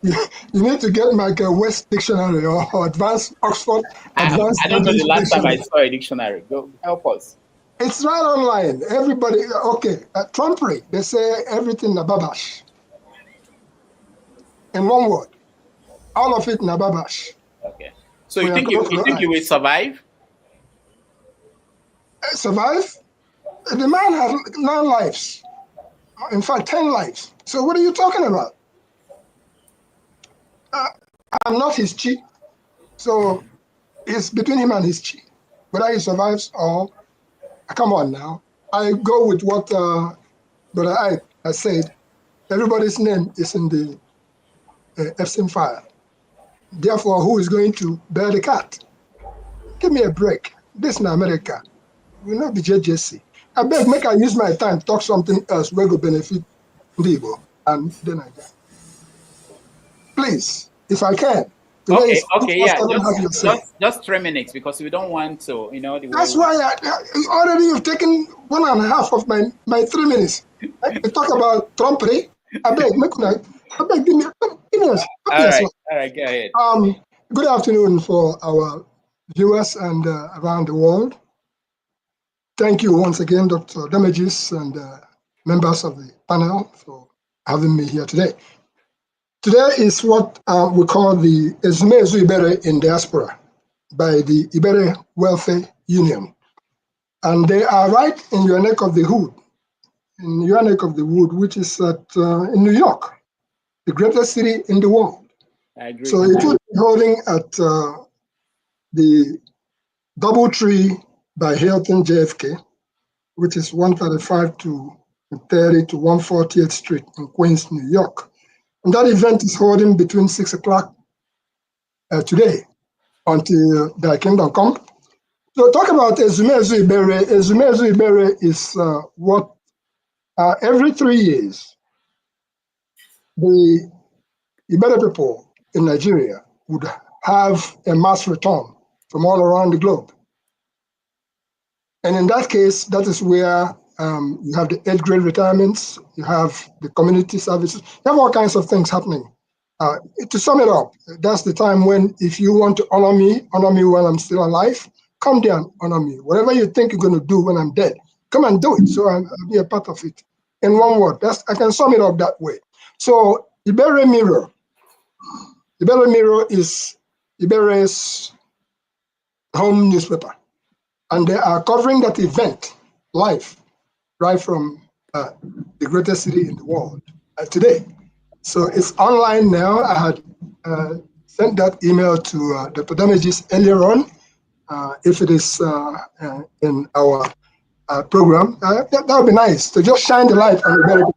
you need to get like a West Dictionary or Advanced Oxford. I don't know the last time I saw a dictionary. Go help us. It's right online. Everybody, okay. Trumpery, they say everything nababash. In one word. All of it nababash. Okay. So you think you will survive? Survive? The man has 9 lives. In fact, 10 lives. So what are you talking about? I'm not his chief. So it's between him and his chief. Whether he survives or... Come on now. I go with what Brother Ike has said. Everybody's name is in the Epstein file. Therefore, who is going to bear the cat? Give me a break. This is America. We'll not be JJC. I beg, make I use my time to talk something else where go benefit Igbo, and then I get. Please, if I can. Okay, yeah. Just 3 minutes because we don't want to, That's why already you've taken 1.5 of my 3 minutes. I talk about trumpery. I beg, give me a All right, go ahead. Good afternoon for our viewers and around the world. Thank you once again, Dr. Damages and members of the panel for having me here today. Today is what we call the Ezumezu Ibere in Diaspora by the Ibere Welfare Union. And they are right in your neck of the wood, which is in New York, the greatest city in the world. I agree. So it will be holding at the Doubletree by Hilton JFK, which is 135 to 30 to 140th Street in Queens, New York. And that event is holding between 6 o'clock today until thy kingdom come. So talk about Ezumezu Ibere. Ezumezu Ibere is what every 3 years, the Ibere people in Nigeria would have a mass return from all around the globe. And in that case, that is where you have the 8th grade retirements, you have the community services, you have all kinds of things happening. To sum it up, that's the time when if you want to honor me while I'm still alive, come down, honor me. Whatever you think you're going to do when I'm dead, come and do it. So I'll be a part of it. In one word, I can sum it up that way. So Ibere Mirror. Ibere Mirror is Ibere's home newspaper. And they are covering that event live, right from the greatest city in the world today. So it's online now. I had sent that email to Dr. Damages earlier on. If it is in our program, that would be nice to just shine the light on Ibere people.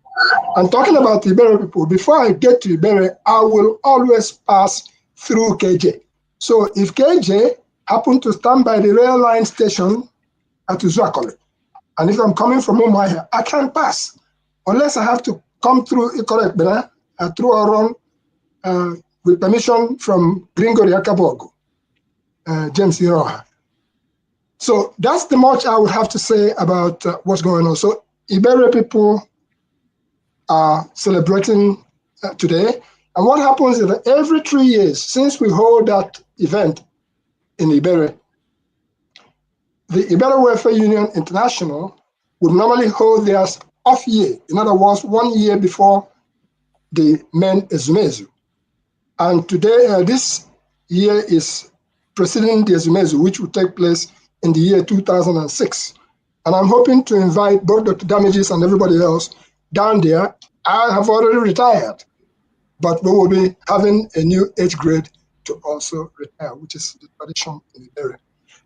And talking about the Ibere people, before I get to Ibere, I will always pass through KJ. So if KJ happen to stand by the rail line station at Uzuakole, and if I'm coming from Umuahia, I can't pass unless I have to come through Ikorekbena through Oron with permission from Gringori Akabogo, James Iroha. So that's the much I would have to say about what's going on. So Ibere people are celebrating today. And what happens is that every 3 years, since we hold that event in Ibere, the Ibere Welfare Union International would normally hold theirs off year. In other words, 1 year before the main Ezumezu. And today, this year is preceding the Ezumezu, which will take place in the year 2006. And I'm hoping to invite both Dr. Damages and everybody else down there. I have already retired, but we will be having a new age grade to also retire, which is the tradition in the area.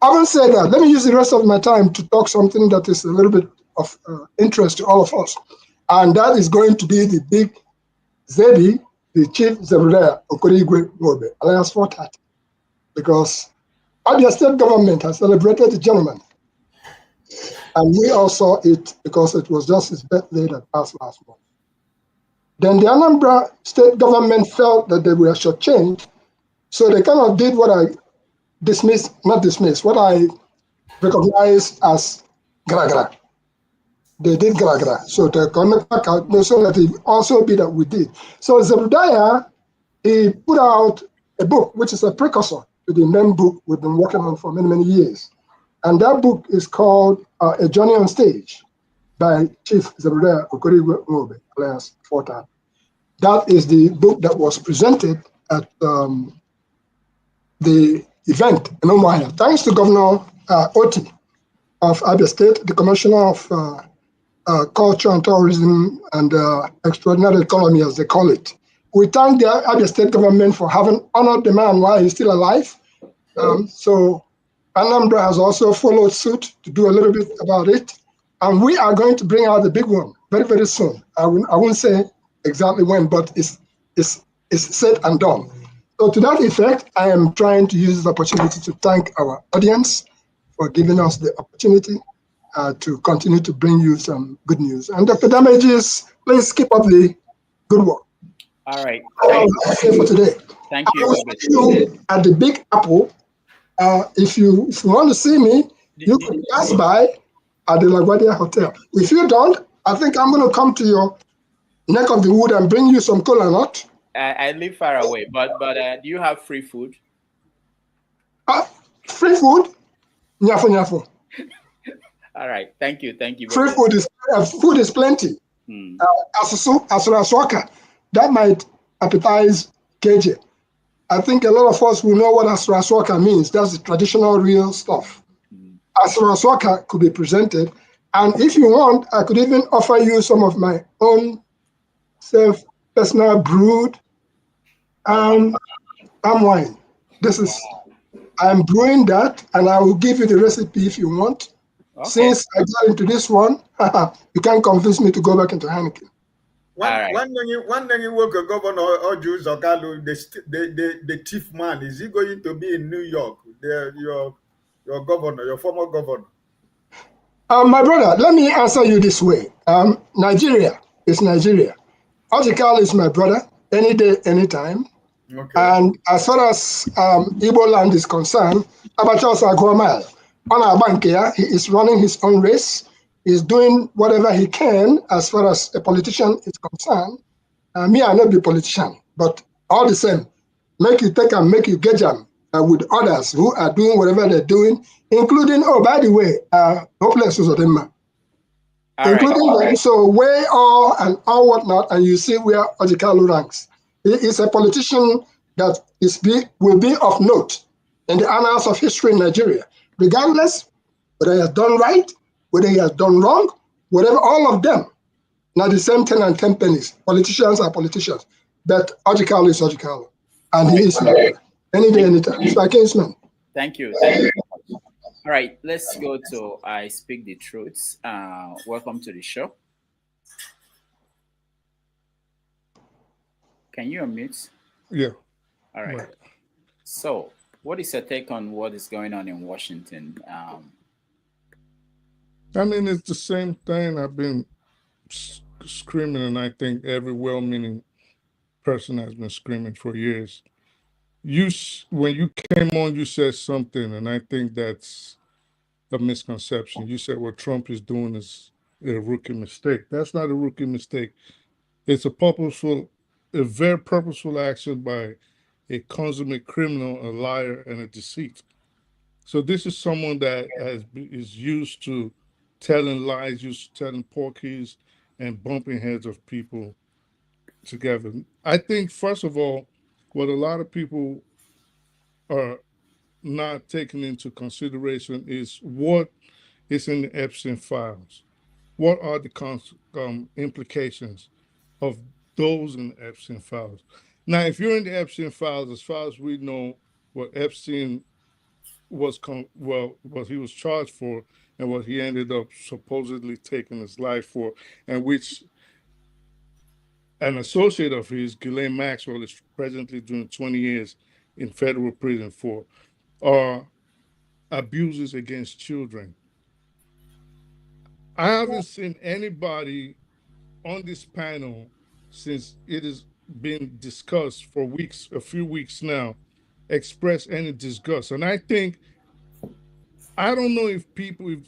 Having said that, let me use the rest of my time to talk something that is a little bit of interest to all of us. And that is going to be the big Zebi, the Chief Zebrudaya Okorigwe Nwobe, alias 430. Because Abia State government has celebrated the gentleman. And we all saw it because it was just his birthday that passed last month. Then the Anambra State government felt that they were shortchanged, so they kind of did what I what I recognize as gra-gra. They did gra-gra. So the economic out, so that it also be that we did. So Zebrudaya, he put out a book, which is a precursor to the main book we've been working on for many, many years. And that book is called A Journey on Stage by Chief Zebrudaya Okorigwe Nwobe, alias 430. That is the book that was presented at the event in Umuahia. Thanks to Governor Oti of Abia State, the Commissioner of Culture and Tourism and Extraordinary Economy, as they call it. We thank the Abia State government for having honored the man while he's still alive. So Anambra has also followed suit to do a little bit about it. And we are going to bring out the big one very, very soon. I won't say exactly when, but it's said and done. So to that effect, I am trying to use this opportunity to thank our audience for giving us the opportunity to continue to bring you some good news. And Dr. Damages, please keep up the good work. All right. For today. Thank you. I will see you at the Big Apple. If you want to see me, you can pass by at the LaGuardia Hotel. If you don't, I think I'm going to come to your neck of the wood and bring you some cola nut. I live far away, but do you have free food? Free food? Nyafo, nyafo. All right. Thank you. Free food is plenty. Asura, that might appetize KJ. I think a lot of us will know what Asura means. That's the traditional real stuff. Asura could be presented. And if you want, I could even offer you some of my own personal brewed palm wine. I'm brewing that, and I will give you the recipe if you want. Okay. Since I got into this one, you can't convince me to go back into Heineken. One thing you work a governor or Jews or Kalu, the chief man, is he going to be in New York? Your governor, your former governor. My brother, let me answer you this way. Nigeria is Nigeria. Ojikal is my brother, any day, anytime. Okay. And as far as Igbo land is concerned, Abacha Sagwamal, on our bank here, he is running his own race. He's doing whatever he can as far as a politician is concerned. Me, I not be politician, but all the same, make you take and make you get them with others who are doing whatever they're doing, including, oh, by the way, hopeless Uzodema. Including them, so weigh all and all whatnot, and you see where Ojikalu ranks. He is a politician that will be of note in the annals of history in Nigeria, regardless whether he has done right, whether he has done wrong, whatever, all of them. Now the same 10 and 10 pennies. Politicians are politicians, but Ojikalu is Ojikalu, and he is any day, anytime. It's my kinsman. Thank you. Thank you. All right, let's go to I Speak the Truth. Welcome to the show. Can you unmute? Yeah. All right. So, what is your take on what is going on in Washington? I mean, it's the same thing I've been screaming, and I think every well-meaning person has been screaming for years. When you came on, you said something, and I think that's a misconception. You said what Trump is doing is a rookie mistake. That's not a rookie mistake. It's a very purposeful action by a consummate criminal, a liar, and a deceit. So this is someone that is used to telling lies, used to telling porkies, and bumping heads of people together. I think, first of all, what a lot of people are not taking into consideration is what is in the Epstein files. What are the implications of those in the Epstein files? Now, if you're in the Epstein files, as far as we know, what Epstein what he was charged for and what he ended up supposedly taking his life for, and which an associate of his, Ghislaine Maxwell, is presently doing 20 years in federal prison for, are abuses against children. I haven't seen anybody on this panel since it has been discussed for weeks, a few weeks now, express any disgust. And I think, I don't know if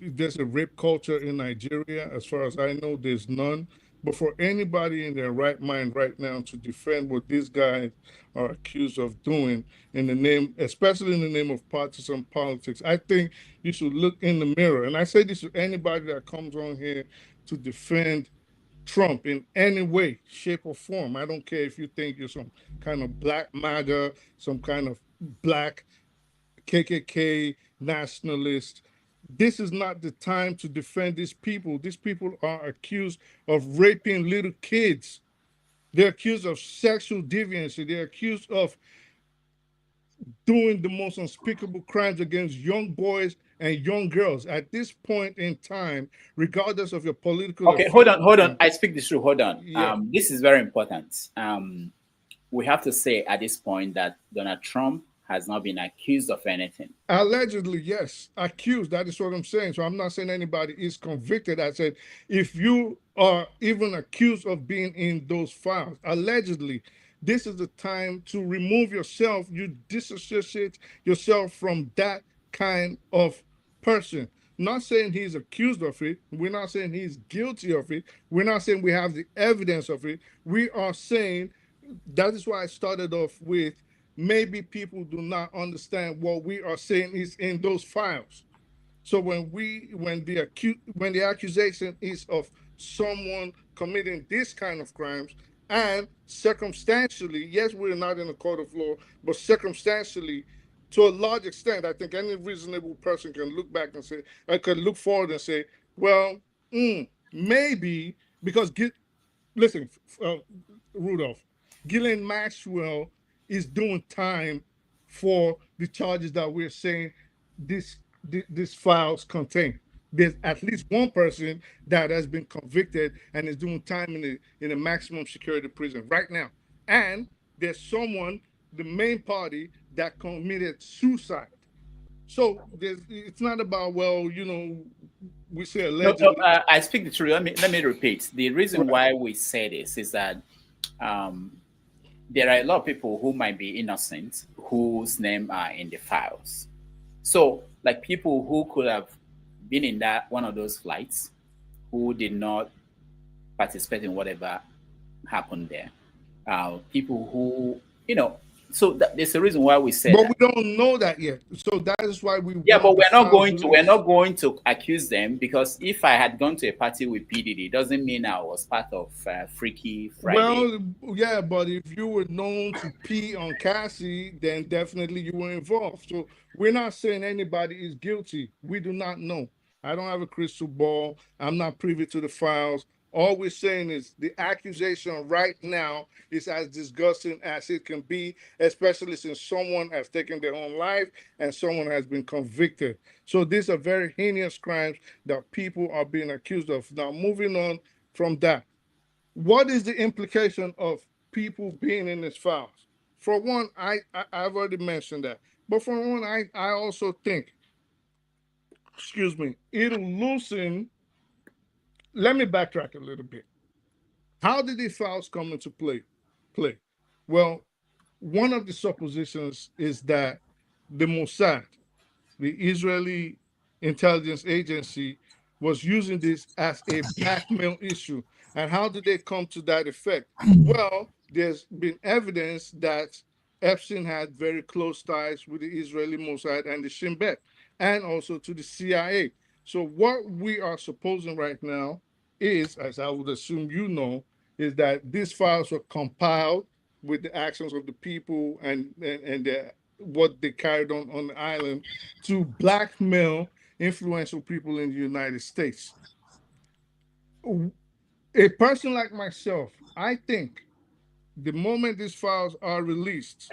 there's a rape culture in Nigeria. As far as I know, there's none. But for anybody in their right mind right now to defend what these guys are accused of doing in the name, especially in the name of partisan politics, I think you should look in the mirror. And I say this to anybody that comes on here to defend Trump in any way, shape, or form. I don't care if you think you're some kind of black MAGA, some kind of black KKK nationalist. This is not the time to defend these people. These people are accused of raping little kids. They're accused of sexual deviancy. They're accused of doing the most unspeakable crimes against young boys and young girls at this point in time, regardless of your political. Okay, hold on. I speak the truth. Hold on. Yeah. This is very important. We have to say at this point that Donald Trump has not been accused of anything. Allegedly, yes. Accused, that is what I'm saying. So I'm not saying anybody is convicted. I said, if you are even accused of being in those files, allegedly, this is the time to remove yourself. You disassociate yourself from that kind of person. Not saying he's accused of it. We're not saying he's guilty of it. We're not saying we have the evidence of it. We are saying, that is why I started off with, maybe people do not understand what we are saying is in those files. So when the accusation is of someone committing this kind of crimes, and circumstantially, yes, we're not in a court of law, but circumstantially, to a large extent, I think any reasonable person can look back and say, I could look forward and say, well, maybe, because listen, Rudolph, Ghislaine Maxwell is doing time for the charges that we're saying these files contain. there's at least one person that has been convicted and is doing time in a maximum security prison right now. And there's someone, the main party, that committed suicide. So it's not about, well, we say allegedly. No, I speak the truth. Let me repeat. The reason why we say this is that there are a lot of people who might be innocent whose name are in the files. So, like people who could have been in that one of those flights, who did not participate in whatever happened there. People who, so there's a reason why we say. But we don't know that yet. So that is why we. Yeah, but we're not going to accuse them, because if I had gone to a party with PDD, it doesn't mean I was part of Freaky Friday. Well, yeah, but if you were known to pee on Cassie, then definitely you were involved. So we're not saying anybody is guilty. We do not know. I don't have a crystal ball. I'm not privy to the files. All we're saying is the accusation right now is as disgusting as it can be, especially since someone has taken their own life and someone has been convicted. So these are very heinous crimes that people are being accused of. Now, moving on from that, what is the implication of people being in these files? For one, I've already mentioned that. But for one, I also think, it'll loosen. Let me backtrack a little bit. How did these files come into play? Well, one of the suppositions is that the Mossad, the Israeli intelligence agency, was using this as a blackmail issue. And how did they come to that effect? Well, there's been evidence that Epstein had very close ties with the Israeli Mossad and the Shin Bet, and also to the CIA. So what we are supposing right now is, as I would assume is that these files were compiled with the actions of the people and what they carried on the island to blackmail influential people in the United States. A person like myself, I think the moment these files are released,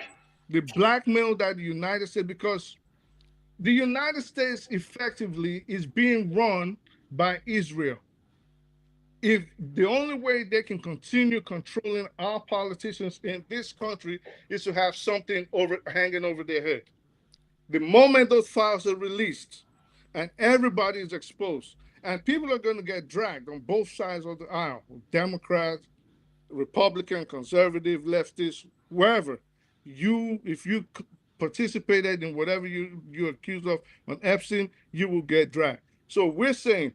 the blackmail that the United States, because the United States effectively is being run by Israel. If the only way they can continue controlling our politicians in this country is to have something hanging over their head. The moment those files are released and everybody is exposed, and people are going to get dragged on both sides of the aisle, Democrats, Republican, conservative, leftist, wherever, if you participated in whatever you're accused of on Epstein, you will get dragged. So we're saying,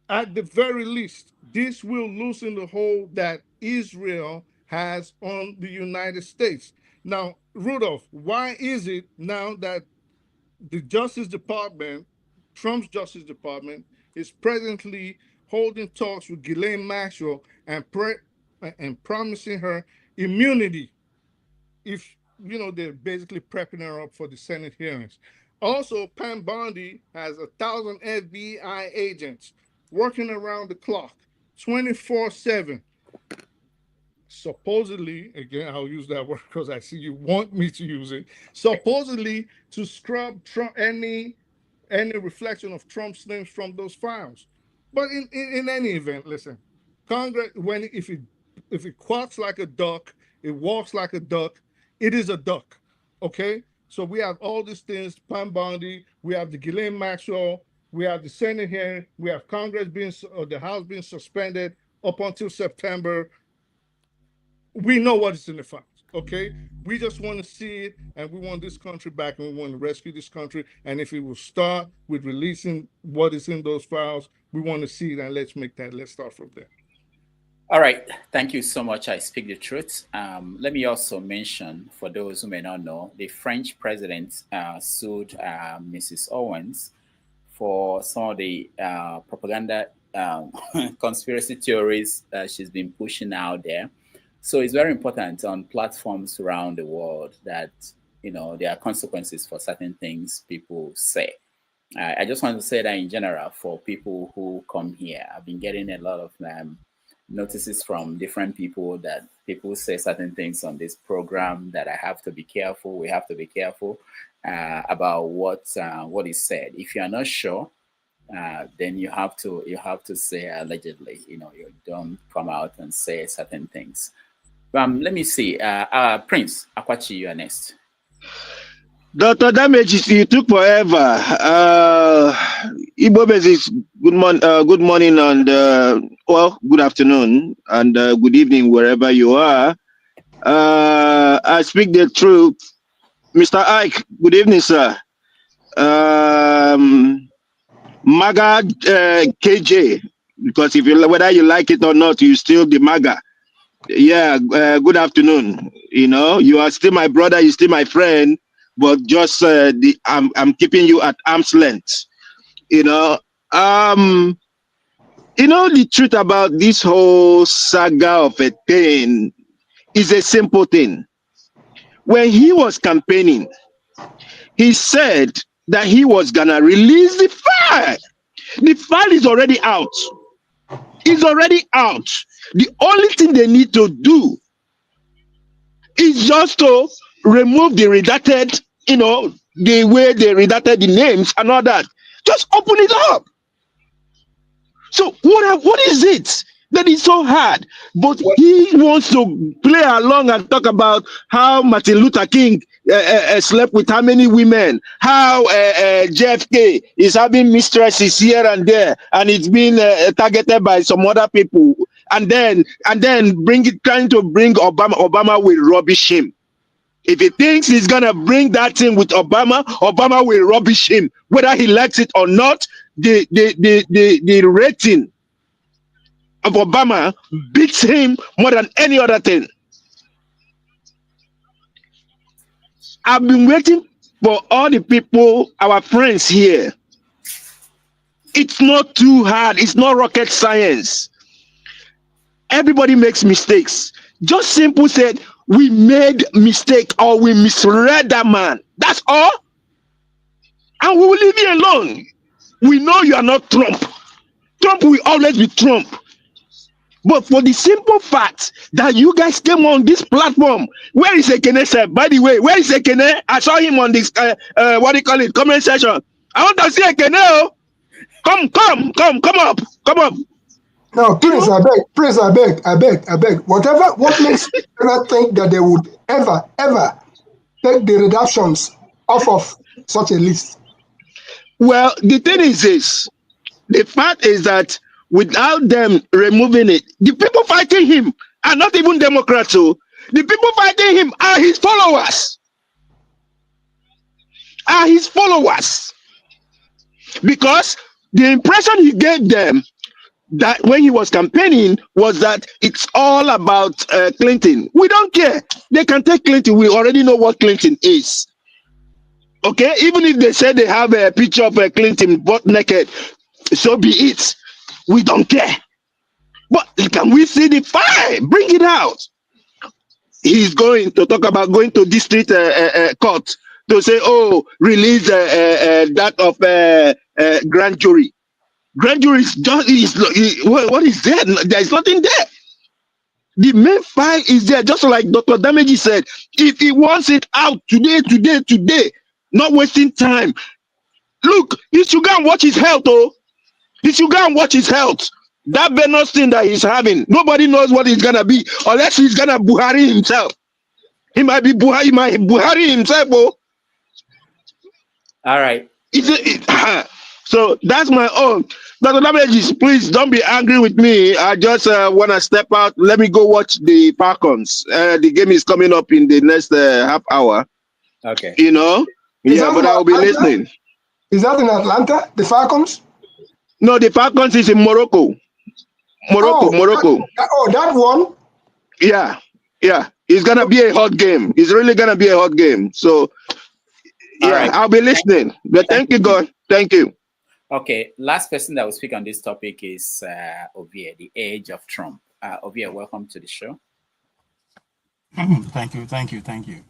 at the very least, this will loosen the hold that Israel has on the United States. Now, Rudolph, why is it now that the Justice Department, Trump's Justice Department, is presently holding talks with Ghislaine Maxwell and promising her immunity if, they're basically prepping her up for the Senate hearings? Also, Pam Bondi has 1,000 FBI agents working around the clock, 24/7. Supposedly, again, I'll use that word because I see you want me to use it, supposedly to scrub Trump, any reflection of Trump's names from those files. But in any event, listen, Congress, if it quacks like a duck, it walks like a duck, it is a duck, okay? So we have all these things, Pam Bondi, we have the Ghislaine Maxwell, we have the Senate hearing, we have Congress the House being suspended up until September. We know what is in the files, okay? We just want to see it, and we want this country back, and we want to rescue this country. And if it will start with releasing what is in those files, we want to see it, and let's start from there. All right, thank you so much. I speak the truth. Let me also mention, for those who may not know, the French president sued Mrs. Owens for some of the propaganda conspiracy theories that she's been pushing out there. So it's very important on platforms around the world that, there are consequences for certain things people say. I just want to say that in general, for people who come here, I've been getting a lot of notices from different people that people say certain things on this program that I have to be careful. We have to be careful about what is said. If you are not sure, then you have to say allegedly. You know, you don't come out and say certain things. Let me see. Prince Akwachi, you are next. Dr. Damages, you took forever. Igbo Basics, good morning and good afternoon and good evening wherever you are. I speak the truth. Mr. Ike, good evening, sir. MAGA KJ, because whether you like it or not, you still the MAGA. Yeah, good afternoon. You know, you are still my brother, you're still my friend, but just I'm keeping you at arm's length. You know, the truth about this whole saga of a thing is a simple thing. When he was campaigning, he said that he was gonna release the file. The file is already out. It's already out. The only thing they need to do is just to remove the redacted, the way they redacted the names and all that. Just open it up. So what is it that is so hard? But he wants to play along and talk about how Martin Luther King slept with how many women, how JFK is having mistresses here and there, and it's been targeted by some other people, and then trying to bring Obama will rubbish him. If he thinks he's gonna bring that thing with Obama will rubbish him, whether he likes it or not. The rating of Obama beats him more than any other thing. I've been waiting for all the people, our friends here. It's not too hard. It's not rocket science. Everybody makes mistakes. Just simple said, we made mistake or we misread that man. That's all. And we will leave you alone. We know you are not Trump. Trump will always be Trump. But for the simple fact that you guys came on this platform, where is Ekene, sir? By the way, where is Ekene? I saw him on this, comment section. I want to see Ekene. Come up. No, Prince, I beg. What makes you think that they would ever take the redactions off of such a list? Well, the thing is this. The fact is that without them removing it, the people fighting him are not even Democrats. So the people fighting him are his followers. Because the impression he gave them that when he was campaigning was that it's all about Clinton. We don't care. They can take Clinton. We already know what Clinton is. Okay, even if they say they have a picture of Clinton butt naked, so be it. We don't care. But can we see the file? Bring it out. He's going to talk about going to district court to say, oh, release that of grand jury. Grand jury is just what is there? There's nothing there. The main file is there, just like Dr. Damages said. If he wants it out today, not wasting time. Look, he should go and watch his health, oh. He should go and watch his health. That venous thing that he's having, nobody knows what it's gonna be, unless he's gonna Buhari himself. He might be Buhari himself, oh. All right. So that's my own. Dr. Damages, please don't be angry with me. I just want to step out. Let me go watch the Falcons. The game is coming up in the next half hour. Okay. But I'll be listening. Is that in Atlanta, the Falcons? No, the Falcons is in Morocco. Morocco. That one? Yeah. It's going to be a hot game. It's really going to be a hot game. So, yeah, right. I'll be listening. But thank you, God. Thank you. Okay, last person that will speak on this topic is Ovie, the age of Trump. Ovie, welcome to the show. Thank you.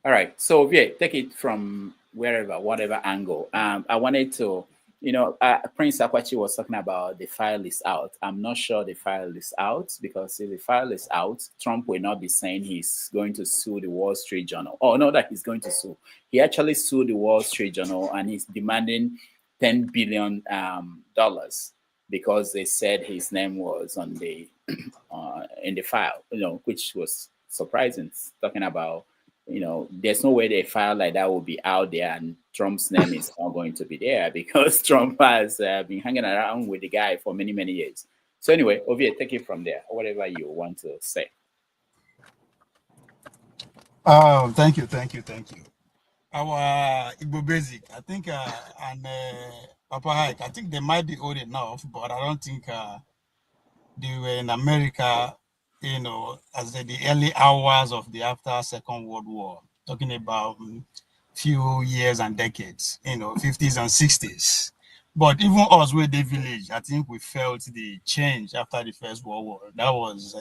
All right, so Ovie, take it from whatever angle. I wanted to Prince Akwachi was talking about the file is out. I'm not sure the file is out, because if the file is out, Trump will not be saying he's going to sue the Wall Street Journal. Oh, not that he's going to sue. He actually sued the Wall Street Journal, and he's demanding $10 billion because they said his name was on the in the file, which was surprising. Talking about, there's no way a file like that will be out there and Trump's name is not going to be there, because Trump has been hanging around with the guy for many, many years. So anyway, Ovie, take it from there, whatever you want to say. Oh, thank you. Our Igbo Basic, I think, and Papa Hike, I think they might be old enough, but I don't think they were in America, as the early hours of the after Second World War, talking about few years and decades, 50s and 60s. But even us with the village, I think we felt the change after the First World War. That was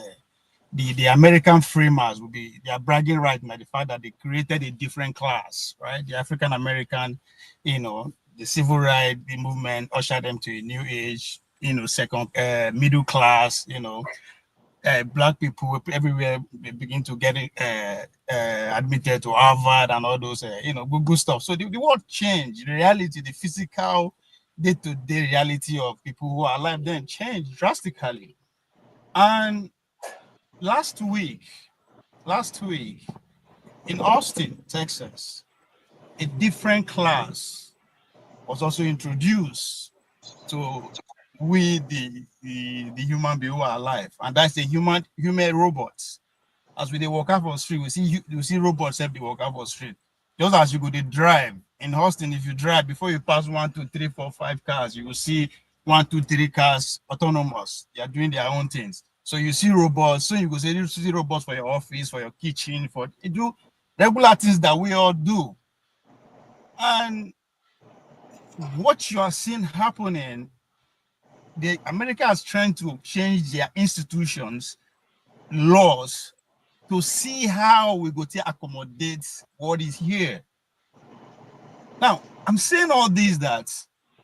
the American framers would be, they are bragging right now, the fact that they created a different class, right? The African American, the civil rights, the movement ushered them to a new age, second middle class, Black people everywhere, they begin to get admitted to Harvard and all those, good stuff. So the world changed. The reality, the physical, day-to-day reality of people who are alive then changed drastically. And last week in Austin, Texas, a different class was also introduced to we the human being who are alive, and that's the human robots. As we walk out on the street, you see robots help the walk out on the street. Just as you go to drive in Austin, if you drive, before you pass 1, 2, 3, 4, 5 cars, you will see 1, 2, 3 cars autonomous. They are doing their own things. So you see robots. So you go say you see robots for your office, for your kitchen, for you do regular things that we all do. And what you are seeing happening, America is trying to change their institutions, laws, to see how we go to accommodate what is here. Now, I'm saying all this, that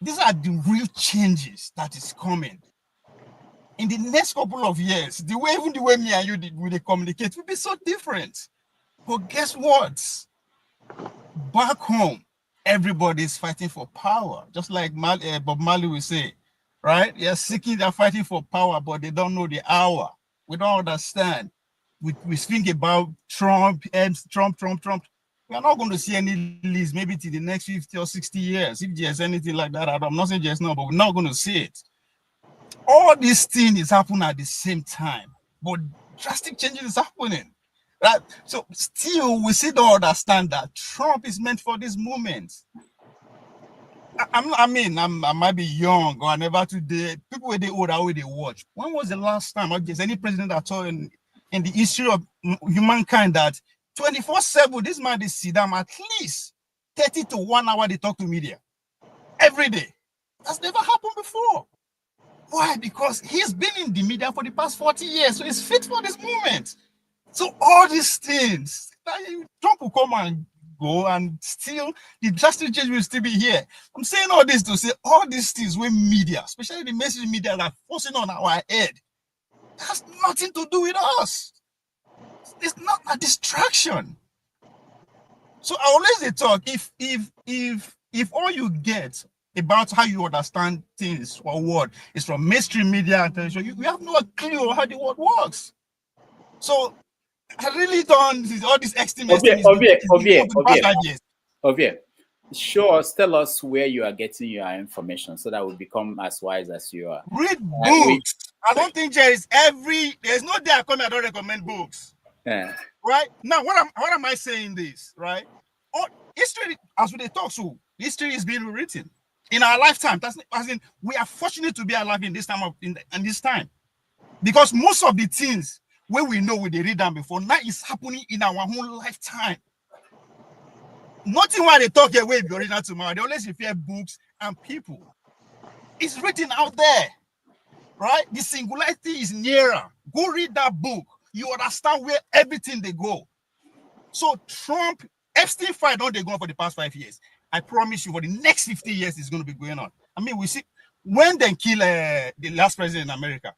these are the real changes that is coming. In the next couple of years, even the way me and you will communicate will be so different. But guess what? Back home, everybody's fighting for power, just like Bob Marley will say, right? They're fighting for power, but they don't know the hour. We don't understand. We think about Trump. We are not going to see any list maybe till the next 50 or 60 years. If there's anything like that, I'm not saying just now, but we're not going to see it. All these things is happening at the same time, but drastic changes is happening. Right? So still, we still don't understand that Trump is meant for this moment. I might be young or never today. People with the old are way they watch. When was the last time, or there's any president at all in the history of humankind that 24/7 this man is sit down at least 30 to 1 hour they talk to media every day? That's never happened before. Why? Because he's been in the media for the past 40 years, so he's fit for this moment. So all these things, Trump will come and go, and still the drastic change will still be here. I'm saying all this to say all these things with media, especially the mainstream media, that are forcing on our head, has nothing to do with us. It's not a distraction. So I always talk, if all you get about how you understand things or what is from mainstream media and television, you have no clue how the world works. So I really don't, all these estimates. Ovie, show us, tell us where you are getting your information so that we become as wise as you are. Read books. I don't think there's no day I come, I don't recommend books. Yeah. Right? Now, what am I saying this, right? History, as we talk, so history is being rewritten in our lifetime. That's as in, we are fortunate to be alive in this time this time. Because most of the things where we know they read them before, now is happening in our own lifetime. Nothing why they talk away the original tomorrow. They always refer books and people. It's written out there, right? The singularity is nearer. Go read that book. You understand where everything they go. So Trump, Epstein file, don't they go on for the past 5 years? I promise you, for the next 50 years, it's going to be going on. I mean, we see when they kill the last president in America,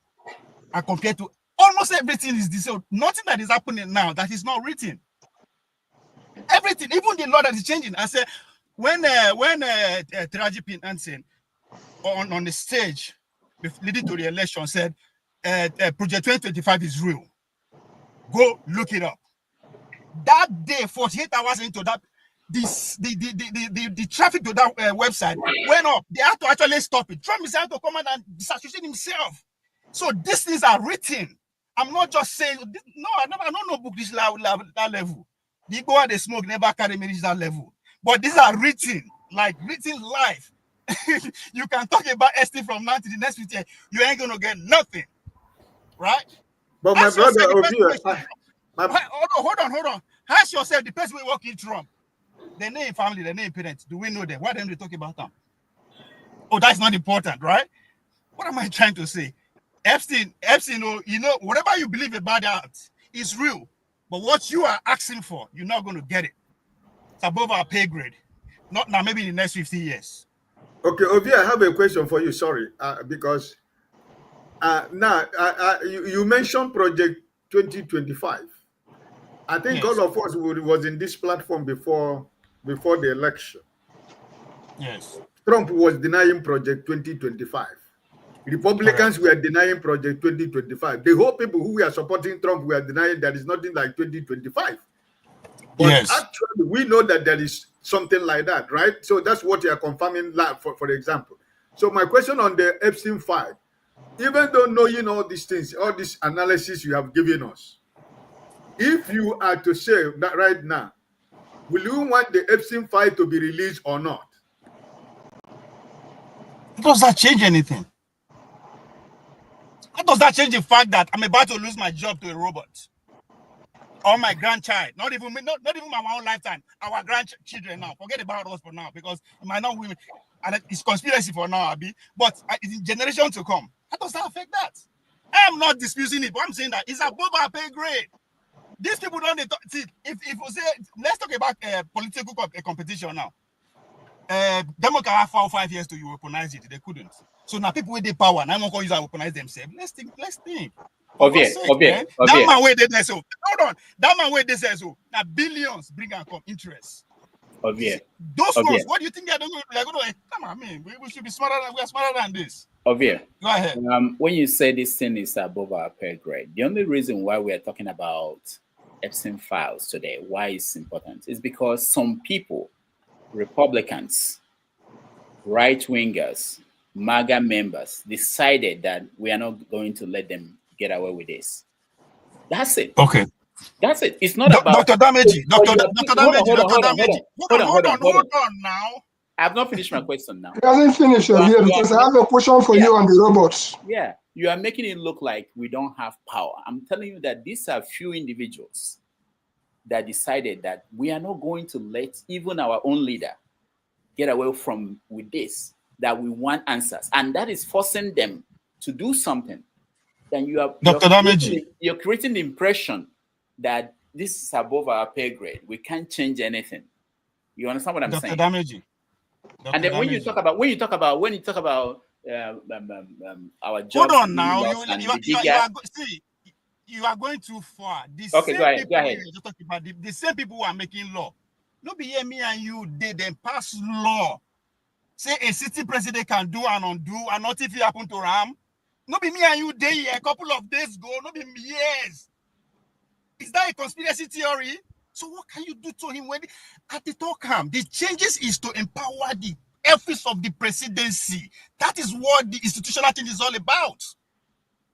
and compared to almost everything is this. Nothing that is happening now that is not written. Everything, even the law that is changing. I said when Taraji P. Henson on the stage leading to the election said Project 2025 is real. Go look it up. That day, 48 hours into that, the traffic to that website went up. They had to actually stop it. Trump is had to come out and disassociate himself. So these things are written. I'm not just saying, no, I don't know book this that level. The go and the smoke never carry me reach that level. But these are written, like written live. You can talk about Epstein from now to the next 50 years. You ain't going to get nothing. Right? But my brother, hold on. Ask yourself the person we work in Trump. Their name family, their name parents. Do we know them? Why don't we talk about them? Oh, that's not important, right? What am I trying to say? Epstein, whatever you believe about that is real. But what you are asking for, you're not going to get it. It's above our pay grade. Not now, maybe in the next 50 years. Okay, Ovie, I have a question for you. Sorry, because you mentioned Project 2025. I think Yes. all of us was in this platform before the election. Yes. Trump was denying Project 2025. Republicans were denying Project 2025. The whole people who were supporting Trump were denying there is nothing like 2025. But actually, we know that there is something like that, right? So that's what you are confirming, for example. So my question on the Epstein file, even though knowing all these things, all this analysis you have given us, if you are to say that right now, will you want the Epstein file to be released or not? Does that change anything? How does that change the fact that I'm about to lose my job to a robot? Or my grandchild, not even my own lifetime, our grandchildren now. Forget about us for now, because it might not win, and it's conspiracy for now, Abi. But in generation to come, how does that affect that? I am not disputing it, but I'm saying that it's above our pay grade. These people don't see. If we say, let's talk about political competition now. Democrats have 4 or 5 years to weaponize it. They couldn't. So now people with the power, now I'm going to use and weaponize themselves. Let's think. That man where they say so. Hold on. That man where they say so. Now billions bring and come interest. Those ones, what do you think they're going to? Come on, man. We should be smarter. We are smarter than this. Go ahead. When you say this thing is above our pay grade, the only reason why we are talking about Epstein files today, why it's important, is because some people, Republicans, right-wingers, MAGA members, decided that we are not going to let them get away with this. That's it. Okay. That's it. It's not about Dr. Damaji. Hold on now. I have not finished my question now. He hasn't finished yet because I have a question for you on the robots. Yeah, you are making it look like we don't have power. I'm telling you that these are few individuals that decided that we are not going to let even our own leader get away with this, that we want answers. And that is forcing them to do something. Then you're creating the impression that this is above our pay grade. We can't change anything. You understand what I'm saying? And then when you talk about our jobs, hold on now. You are going too far. Go ahead. The same people who are making law. No be here, me and you, they pass law. Say a city president can do and undo, and not if it happen to Ram. No be me and you day here a couple of days ago. No be years. Is that a conspiracy theory? So what can you do to him when at the talk? The changes is to empower the office of the presidency. That is what the institutional thing is all about.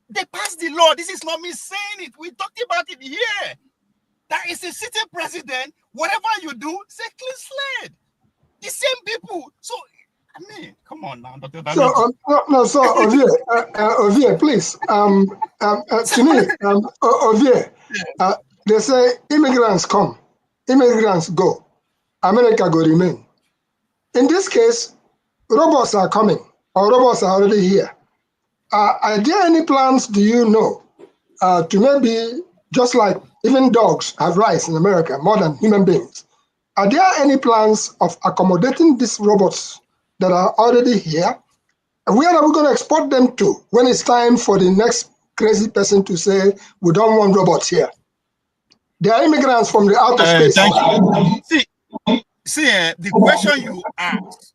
They passed the law. This is not me saying it. We talked about it here. That is a sitting president. Whatever you do, say clean slate. The same people. So, I mean, come on now, Dr. So, Ovie, please. To me, Ovie, they say immigrants come, immigrants go, America go remain. In this case, robots are coming, or robots are already here. Are there any plans, do you know, to maybe, just like even dogs have rights in America, more than human beings, are there any plans of accommodating these robots that are already here And where are we going to export them to when it's time for the next crazy person to say, we don't want robots here? They are immigrants from the outer space. Thank you. See, the question you asked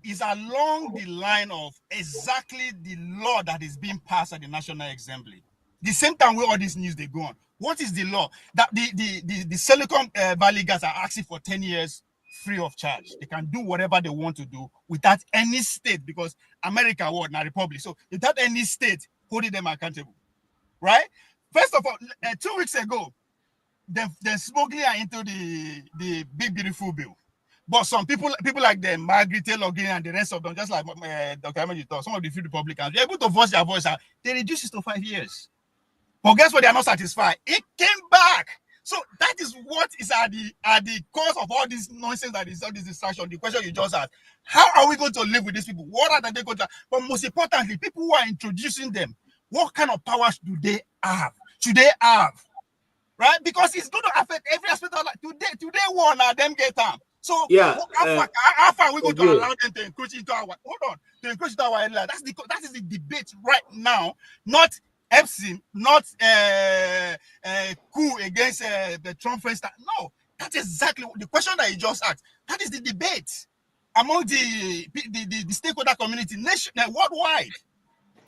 is along the line of exactly the law that is being passed at the National Assembly. The same time where all this news they go on. What is the law? That the Silicon Valley guys are asking for 10 years free of charge. They can do whatever they want to do without any state, because America was not a republic. So without any state holding them accountable, right? First of all, 2 weeks ago, they're smuggling into the big beautiful bill. But some people like them, Margaret Taylor Greene and the rest of them, just like Dr. Ahmed thought, some of the few Republicans, they're able to voice their voice out. They reduced it to 5 years. But guess what? They are not satisfied. It came back. So that is what is at the cause of all this nonsense, that is all this distraction. The question you just asked: how are we going to live with these people? What are they going to? But most importantly, people who are introducing them, what kind of powers do they have? Should they have? Right? Because it's going to affect every aspect of life. Today one of them get them. So yeah, how far are we going to allow them to encroach into our area? That is the debate right now, not Epstein, not coup against the Trump first. No, that's exactly the question that you just asked. That is the debate among the stakeholder community, nation, worldwide.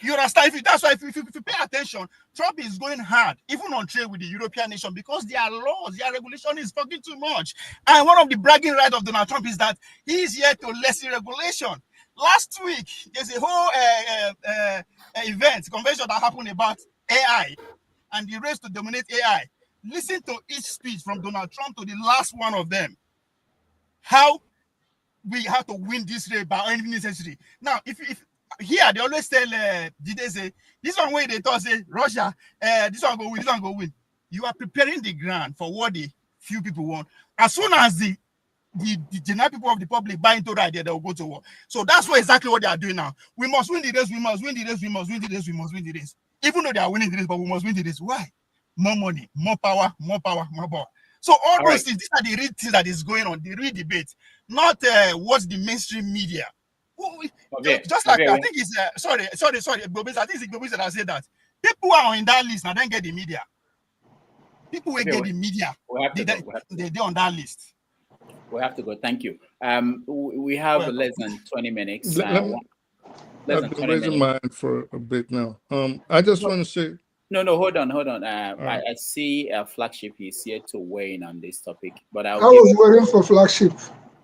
You understand? That's why if you pay attention, Trump is going hard, even on trade with the European nation, because their laws, their regulation is fucking too much. And one of the bragging rights of Donald Trump is that he is here to lessen regulation. Last week, there's a whole convention that happened about AI and the race to dominate AI. Listen to each speech from Donald Trump to the last one of them. How we have to win this race by any necessary. Now, if here they always tell, did they say this one way they thought say Russia, this one go win, this one go win. You are preparing the ground for what the few people want. As soon as the general people of the public buy into the idea, they will go to war. So that's exactly what they are doing now. We must win the race, we must win the race, we must win the race, we must win the race. Even though they are winning the race, but we must win the race. Why? More money, more power, more power, more power. So all those things, these are the real things that is going on, the real debate, not what's the mainstream media. Just like I think it's sorry, Gobis, I think it's Gobis that I said that people who are in that list now don't get the media. People will get the media. They're on that list. We have to go. Thank you. We have less than 20 minutes. I've been raising mine for a bit now. I just want to say. No, hold on. I see Flagship is here to weigh in on this topic, but I was waiting for Flagship.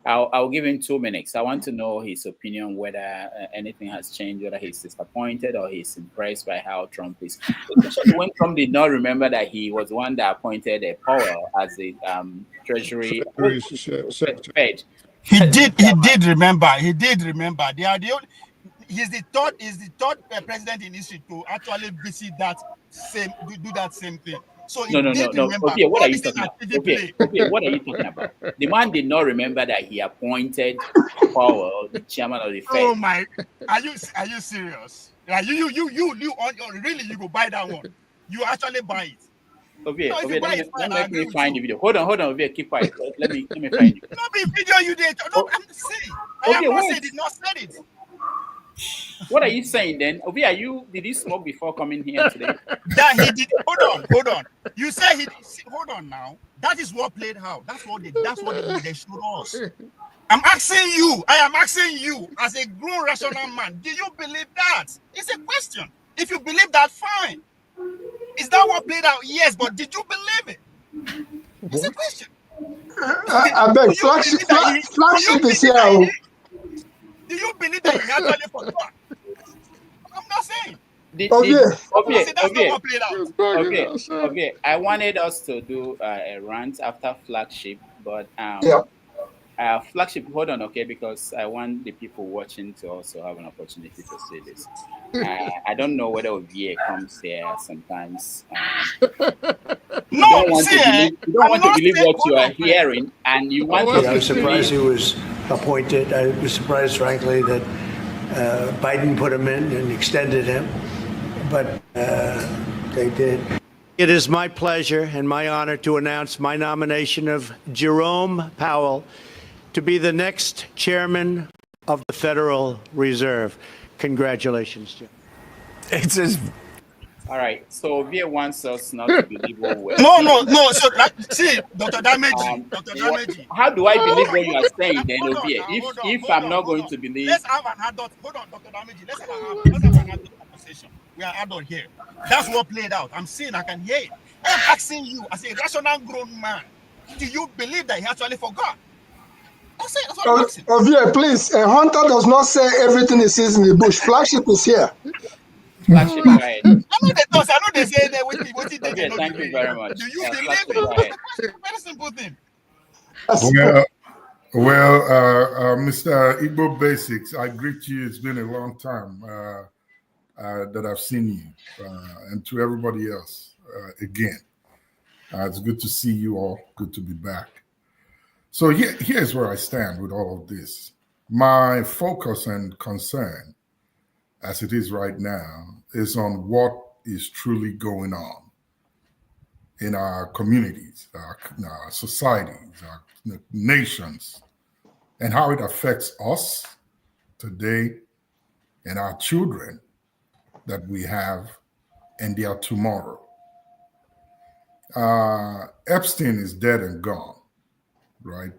I'll give him 2 minutes. I want to know his opinion, whether anything has changed, whether he's disappointed or he's impressed by how Trump is. When Trump did not remember that he was the one that appointed Powell as the Treasury Fed. He did remember. They are the only, he's the third president in history to actually visit do that same thing. So no. Okay, what are you talking about? Okay, what are you talking about? The man did not remember that he appointed Powell, the chairman of the Fed. Oh my! Are you serious? Like you really you go buy that one? You actually buy it? Okay, let me find the video. Hold on, okay, keep quiet. Let me find you. No be video you did. No, I'm saying. I am not saying did not said it. What are you saying then? Did you smoke before coming here today? That he did. Hold on. You say he did. Hold on now. That is what played out. That's what they showed us. I am asking you as a grown rational man, do you believe that? It's a question. If you believe that, fine. Is that what played out? Yes, but did you believe it? It's a question. I beg, Flagship is here. Do you believe that he actually forgot? I'm not saying. Okay. I wanted us to do a rant after Flagship, but Flagship, hold on, okay, because I want the people watching to also have an opportunity to see this. I don't know whether Ovie comes here sometimes. You don't want to believe what you are hearing, and you want to. I was surprised he was appointed. I was surprised, frankly, that Biden put him in and extended him, but they did. It is my pleasure and my honor to announce my nomination of Jerome Powell to be the next chairman of the Federal Reserve. Congratulations, Jim. It's just. All right. So Via wants us not to believe what we're No. So, see, Dr. Dameji, Dr. Dameji. How do I believe what you are saying, then, Obie? If I'm not going to believe. Let's have an adult. Hold on, Dr. Dameji. Let's have an adult conversation. We are adult here. That's what played out. I'm saying I can hear it. I'm asking you, as a rational grown man, do you believe that he actually forgot? That's it. That's what I'm asking. Ovie, please. A hunter does not say everything he sees in the bush. Flagship is here. Flagship, right. I know they say that what they Okay, thank you very much. Do you believe it? Very simple thing. Mr. Igbo Basics, I greet you. It's been a long time that I've seen you, and to everybody else again. It's good to see you all. Good to be back. So here's where I stand with all of this. My focus and concern, as it is right now, is on what is truly going on in our communities, our societies, our nations, and how it affects us today and our children that we have and their tomorrow. Epstein is dead and gone, right?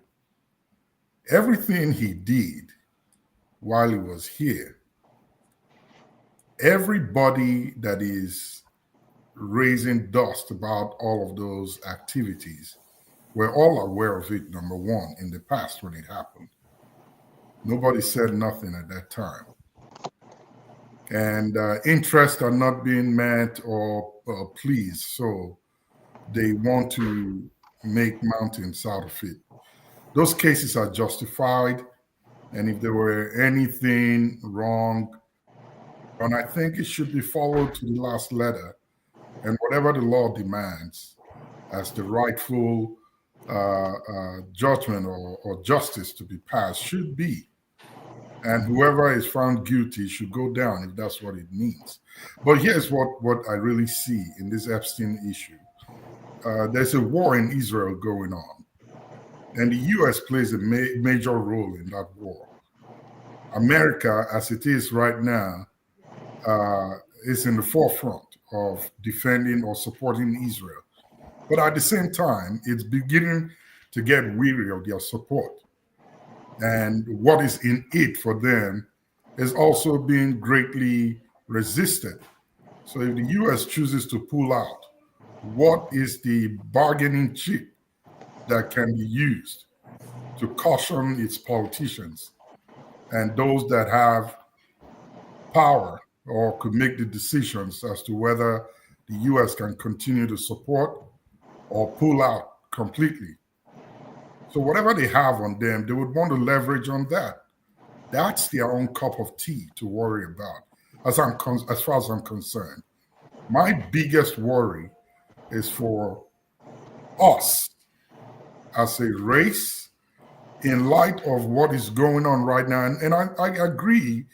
Everything he did while he was here, everybody that is raising dust about all of those activities, we're all aware of it, number one, in the past when it happened. Nobody said nothing at that time. And interests are not being met or pleased, so they want to make mountains out of it. Those cases are justified, and if there were anything wrong, and I think it should be followed to the last letter, and whatever the law demands as the rightful judgment or justice to be passed should be. And whoever is found guilty should go down if that's what it means. But here's what I really see in this Epstein issue. There's a war in Israel going on, and the U.S. plays a major role in that war. America, as it is right now, is in the forefront of defending or supporting Israel. But at the same time, it's beginning to get weary of their support. And what is in it for them is also being greatly resisted. So if the U.S. chooses to pull out, what is the bargaining chip that can be used to caution its politicians and those that have power or could make the decisions as to whether the U.S. can continue to support or pull out completely? So whatever they have on them, they would want to leverage on that. That's their own cup of tea to worry about, as far as I'm concerned. My biggest worry is for us as a race in light of what is going on right now. And I agree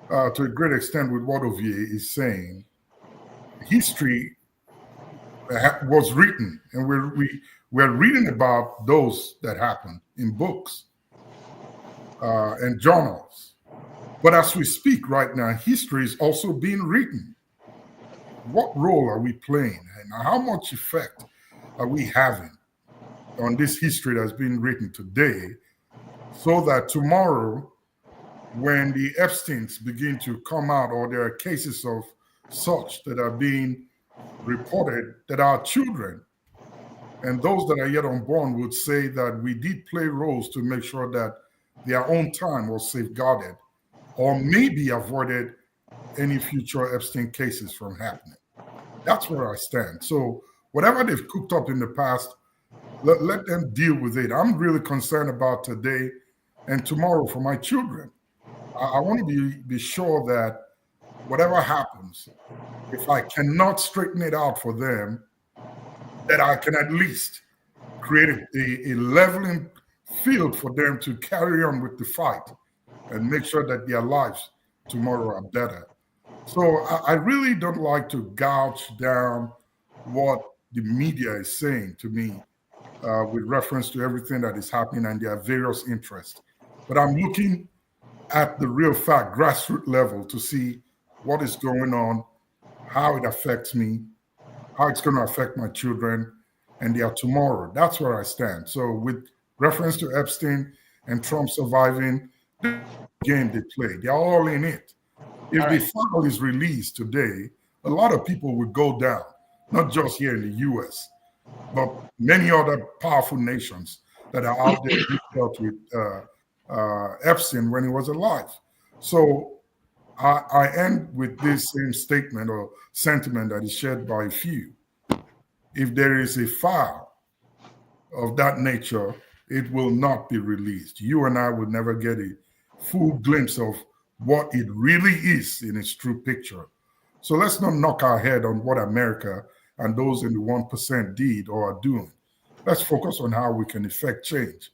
to a great extent with what Ovie is saying. History was written, and we're reading about those that happened in books and journals. But as we speak right now, history is also being written. What role are we playing, and how much effect are we having on this history that's being written today, so that tomorrow, when the Epsteins begin to come out, or there are cases of such that are being reported, that our children and those that are yet unborn would say that we did play roles to make sure that their own time was safeguarded or maybe avoided any future Epstein cases from happening. That's where I stand. So whatever they've cooked up in the past, let them deal with it. I'm really concerned about today and tomorrow for my children. I want to be sure that whatever happens, if I cannot straighten it out for them, that I can at least create a leveling field for them to carry on with the fight and make sure that their lives tomorrow are better. So I really don't like to gouge down what the media is saying to me with reference to everything that is happening and their various interests. But I'm looking at the real fact, grassroots level, to see what is going on, how it affects me, how it's going to affect my children and their tomorrow. That's where I stand. So with reference to Epstein and Trump surviving the game they play, they're all in it. If the file is released today, a lot of people would go down, not just here in the US, but many other powerful nations that are out there who dealt with Epstein when he was alive. So I end with this same statement or sentiment that is shared by a few. If there is a file of that nature, it will not be released. You and I will never get a full glimpse of what it really is in its true picture. So let's not knock our head on what America and those in the 1% did or are doing. Let's focus on how we can effect change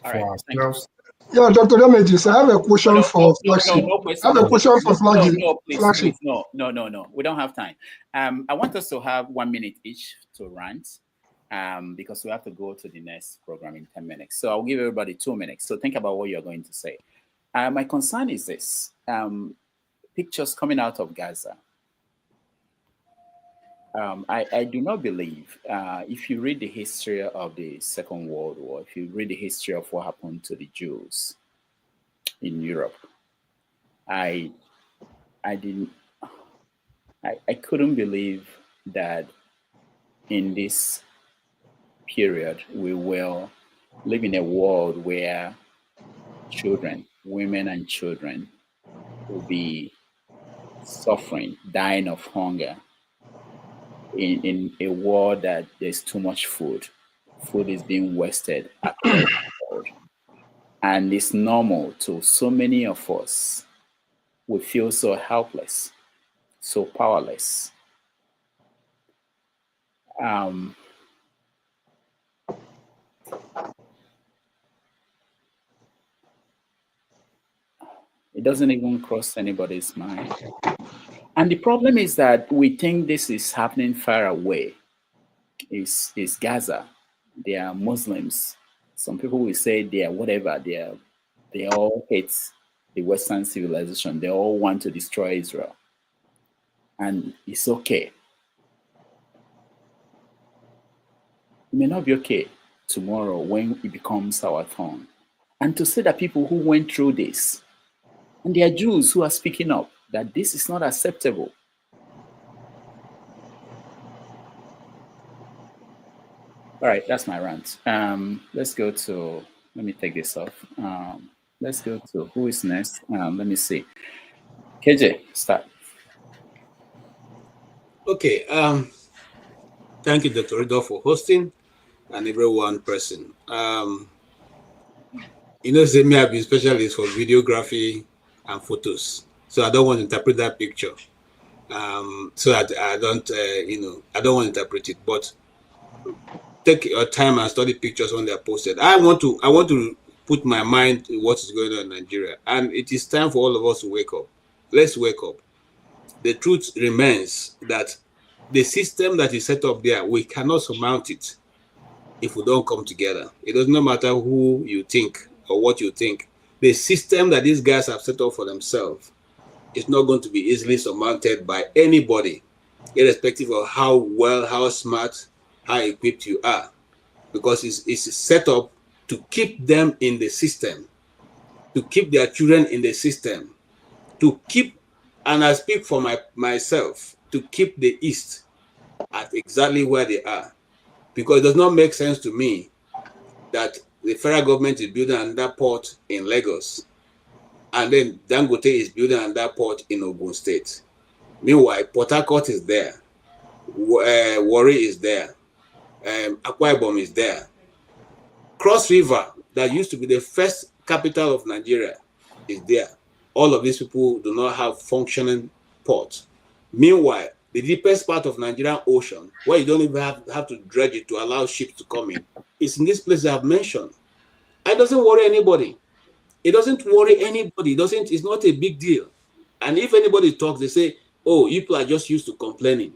for ourselves. Yeah, Dr. Damages, I have a question for Flagship. I have a question for Flagship. Please, no. We don't have time. I want us to have 1 minute each to rant, because we have to go to the next program in 10 minutes. So I'll give everybody 2 minutes. So think about what you're going to say. My concern is this: pictures coming out of Gaza. I do not believe, if you read the history of the Second World War, if you read the history of what happened to the Jews in Europe, I couldn't believe that in this period we will live in a world where children, women and children, will be suffering, dying of hunger, in a world that there's too much food. Food is being wasted across the world. And it's normal to so many of us. We feel so helpless, so powerless. It doesn't even cross anybody's mind. And the problem is that we think this is happening far away. It's Gaza. They are Muslims. Some people will say they are whatever. They all hate the Western civilization. They all want to destroy Israel. And it's okay. It may not be okay tomorrow when it becomes our turn. And to say that people who went through this, and there are Jews who are speaking up, that this is not acceptable. All right, that's my rant. Let's go to, let me take this off. Let's go to who is next. Let me see. KJ, start. Okay. Thank you, Dr. Rido, for hosting, and everyone present. You know, me, I've been specialist for videography and photos, so I don't want to interpret that picture. So I don't, I don't want to interpret it. But take your time and study pictures when they're posted. I want to put my mind in what is going on in Nigeria, and it is time for all of us to wake up. Let's wake up. The truth remains that the system that is set up there, we cannot surmount it if we don't come together. It does not matter who you think or what you think. The system that these guys have set up for themselves is not going to be easily surmounted by anybody, irrespective of how well, how smart, how equipped you are, because it's set up to keep them in the system, to keep their children in the system, to keep, and I speak for myself, to keep the East at exactly where they are. Because it does not make sense to me that the federal government is building another port in Lagos, and then Dangote is building another port in Ogun State. Meanwhile, Port Harcourt is there, Warri is there, Akwa Ibom is there. Cross River, that used to be the first capital of Nigeria, is there. All of these people do not have functioning ports. Meanwhile, the deepest part of Nigerian Ocean, where you don't even have to dredge it to allow ships to come in, is in this place I've mentioned. It doesn't worry anybody. It doesn't worry anybody. It's not a big deal. And if anybody talks, they say, oh, you people are just used to complaining.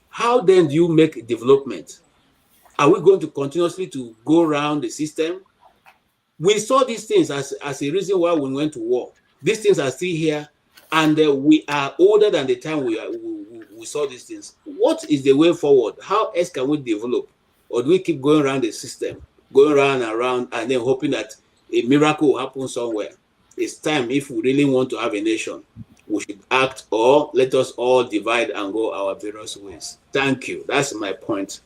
How then do you make development? Are we going to continuously to go around the system? We saw these things as a reason why we went to war. These things are still here, and we are older than the time we saw these things. What is the way forward? How else can we develop? Or do we keep going around the system, going around and around, and then hoping that a miracle will happen somewhere? It's time, if we really want to have a nation, we should act, or let us all divide and go our various ways. Thank you. That's my point.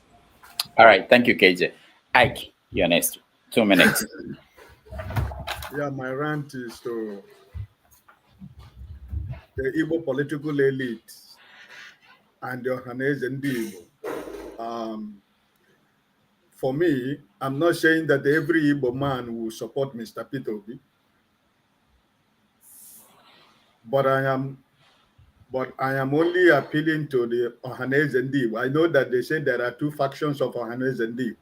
All right. Thank you, KJ. Ike, you're next. 2 minutes. Yeah, my rant is to the Igbo political elite and the Ohanese and the Igbo. For me, I'm not saying that every Igbo man will support Mr. Peter Obi, but I am only appealing to the Ohanese and the Igbo. I know that they say there are two factions of Ohanese and the Igbo.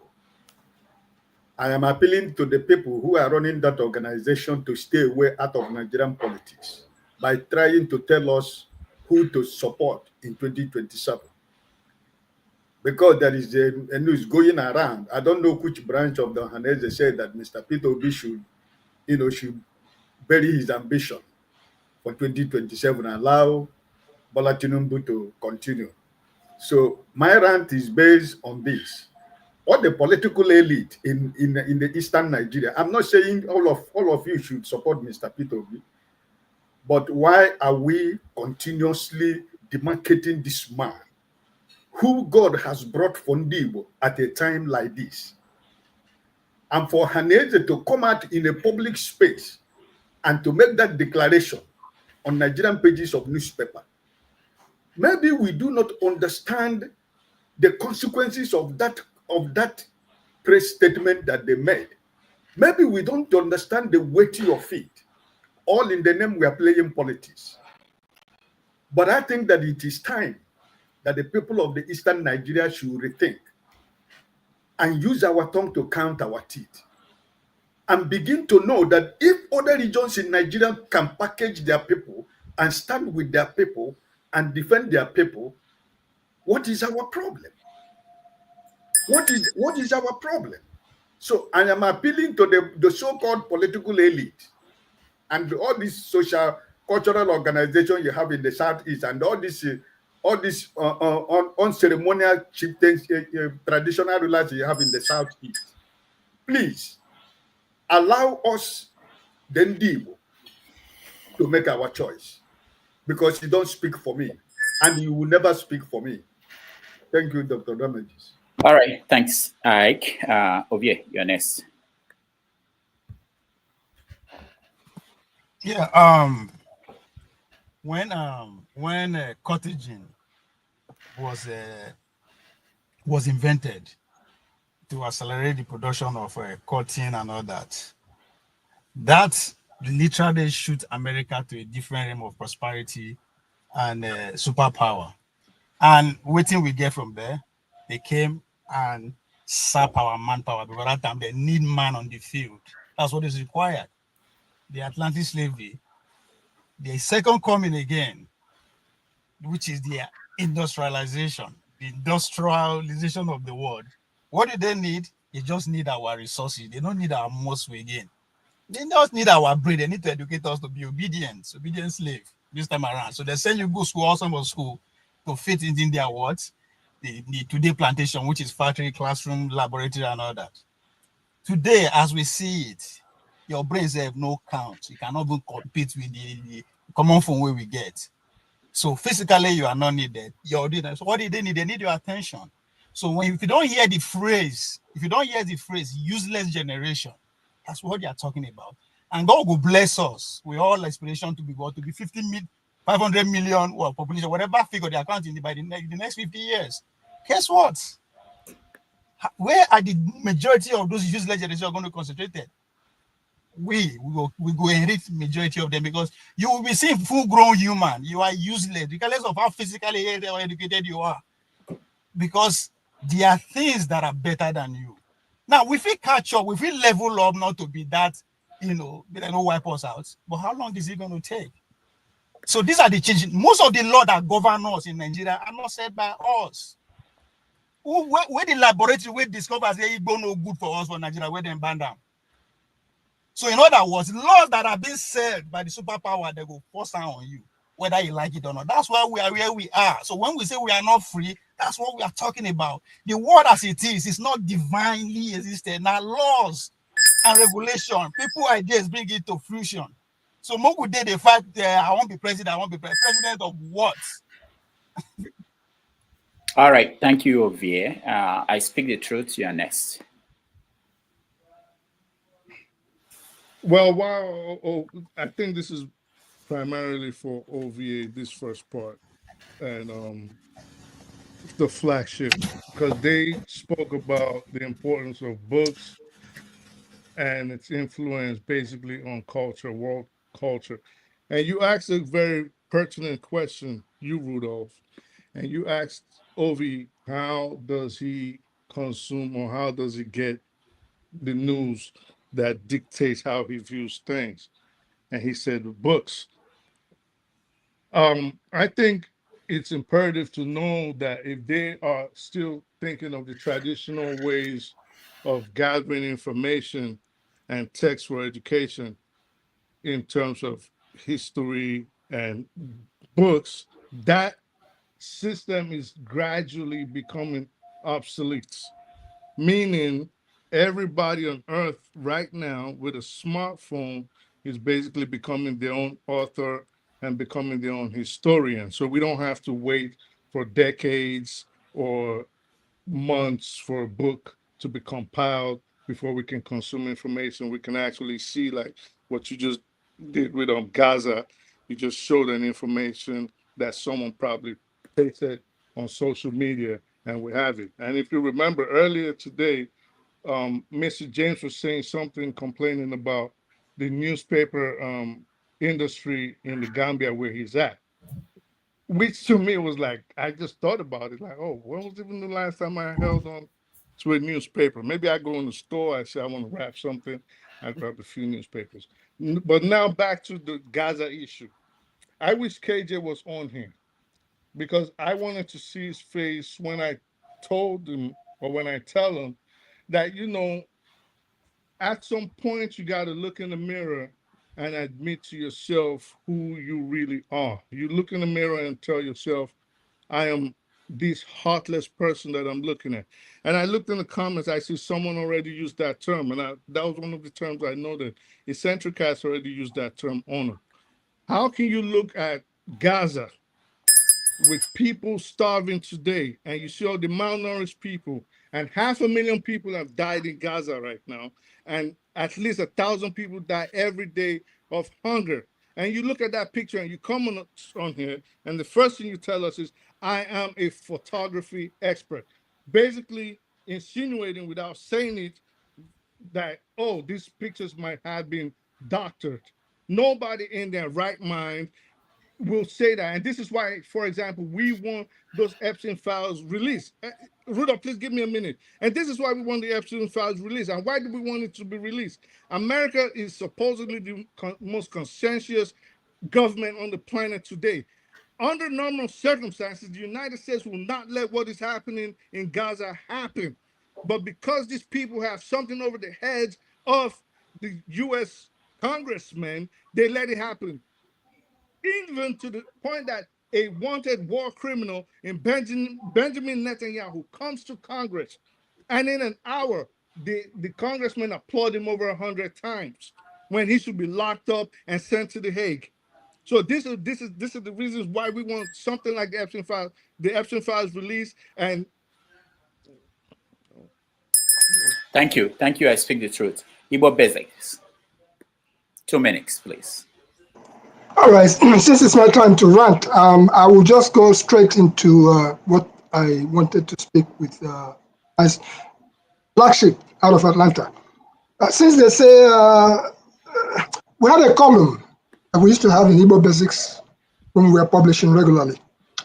I am appealing to the people who are running that organization to stay away out of Nigerian politics by trying to tell us who to support in 2027. Because there is a news going around. I don't know which branch of the Ohanese said that Mr. Peter Obi should bury his ambition for 2027 and allow Bola Tinubu to continue. So my rant is based on this. All the political elite in the eastern Nigeria, I'm not saying all of you should support Mr. Peter Obi, but why are we continuously demarcating this man who God has brought from Igbo at a time like this? And for Haneze to come out in a public space and to make that declaration on Nigerian pages of newspaper, maybe we do not understand the consequences of that press statement that they made. Maybe we don't understand the weight of it. All in the name we are playing politics. But I think that it is time that the people of the eastern Nigeria should rethink and use our tongue to count our teeth and begin to know that if other regions in Nigeria can package their people and stand with their people and defend their people, what is our problem? What is our problem? So I am appealing to the so-called political elite and all these social cultural organizations you have in the Southeast and all these unceremonial chieftains, traditional rulers you have in the Southeast. Please allow us, the Ndibo, to make our choice, because you don't speak for me and you will never speak for me. Thank you, Dr. Damages. All right, thanks, Ike. Ovie, you're next. Yeah, when cottaging was invented to accelerate the production of cotton and all that, that literally shoot America to a different realm of prosperity and superpower. And waiting we get from there, they came and sap our manpower, because at that time they need man on the field. That's what is required. The Atlantic slavery, the second coming again, which is the industrialization, the industrialization of the world. What do they need? They just need our resources. They don't need our muscle again. They just need our brain. They need to educate us to be obedient slave this time around. So they send you go school, awesome school, to fit in their words. The today plantation, which is factory, classroom, laboratory, and all that. Today, as we see it, your brains have no count. You cannot even compete with the common phone way we get. So physically, you are not needed. So what do they need? They need your attention. So if you don't hear the phrase, useless generation, that's what they are talking about. And God will bless us with all aspiration to be 500 million population, whatever figure they are counting by the next 50 years. Guess what? Where are the majority of those useless generations going to concentrate? We go enrich majority of them, because you will be seeing full-grown human. You are useless, regardless of how physically educated you are, because there are things that are better than you. Now, if we catch up, if we level up, not to be that, they don't wipe us out. But how long is it going to take? So these are the changes. Most of the law that govern us in Nigeria are not set by us. Where the laboratory we discover say it no good for us for Nigeria, where they ban them. So in other words, laws that are being said by the superpower, they go force down on you, whether you like it or not. That's why we are where we are. So when we say we are not free, that's what we are talking about. The world as it is not divinely existed. Now laws and regulation, people ideas bring it to fruition. So Mogu did the fact that I won't be president, I won't be president of what? All right, thank you, Ovie. I speak the truth, you are next. Well, I think this is primarily for OVA, this first part, and the flagship, because they spoke about the importance of books and its influence basically on culture, world culture. And you asked a very pertinent question, you, Rudolph, and you asked Ovi, how does he consume or how does he get the news that dictates how he views things? And he said books. I think it's imperative to know that if they are still thinking of the traditional ways of gathering information and text for education in terms of history and books, that system is gradually becoming obsolete, meaning everybody on earth right now with a smartphone is basically becoming their own author and becoming their own historian. So we don't have to wait for decades or months for a book to be compiled before we can consume information. We can actually see, like what you just did with Gaza. You just showed an information that someone probably pasted on social media, and we have it. And if you remember earlier today, Mr. James was saying something, complaining about the newspaper industry in the Gambia where he's at, which to me was like, I just thought about it, like, oh, when was even the last time I held on to a newspaper? Maybe I go in the store, I say I want to wrap something, I grab a few newspapers. But now back to the Gaza issue. I wish KJ was on here because I wanted to see his face when I told him, or when I tell him that, you know, at some point you got to look in the mirror and admit to yourself who you really are. You look in the mirror and tell yourself, I am this heartless person that I'm looking at. And I looked in the comments, I see someone already used that term. And that was one of the terms I know that Eccentric has already used that term, honor. How can you look at Gaza with people starving today, and you see all the malnourished people, and 500,000 people have died in Gaza right now, and at least 1,000 people die every day of hunger. And you look at that picture and you come on here, and the first thing you tell us is, I am a photography expert. Basically insinuating without saying it that, oh, these pictures might have been doctored. Nobody in their right mind will say that. And this is why, for example, we want those Epstein files released. Rudolph, please give me a minute. And this is why we want the Epstein files released. And why do we want it to be released? America is supposedly the most conscientious government on the planet today. Under normal circumstances, the United States will not let what is happening in Gaza happen. But because these people have something over the heads of the U.S. congressmen, they let it happen. Even to the point that a wanted war criminal in Benjamin Netanyahu comes to Congress, and in an hour, the congressmen applaud him over 100 times when he should be locked up and sent to The Hague. So this is the reasons why we want something like the Epstein files released. And thank you. I speak the truth. Igbo Basics. 2 minutes, please. All right, since it's my time to rant, I will just go straight into what I wanted to speak with as flagship out of Atlanta. Since they say we had a column that we used to have in Igbo Basics when we were publishing regularly,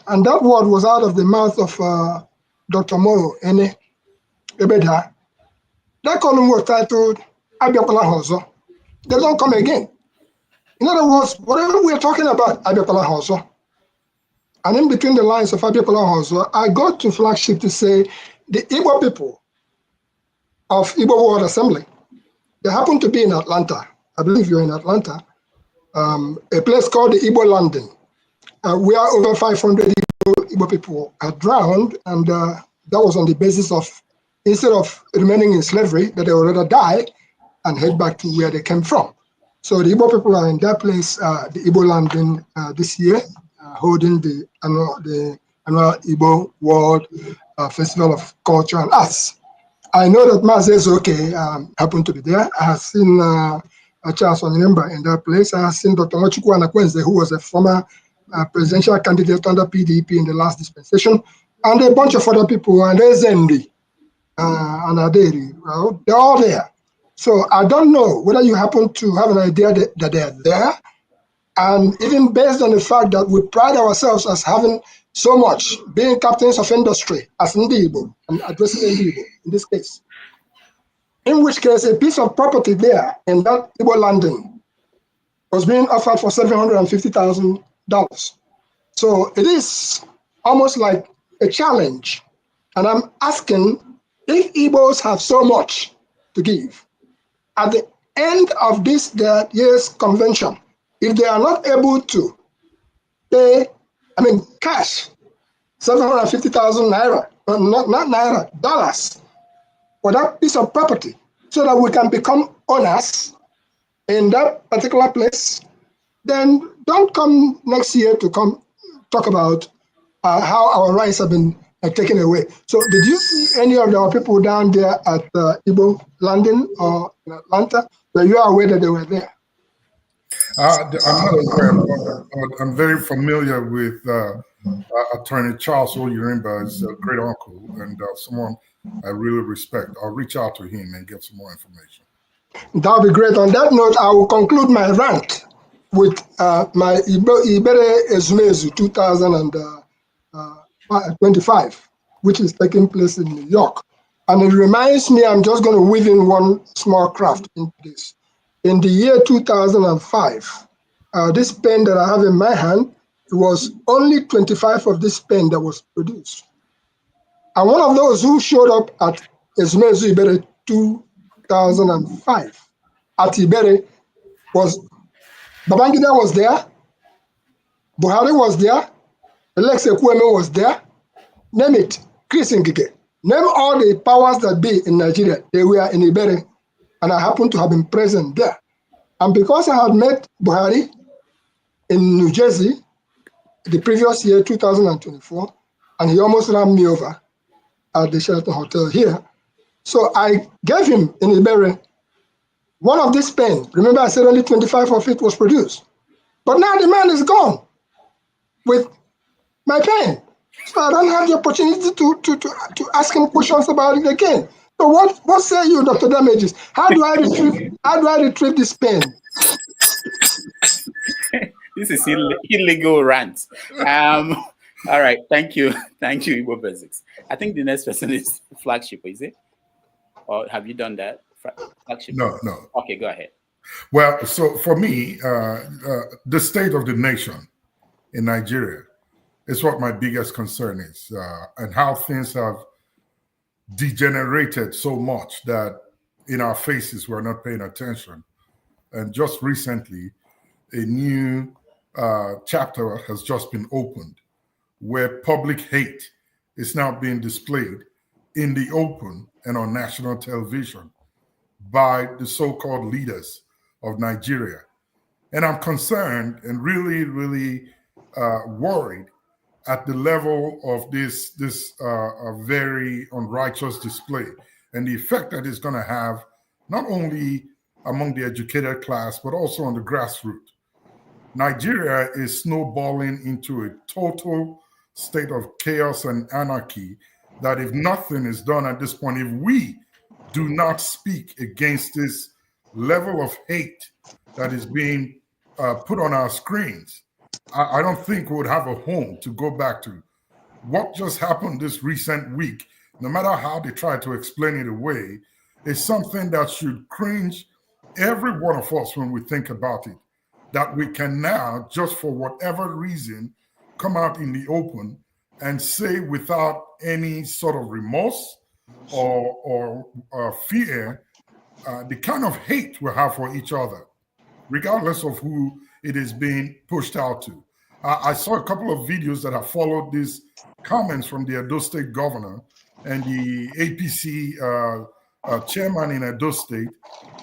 and that word was out of the mouth of Dr. Moro Ene Ebeda. That column was titled Abiakola Hozo. They don't come again. In other words, whatever we're talking about, Abiakola Hozo. And in between the lines of Abiakola Hozo, I got to flagship to say the Igbo people of Igbo World Assembly, they happen to be in Atlanta. I believe you're in Atlanta, a place called the Igbo Landing, where over 500 Igbo people are drowned, and that was on the basis of, instead of remaining in slavery, that they would rather die and head back to where they came from. So the Igbo people are in that place, the Igbo Landing, this year, holding the annual Igbo World Festival of Culture and Arts. I know that Mazi Ezeoke happened to be there. I have seen Charles Onyemba in that place. I have seen Dr. Nwachukwu Anakwenze, who was a former presidential candidate under PDP in the last dispensation, and a bunch of other people, and Ezendi and Aderi. Well, they're all there. So I don't know whether you happen to have an idea that they're there. And even based on the fact that we pride ourselves as having so much, being captains of industry as Ndibo, and addressing Ndibo in this case, in which case a piece of property there in that Igbo Landing was being offered for $750,000. So it is almost like a challenge. And I'm asking, if Igbos have so much to give, at the end of this year's convention, if they are not able to pay, cash, 750,000 naira, not naira, dollars, for that piece of property, so that we can become owners in that particular place, then don't come next year to come talk about how our rights have been taken away. So did you see any of our people down there at Igbo Landing or in Atlanta? Were you aware that they were there? I'm not aware, but I'm very familiar with Attorney Charles Oyerimba. He's a great uncle and someone I really respect. I'll reach out to him and get some more information. That would be great. On that note, I will conclude my rant with my Ibere Ezumezu 2025, which is taking place in New York. And it reminds me, I'm just going to weave in one small craft into this. In the year 2005, this pen that I have in my hand, it was only 25 of this pen that was produced. And one of those who showed up at Ezumezu Ibere 2005 at Ibere was Babangida was there, Buhari was there, Alex Ekwueme was there, name it, Chris Ngige. Name all the powers that be in Nigeria, they were in Ibere, and I happened to have been present there. And because I had met Buhari in New Jersey the previous year, 2024, and he almost ran me over at the Sheraton Hotel here, so I gave him in Ibere one of these pens. Remember, I said only 25 of it was produced. But now the man is gone with my pen. So I don't have the opportunity to ask him questions about it again. So what say you, Dr. Damages? How do I retrieve this pen? This is illegal rant. All right, thank you, Igbo Basics. I think the next person is Flagship, is it? Or have you done that? Flagship? No. Okay, go ahead. Well, so for me, the state of the nation in Nigeria is what my biggest concern is, and how things have degenerated so much that in our faces we're not paying attention. And just recently, a new chapter has just been opened where public hate is now being displayed in the open and on national television by the so-called leaders of Nigeria. And I'm concerned and really, really worried at the level of this very unrighteous display and the effect that it's going to have not only among the educated class, but also on the grassroots. Nigeria is snowballing into a total state of chaos and anarchy that if nothing is done at this point, if we do not speak against this level of hate that is being put on our screens, I don't think we would have a home to go back to. What just happened this recent week, no matter how they try to explain it away, is something that should cringe every one of us when we think about it. That we can now, just for whatever reason, come out in the open and say without any sort of remorse or fear the kind of hate we have for each other. regardless of who it is being pushed out to. I saw a couple of videos that have followed these comments from the Edo State governor and the APC chairman in Edo State,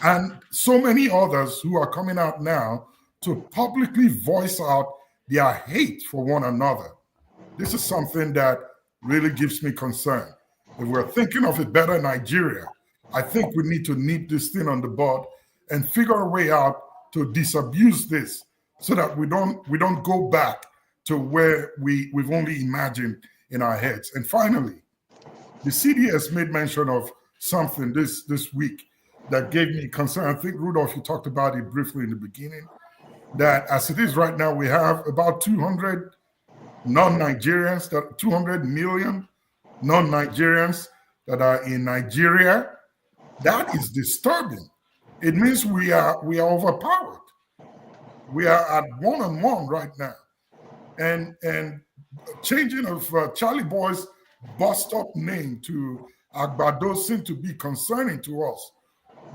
and so many others who are coming out now to publicly voice out their hate for one another. This is something that really gives me concern. If we're thinking of a better Nigeria, I think we need to nip this thing on the bud and figure a way out to disabuse this so that we don't go back to where we've only imagined in our heads. And finally, the CDS made mention of something this week that gave me concern. I think, Rudolph, you talked about it briefly in the beginning, that as it is right now, we have about 200 non-Nigerians, 200 million non-Nigerians that are in Nigeria. That is disturbing. It means we are overpowered. We are at one-on-one right now. And changing of Charlie Boy's bus-stop name to Agbado seem to be concerning to us.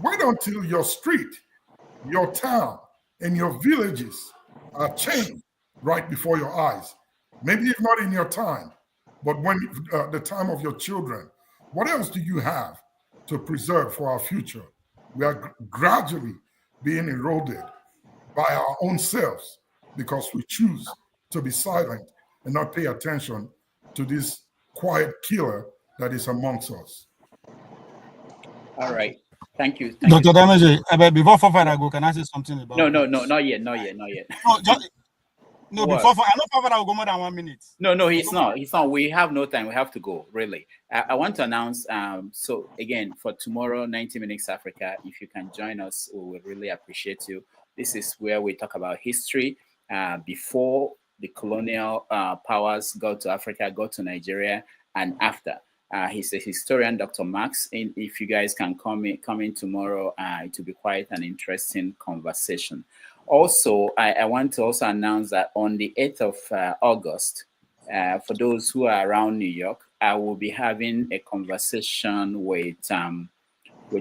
Wait until your street, your town, and your villages are changed right before your eyes. Maybe if not in your time, but when the time of your children. What else do you have to preserve for our future? We are gradually being eroded by our own selves because we choose to be silent and not pay attention to this quiet killer that is amongst us. All right. Thank you. Dr. Damaje, before Fafara go, can I say something about No, not yet. No, What? before I know Fafara will go more than 1 minute. No, he's not. We have no time. We have to go, really. I want to announce, so again, for tomorrow, 90 Minutes Africa, if you can join us, we would really appreciate you. This is where we talk about history before the colonial powers got to Africa, got to Nigeria, and after. He's a historian, Dr. Max. And if you guys can come in tomorrow, it will be quite an interesting conversation. Also, I want to also announce that on the 8th of August, for those who are around New York, I will be having a conversation with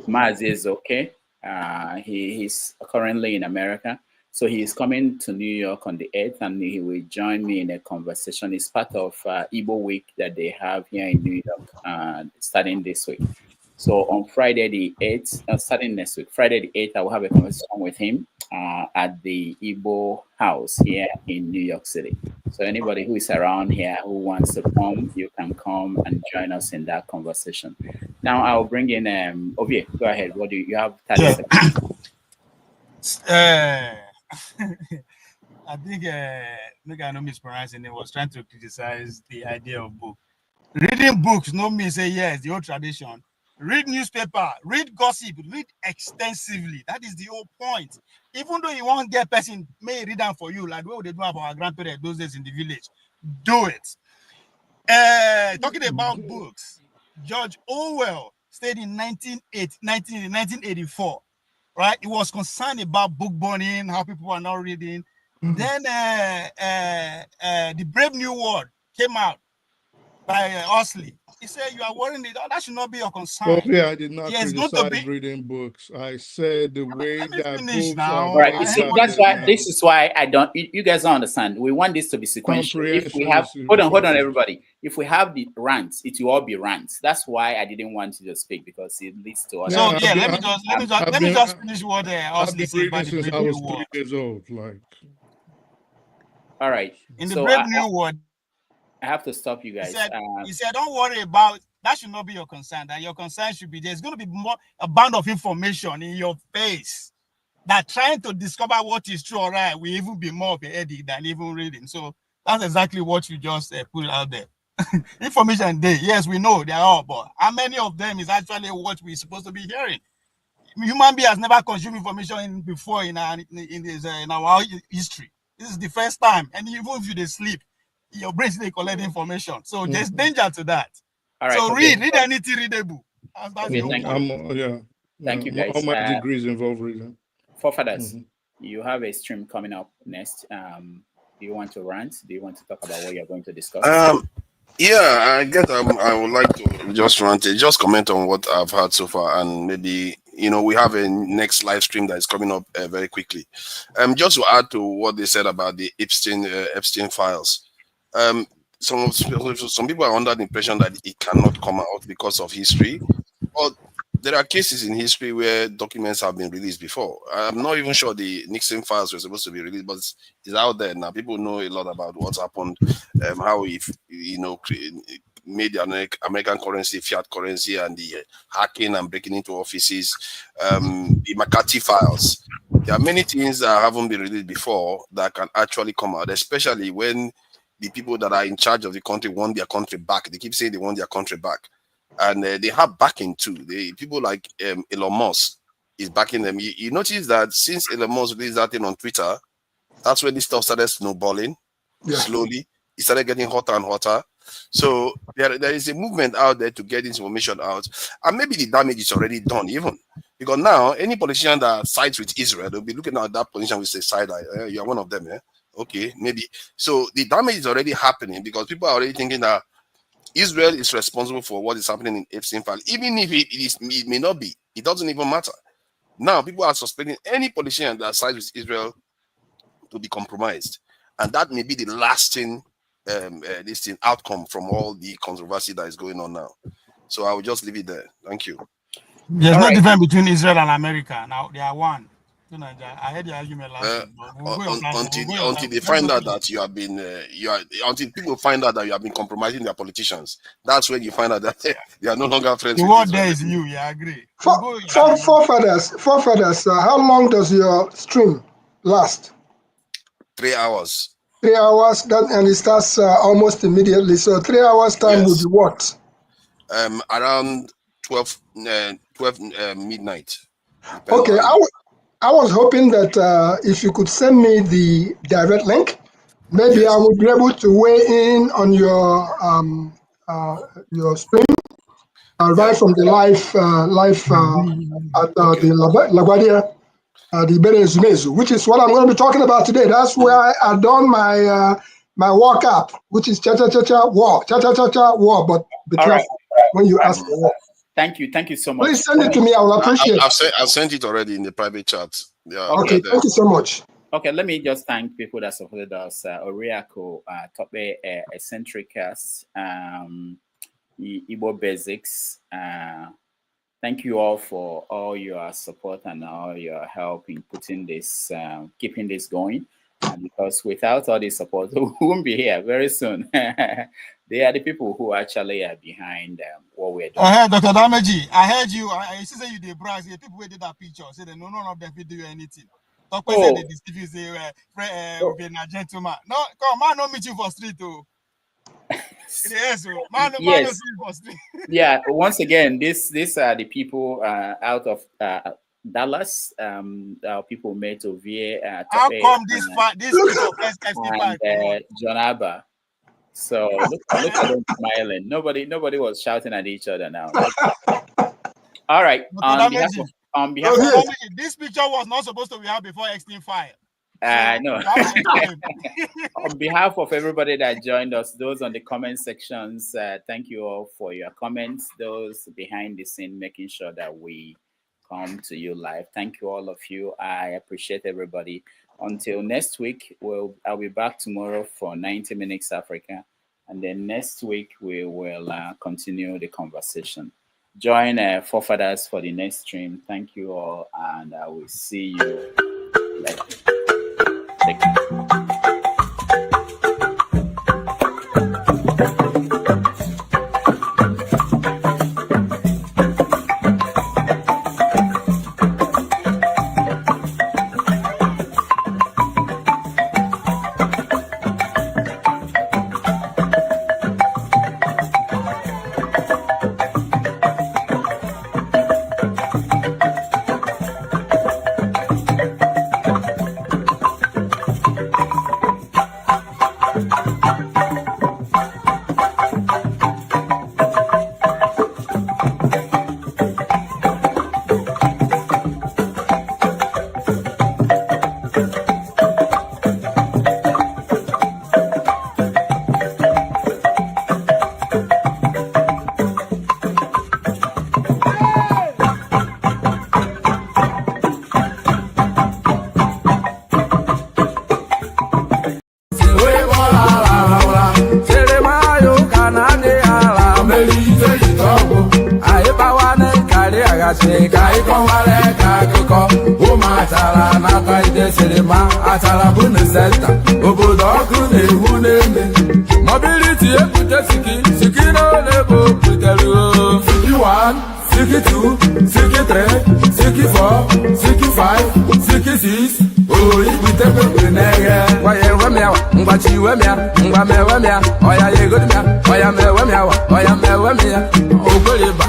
Mazi Zoke. He's currently in America. So he's coming to New York on the 8th, and he will join me in a conversation. It's part of Igbo Week that they have here in New York, starting this week. So on Friday the 8th, starting next week, Friday the 8th, I will have a conversation with him at the Igbo House here in New York City. So anybody who is around here who wants to come, you can come and join us in that conversation. Now I'll bring in Ovie. Go ahead. What do you have? 30 seconds. I think look, I know mispronouncing it, was trying to criticize the idea of book. Reading books, no me say yes, the old tradition. Read newspaper, read gossip, read extensively. That is the whole point. Even though you won't get person may read them for you, like what they do about our grandparents those days in the village. Do it. Talking about books, George Orwell stayed in 1984. Right, he was concerned about book burning, how people are not reading. Then the Brave New World came out by Osley. He said, "You are worrying it. That should not be your concern." Well, yeah, I did not criticize reading books. I said the way that books are. Right. You see, that's why. This is why I don't. You guys don't understand. We want this to be sequential. If we have, hold on, everybody. If we have the rants, it will all be rants. That's why I didn't want you to speak, because it leads to us. So yeah, let me just finish what Osley said about the Brave New World. 3 years old, like. All right. In the Brave New World, I have to stop you guys. He said, "Don't worry about that. Should not be your concern. That your concern should be there's going to be a band of information in your face that trying to discover what is true or right will even be more of a headache than even reading." So that's exactly what you just put out there. Information day, yes, we know they are all, but how many of them is actually what we're supposed to be hearing? Human being has never consumed information before in our history. This is the first time, and even if you sleep, your brain still collect information. So there's danger to that. All right, so read anything readable. Thank you guys. All my degrees involve reading. Forefathers, you have a stream coming up next. Do you want to rant? Do you want to talk about what you're going to discuss? Yeah, I guess I would like to just comment on what I've heard so far, and maybe we have a next live stream that is coming up very quickly. Just to add to what they said about the Epstein files, some people are under the impression that it cannot come out because of history. But there are cases in history where documents have been released before. I'm not even sure the Nixon files were supposed to be released, but it's out there now. People know a lot about what's happened, how he, made the American currency fiat currency, and the hacking and breaking into offices, the McCarthy files. There are many things that haven't been released before that can actually come out, especially when the people that are in charge of the country want their country back. They keep saying they want their country back. And they have backing too. People like Elon Musk is backing them. You notice that since Elon Musk released that thing on Twitter, that's when this stuff started snowballing slowly. It started getting hotter and hotter. So there is a movement out there to get this information out. And maybe the damage is already done even. Because now, any politician that sides with Israel, they'll be looking at that politician with a side eye. You're one of them, yeah? Okay, maybe. So the damage is already happening because people are already thinking that Israel is responsible for what is happening in Epstein file, even if it may not be. It doesn't even matter. Now, people are suspecting any politician that sides with Israel to be compromised, and that may be the lasting outcome from all the controversy that is going on now. So I will just leave it there. Thank you. There's no difference between Israel and America. Now they are one. I heard the argument last until they find out that you have been until people find out that you have been compromising their politicians, that's when you find out that they are no longer friends. The word there is you. I agree. Forefathers, how long does your stream last? 3 hours. 3 hours, and it starts almost immediately. So 3 hours time would be what? Around 12 midnight. Okay, I was hoping that if you could send me the direct link, maybe I would be able to weigh in on your stream right from the live at the LaGuardia, the Berezumezu, which is what I'm going to be talking about today. That's where I done my my walk up, which is cha-cha-cha-cha war, cha-cha-cha-cha war, but be careful when you ask for war. Thank you so much. Please send it to me. I will appreciate it. I've sent it already in the private chat. Yeah. Okay, thank you so much. Okay, let me just thank people that supported us. Oriako, Tope, Eccentricus, Igbo Basics. Thank you all for all your support and all your help in putting this, keeping this going. Because without all this support, we won't be here very soon. They are the people who actually are behind what we're doing. Dr. Dameji, I heard you. I see that you did browse. The people who did that picture say that none of them will do anything. Talk said they deceive you, say we're a gentleman. No, come on, no meet you for street too. Yes, man, yes. For street. Yeah, once again, these are the people out of Dallas, people made to VA. How come this people and John Abba? So look at them smiling. Nobody was shouting at each other now. All right. On behalf of this picture was not supposed to be out before Epstein file. No. On behalf of everybody that joined us, those on the comment sections, thank you all for your comments. Those behind the scene, making sure that we come to you live. Thank you, all of you. I appreciate everybody. Until next week, I'll be back tomorrow for 90 Minutes Africa. And then next week, we will continue the conversation. Join Forefathers for the next stream. Thank you all, and I will see you later. Take care. kasị ka ịkọwara ka akụkọ ụmụ achara n'aka ide sinima achara bụ na senta obodo ọkụ na-ewu n'eme mobility ebute siki n'ole bụ butere siki 1 siki 2 siki 3 siki 4 siki 5 siki 6 ibutebe n'eghe gwaya ewemịa ngwachi iwemịa ngwa m ewemịa ọya ya egodimịa ọya m ewemịa ọya m ewemịa ogboriba